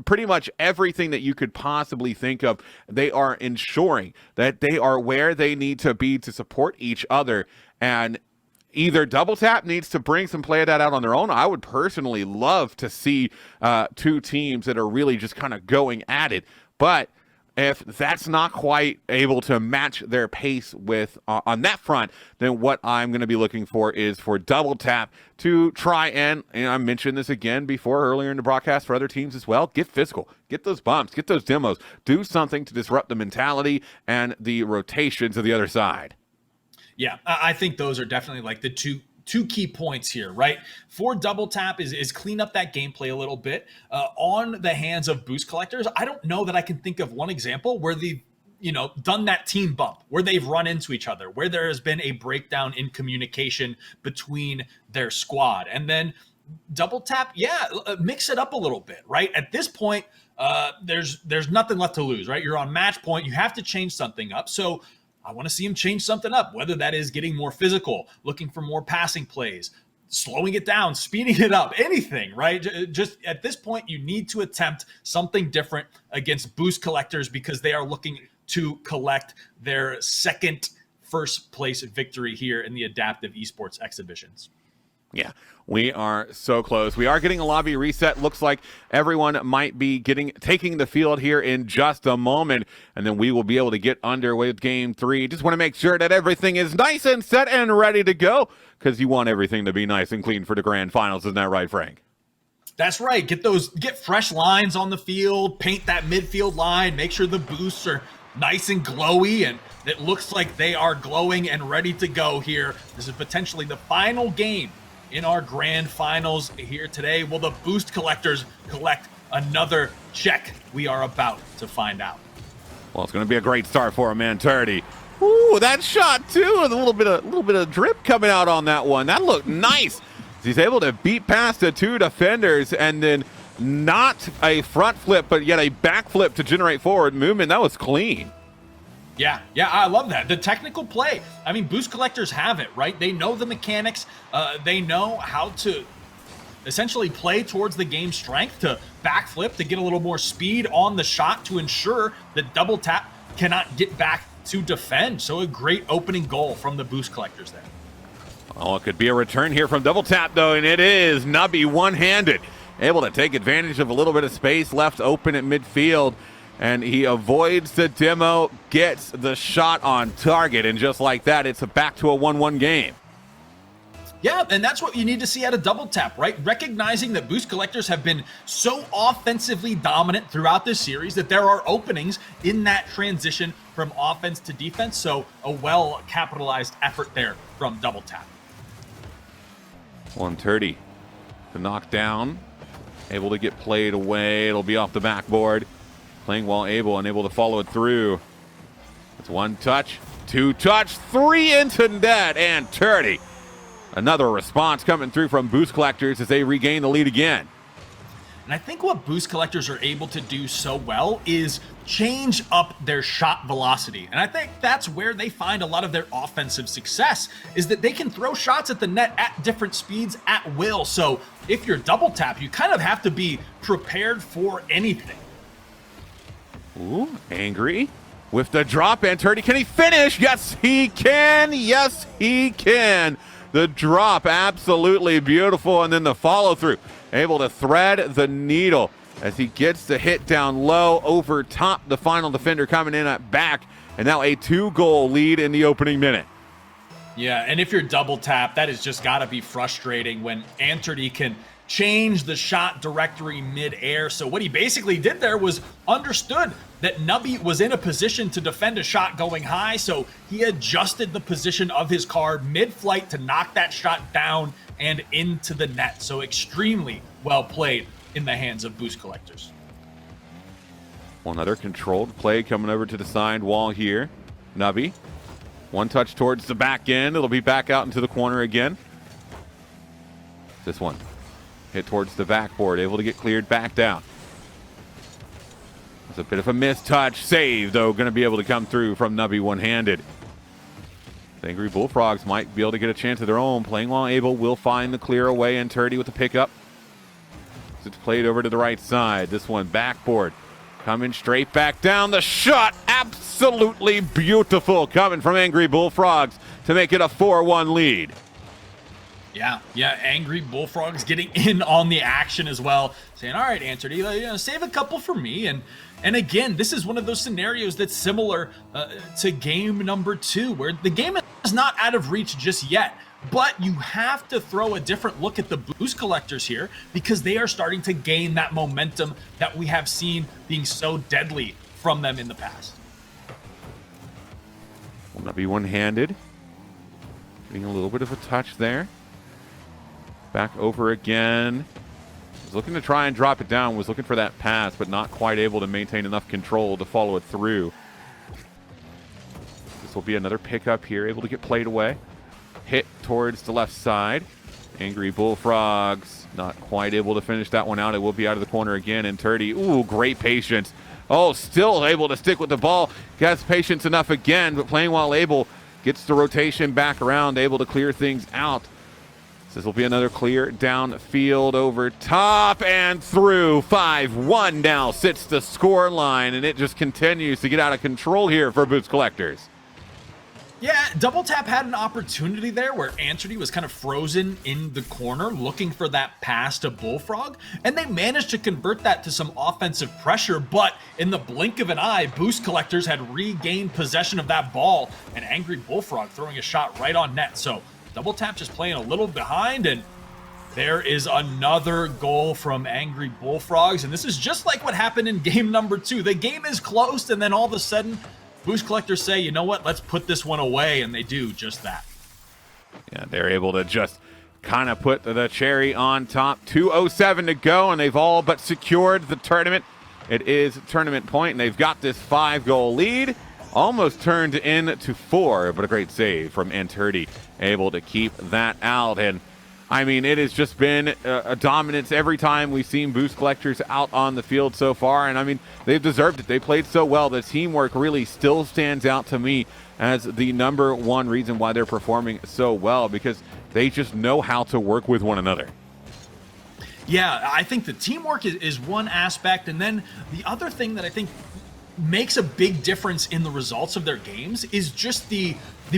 Pretty much everything that you could possibly think of, they are ensuring that they are where they need to be to support each other. And either Double Tap needs to bring some play of that out on their own. I would personally love to see 2 teams that are really just kind of going at it. But if that's not quite able to match their pace with on that front, then what I'm going to be looking for is for Double Tap to try and I mentioned this again before earlier in the broadcast for other teams as well, get physical, get those bumps, get those demos, do something to disrupt the mentality and the rotations of the other side. Yeah, I think those are definitely like the two key points here, right? For Double Tap is clean up that gameplay a little bit. On the hands of Boost Collectors, I don't know that I can think of one example where they've done that team bump, where they've run into each other, where there has been a breakdown in communication between their squad. And then Double Tap, mix it up a little bit, right? At this point, there's nothing left to lose, right? You're on match point. You have to change something up. So I want to see him change something up, whether that is getting more physical, looking for more passing plays, slowing it down, speeding it up, anything, right? Just at this point, you need to attempt something different against Boost Collectors because they are looking to collect their second first place victory here in the Adaptive Esports exhibitions. Yeah, we are so close. We are getting a lobby reset. Looks like everyone might be taking the field here in just a moment, and then we will be able to get underway with Game 3. Just want to make sure that everything is nice and set and ready to go, because you want everything to be nice and clean for the grand finals. Isn't that right, Frank? That's right. Get fresh lines on the field, paint that midfield line, make sure the boosts are nice and glowy, and it looks like they are glowing and ready to go here. This is potentially the final game in our grand finals here today? Will the boost collectors collect another check? We are about to find out. Well, it's going to be a great start for him, man. Turdy. Ooh, that shot too, with a little bit of drip coming out on that one. That looked nice. He's able to beat past the two defenders and then not a front flip, but yet a back flip to generate forward movement. That was clean. Yeah, I love that. The technical play. I mean, boost collectors have it, right? They know the mechanics. They know how to essentially play towards the game's strength, to backflip, to get a little more speed on the shot, to ensure that double tap cannot get back to defend. So a great opening goal from the boost collectors there. Oh, it could be a return here from double tap, though, and it is. Nubby one-handed, able to take advantage of a little bit of space left open at midfield, and he avoids the demo, gets the shot on target, and just like that, it's back to a 1-1 game. Yeah, and that's what you need to see out of double tap, right? Recognizing that boost collectors have been so offensively dominant throughout this series that there are openings in that transition from offense to defense. So a well-capitalized effort there from double tap. 130 to knock down, able to get played away. It'll be off the backboard. Playing while able and able to follow it through. It's one touch, two touch, three into net, and Turdy. Another response coming through from boost collectors as they regain the lead again. And I think what boost collectors are able to do so well is change up their shot velocity. And I think that's where they find a lot of their offensive success, is that they can throw shots at the net at different speeds at will. So if you're double tap, you kind of have to be prepared for anything. Ooh, Angry with the drop, and Turdy, can he finish? Yes, he can. Yes, he can. The drop, absolutely beautiful, and then the follow through, able to thread the needle as he gets the hit down low over top the final defender coming in at back, and now a 2-goal lead in the opening minute. Yeah, and if you're double tap, that has just got to be frustrating when Anturdy can change the shot directory mid-air. So what he basically did there was understood that Nubby was in a position to defend a shot going high, so he adjusted the position of his car mid-flight to knock that shot down and into the net. So extremely well played in the hands of boost collectors. Another controlled play coming over to the side wall here. Nubby, one touch towards the back end. It'll be back out into the corner again. This one hit towards the backboard, able to get cleared back down. It's a bit of a missed touch. Save, though, going to be able to come through from Nubby one-handed. The Angry Bullfrogs might be able to get a chance of their own. Playing while able will find the clear away, and Turdy with the pickup. It's played over to the right side. This one backboard, coming straight back down. The shot, absolutely beautiful, coming from Angry Bullfrogs to make it a 4-1 lead. Yeah, Angry Bullfrogs getting in on the action as well, saying, all right, Anturdy, save a couple for me. And again, this is one of those scenarios that's similar to game number 2, where the game is not out of reach just yet, but you have to throw a different look at the boost collectors here, because they are starting to gain that momentum that we have seen being so deadly from them in the past. Will not be one-handed. Getting a little bit of a touch there. Back over again. Was looking to try and drop it down. Was looking for that pass, but not quite able to maintain enough control to follow it through. This will be another pickup here. Able to get played away. Hit towards the left side. Angry Bullfrogs not quite able to finish that one out. It will be out of the corner again. And Turdy, ooh, great patience. Oh, still able to stick with the ball. Has patience enough again, but playing while able. Gets the rotation back around. Able to clear things out. This will be another clear downfield over top and through. 5-1 now sits the score line, and it just continues to get out of control here for boost collectors. Yeah, double tap had an opportunity there where Anturdy was kind of frozen in the corner looking for that pass to Bullfrog, and they managed to convert that to some offensive pressure, but in the blink of an eye, boost collectors had regained possession of that ball, and Angry Bullfrog throwing a shot right on net. So double tap just playing a little behind, and there is another goal from Angry Bullfrogs, and this is just like what happened in game number 2. The game is close, and then all of a sudden, boost collectors say, you know what, let's put this one away, and they do just that. Yeah, they're able to just kind of put the cherry on top. 2:07 to go, and they've all but secured the tournament. It is tournament point, and they've got this 5-goal lead. Almost turned into 4, but a great save from Anturdi, able to keep that out. And I mean, it has just been a dominance every time we've seen Boost Collectors out on the field so far. And I mean, they've deserved it. They played so well. The teamwork really still stands out to me as the number one reason why they're performing so well, because they just know how to work with one another. Yeah, I think the teamwork is one aspect. And then the other thing that I think makes a big difference in the results of their games is just the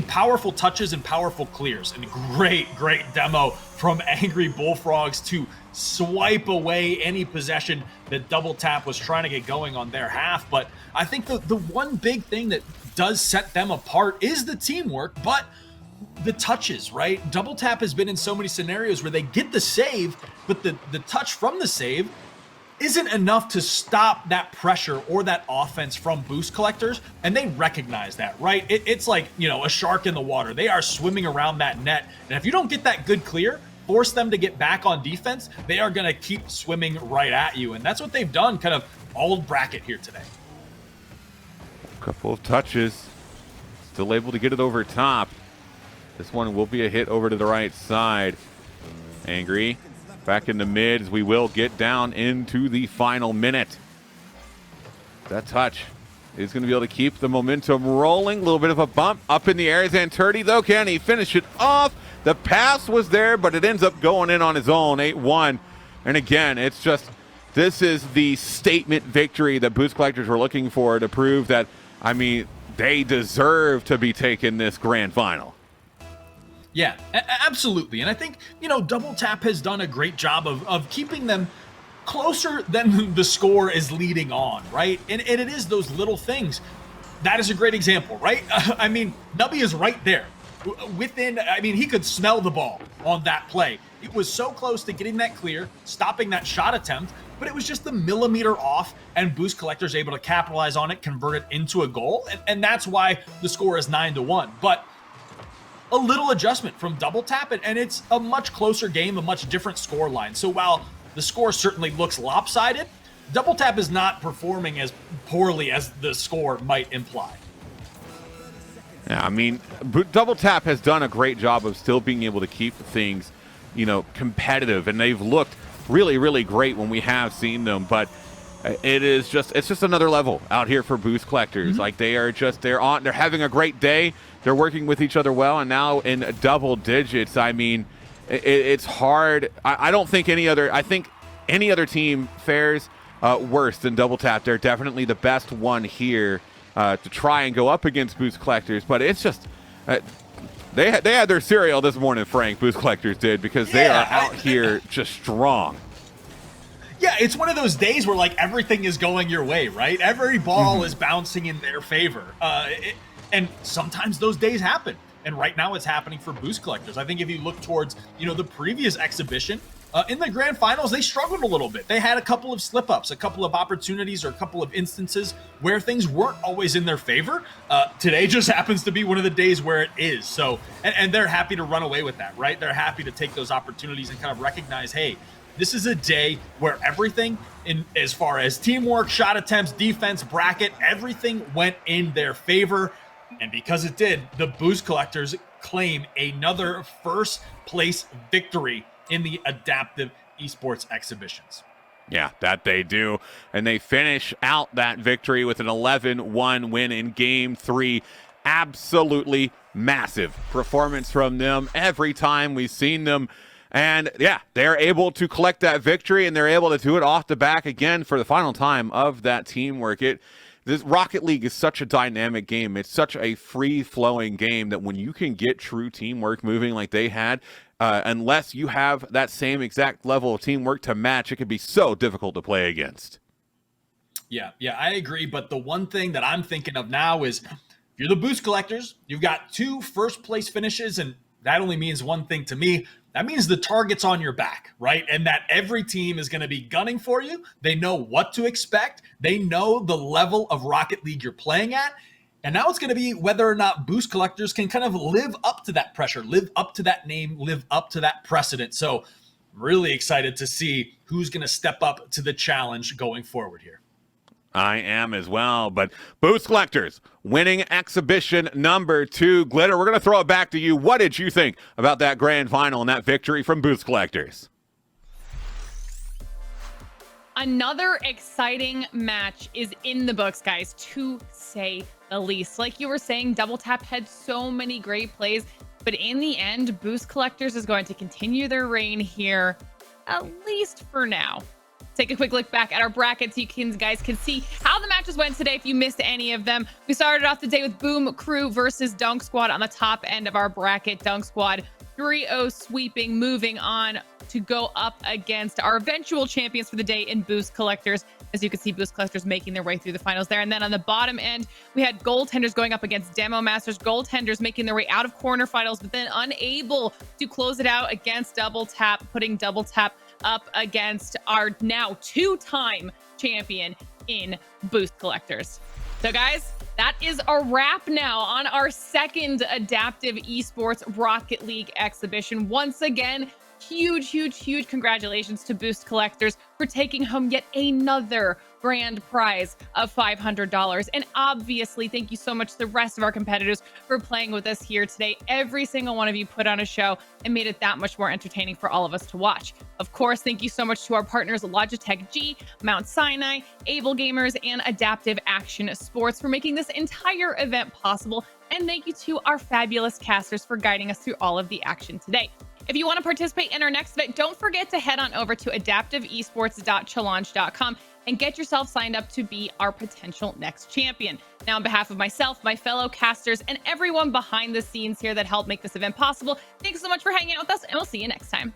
powerful touches and powerful clears. And great demo from Angry Bullfrogs to swipe away any possession that Double Tap was trying to get going on their half. But I think the one big thing that does set them apart is the teamwork, but the touches, right? Double Tap has been in so many scenarios where they get the save, but the touch from the save isn't enough to stop that pressure or that offense from Boost Collectors, and they recognize that, right? It's like, you know, a shark in the water. They are swimming around that net, and if you don't get that good clear, force them to get back on defense, they are going to keep swimming right at you, and that's what they've done kind of all bracket here today. A couple of touches, still able to get it over top. This one will be a hit over to the right side. Angry back in the mids. We will get down into the final minute. That touch is going to be able to keep the momentum rolling. A little bit of a bump up in the air. Anturdi, though, can he finish it off? The pass was there, but it ends up going in on his own. 8-1. And again, it's just, this is the statement victory that Boost Collectors were looking for to prove that, I mean, they deserve to be taking this grand final. Yeah, absolutely. And I think, you know, Double Tap has done a great job of keeping them closer than the score is leading on, right? And it is those little things. That is a great example, right? I mean, Nubby is right there. He could smell the ball on that play. It was so close to getting that clear, stopping that shot attempt, but it was just the millimeter off, and Boost Collectors able to capitalize on it, convert it into a goal, and that's why the score is 9-1. But a little adjustment from Double Tap, and it's a much closer game, a much different score line. So while the score certainly looks lopsided, Double Tap is not performing as poorly as the score might imply. Yeah, I mean, Double Tap has done a great job of still being able to keep things, you know, competitive, and they've looked really, really great when we have seen them, but it's just another level out here for Boost Collectors. Like they're having a great day. They're working with each other well, and now in double digits. I mean, it's hard. I don't think any other team fares worse than Double Tap. They're definitely the best one here to try and go up against Boost Collectors, but it's just they had their cereal this morning, Frank. Boost Collectors did, because they are out here just strong. Yeah, it's one of those days where, like, everything is going your way, right? Every ball is bouncing in their favor. And sometimes those days happen. And right now it's happening for Boost Collectors. I think if you look towards, you know, the previous exhibition, in the grand finals, they struggled a little bit. They had a couple of slip-ups, a couple of opportunities, or a couple of instances where things weren't always in their favor. Today just happens to be one of the days where it is. So, and they're happy to run away with that, right? They're happy to take those opportunities and kind of recognize, hey, this is a day where everything, in as far as teamwork, shot attempts, defense, bracket, everything went in their favor. And because it did, the Boost Collectors claim another first place victory in the Adaptive Esports exhibitions. Yeah, that they do. And they finish out that victory with an 11-1 win in Game 3. Absolutely massive performance from them every time we've seen them. And yeah, they're able to collect that victory, and they're able to do it off the back again for the final time of that teamwork. This Rocket League is such a dynamic game. It's such a free-flowing game that when you can get true teamwork moving like they had, unless you have that same exact level of teamwork to match, it can be so difficult to play against. Yeah, I agree. But the one thing that I'm thinking of now is, if you're the Boost Collectors, you've got 2 first-place finishes, and that only means one thing to me. That means the target's on your back, right? And that every team is going to be gunning for you. They know what to expect. They know the level of Rocket League you're playing at. And now it's going to be whether or not boost collectors can kind of live up to that pressure, live up to that name, live up to that precedent. So I'm really excited to see who's going to step up to the challenge going forward here. I am as well, but Boost Collectors winning exhibition number 2. Glitter, we're going to throw it back to you. What did you think about that grand final and that victory from Boost Collectors? Another exciting match is in the books, guys, to say the least. Like you were saying, Double Tap had so many great plays, but in the end, Boost Collectors is going to continue their reign here, at least for now. Take a quick look back at our brackets. You guys can see how the matches went today if you missed any of them. We started off the day with Boom Crew versus Dunk Squad on the top end of our bracket. Dunk Squad 3-0 sweeping, moving on to go up against our eventual champions for the day in Boost Collectors. As you can see, Boost Collectors making their way through the finals there. And then on the bottom end, we had Goaltenders going up against Demo Masters. Goaltenders making their way out of quarterfinals, but then unable to close it out against Double Tap, putting Double Tap up against our now 2-time champion in Boost Collectors. So guys, that is a wrap now on our second Adaptive Esports Rocket League exhibition. Once again, huge congratulations to Boost Collectors for taking home yet another grand prize of $500. And obviously, thank you so much to the rest of our competitors for playing with us here today. Every single one of you put on a show and made it that much more entertaining for all of us to watch. Of course, thank you so much to our partners Logitech G, Mount Sinai, Able Gamers, and Adaptive Action Sports for making this entire event possible. And thank you to our fabulous casters for guiding us through all of the action today. If you want to participate in our next event, don't forget to head on over to adaptiveesports.challenge.com and get yourself signed up to be our potential next champion. Now, on behalf of myself, my fellow casters, and everyone behind the scenes here that helped make this event possible, thanks so much for hanging out with us, and we'll see you next time.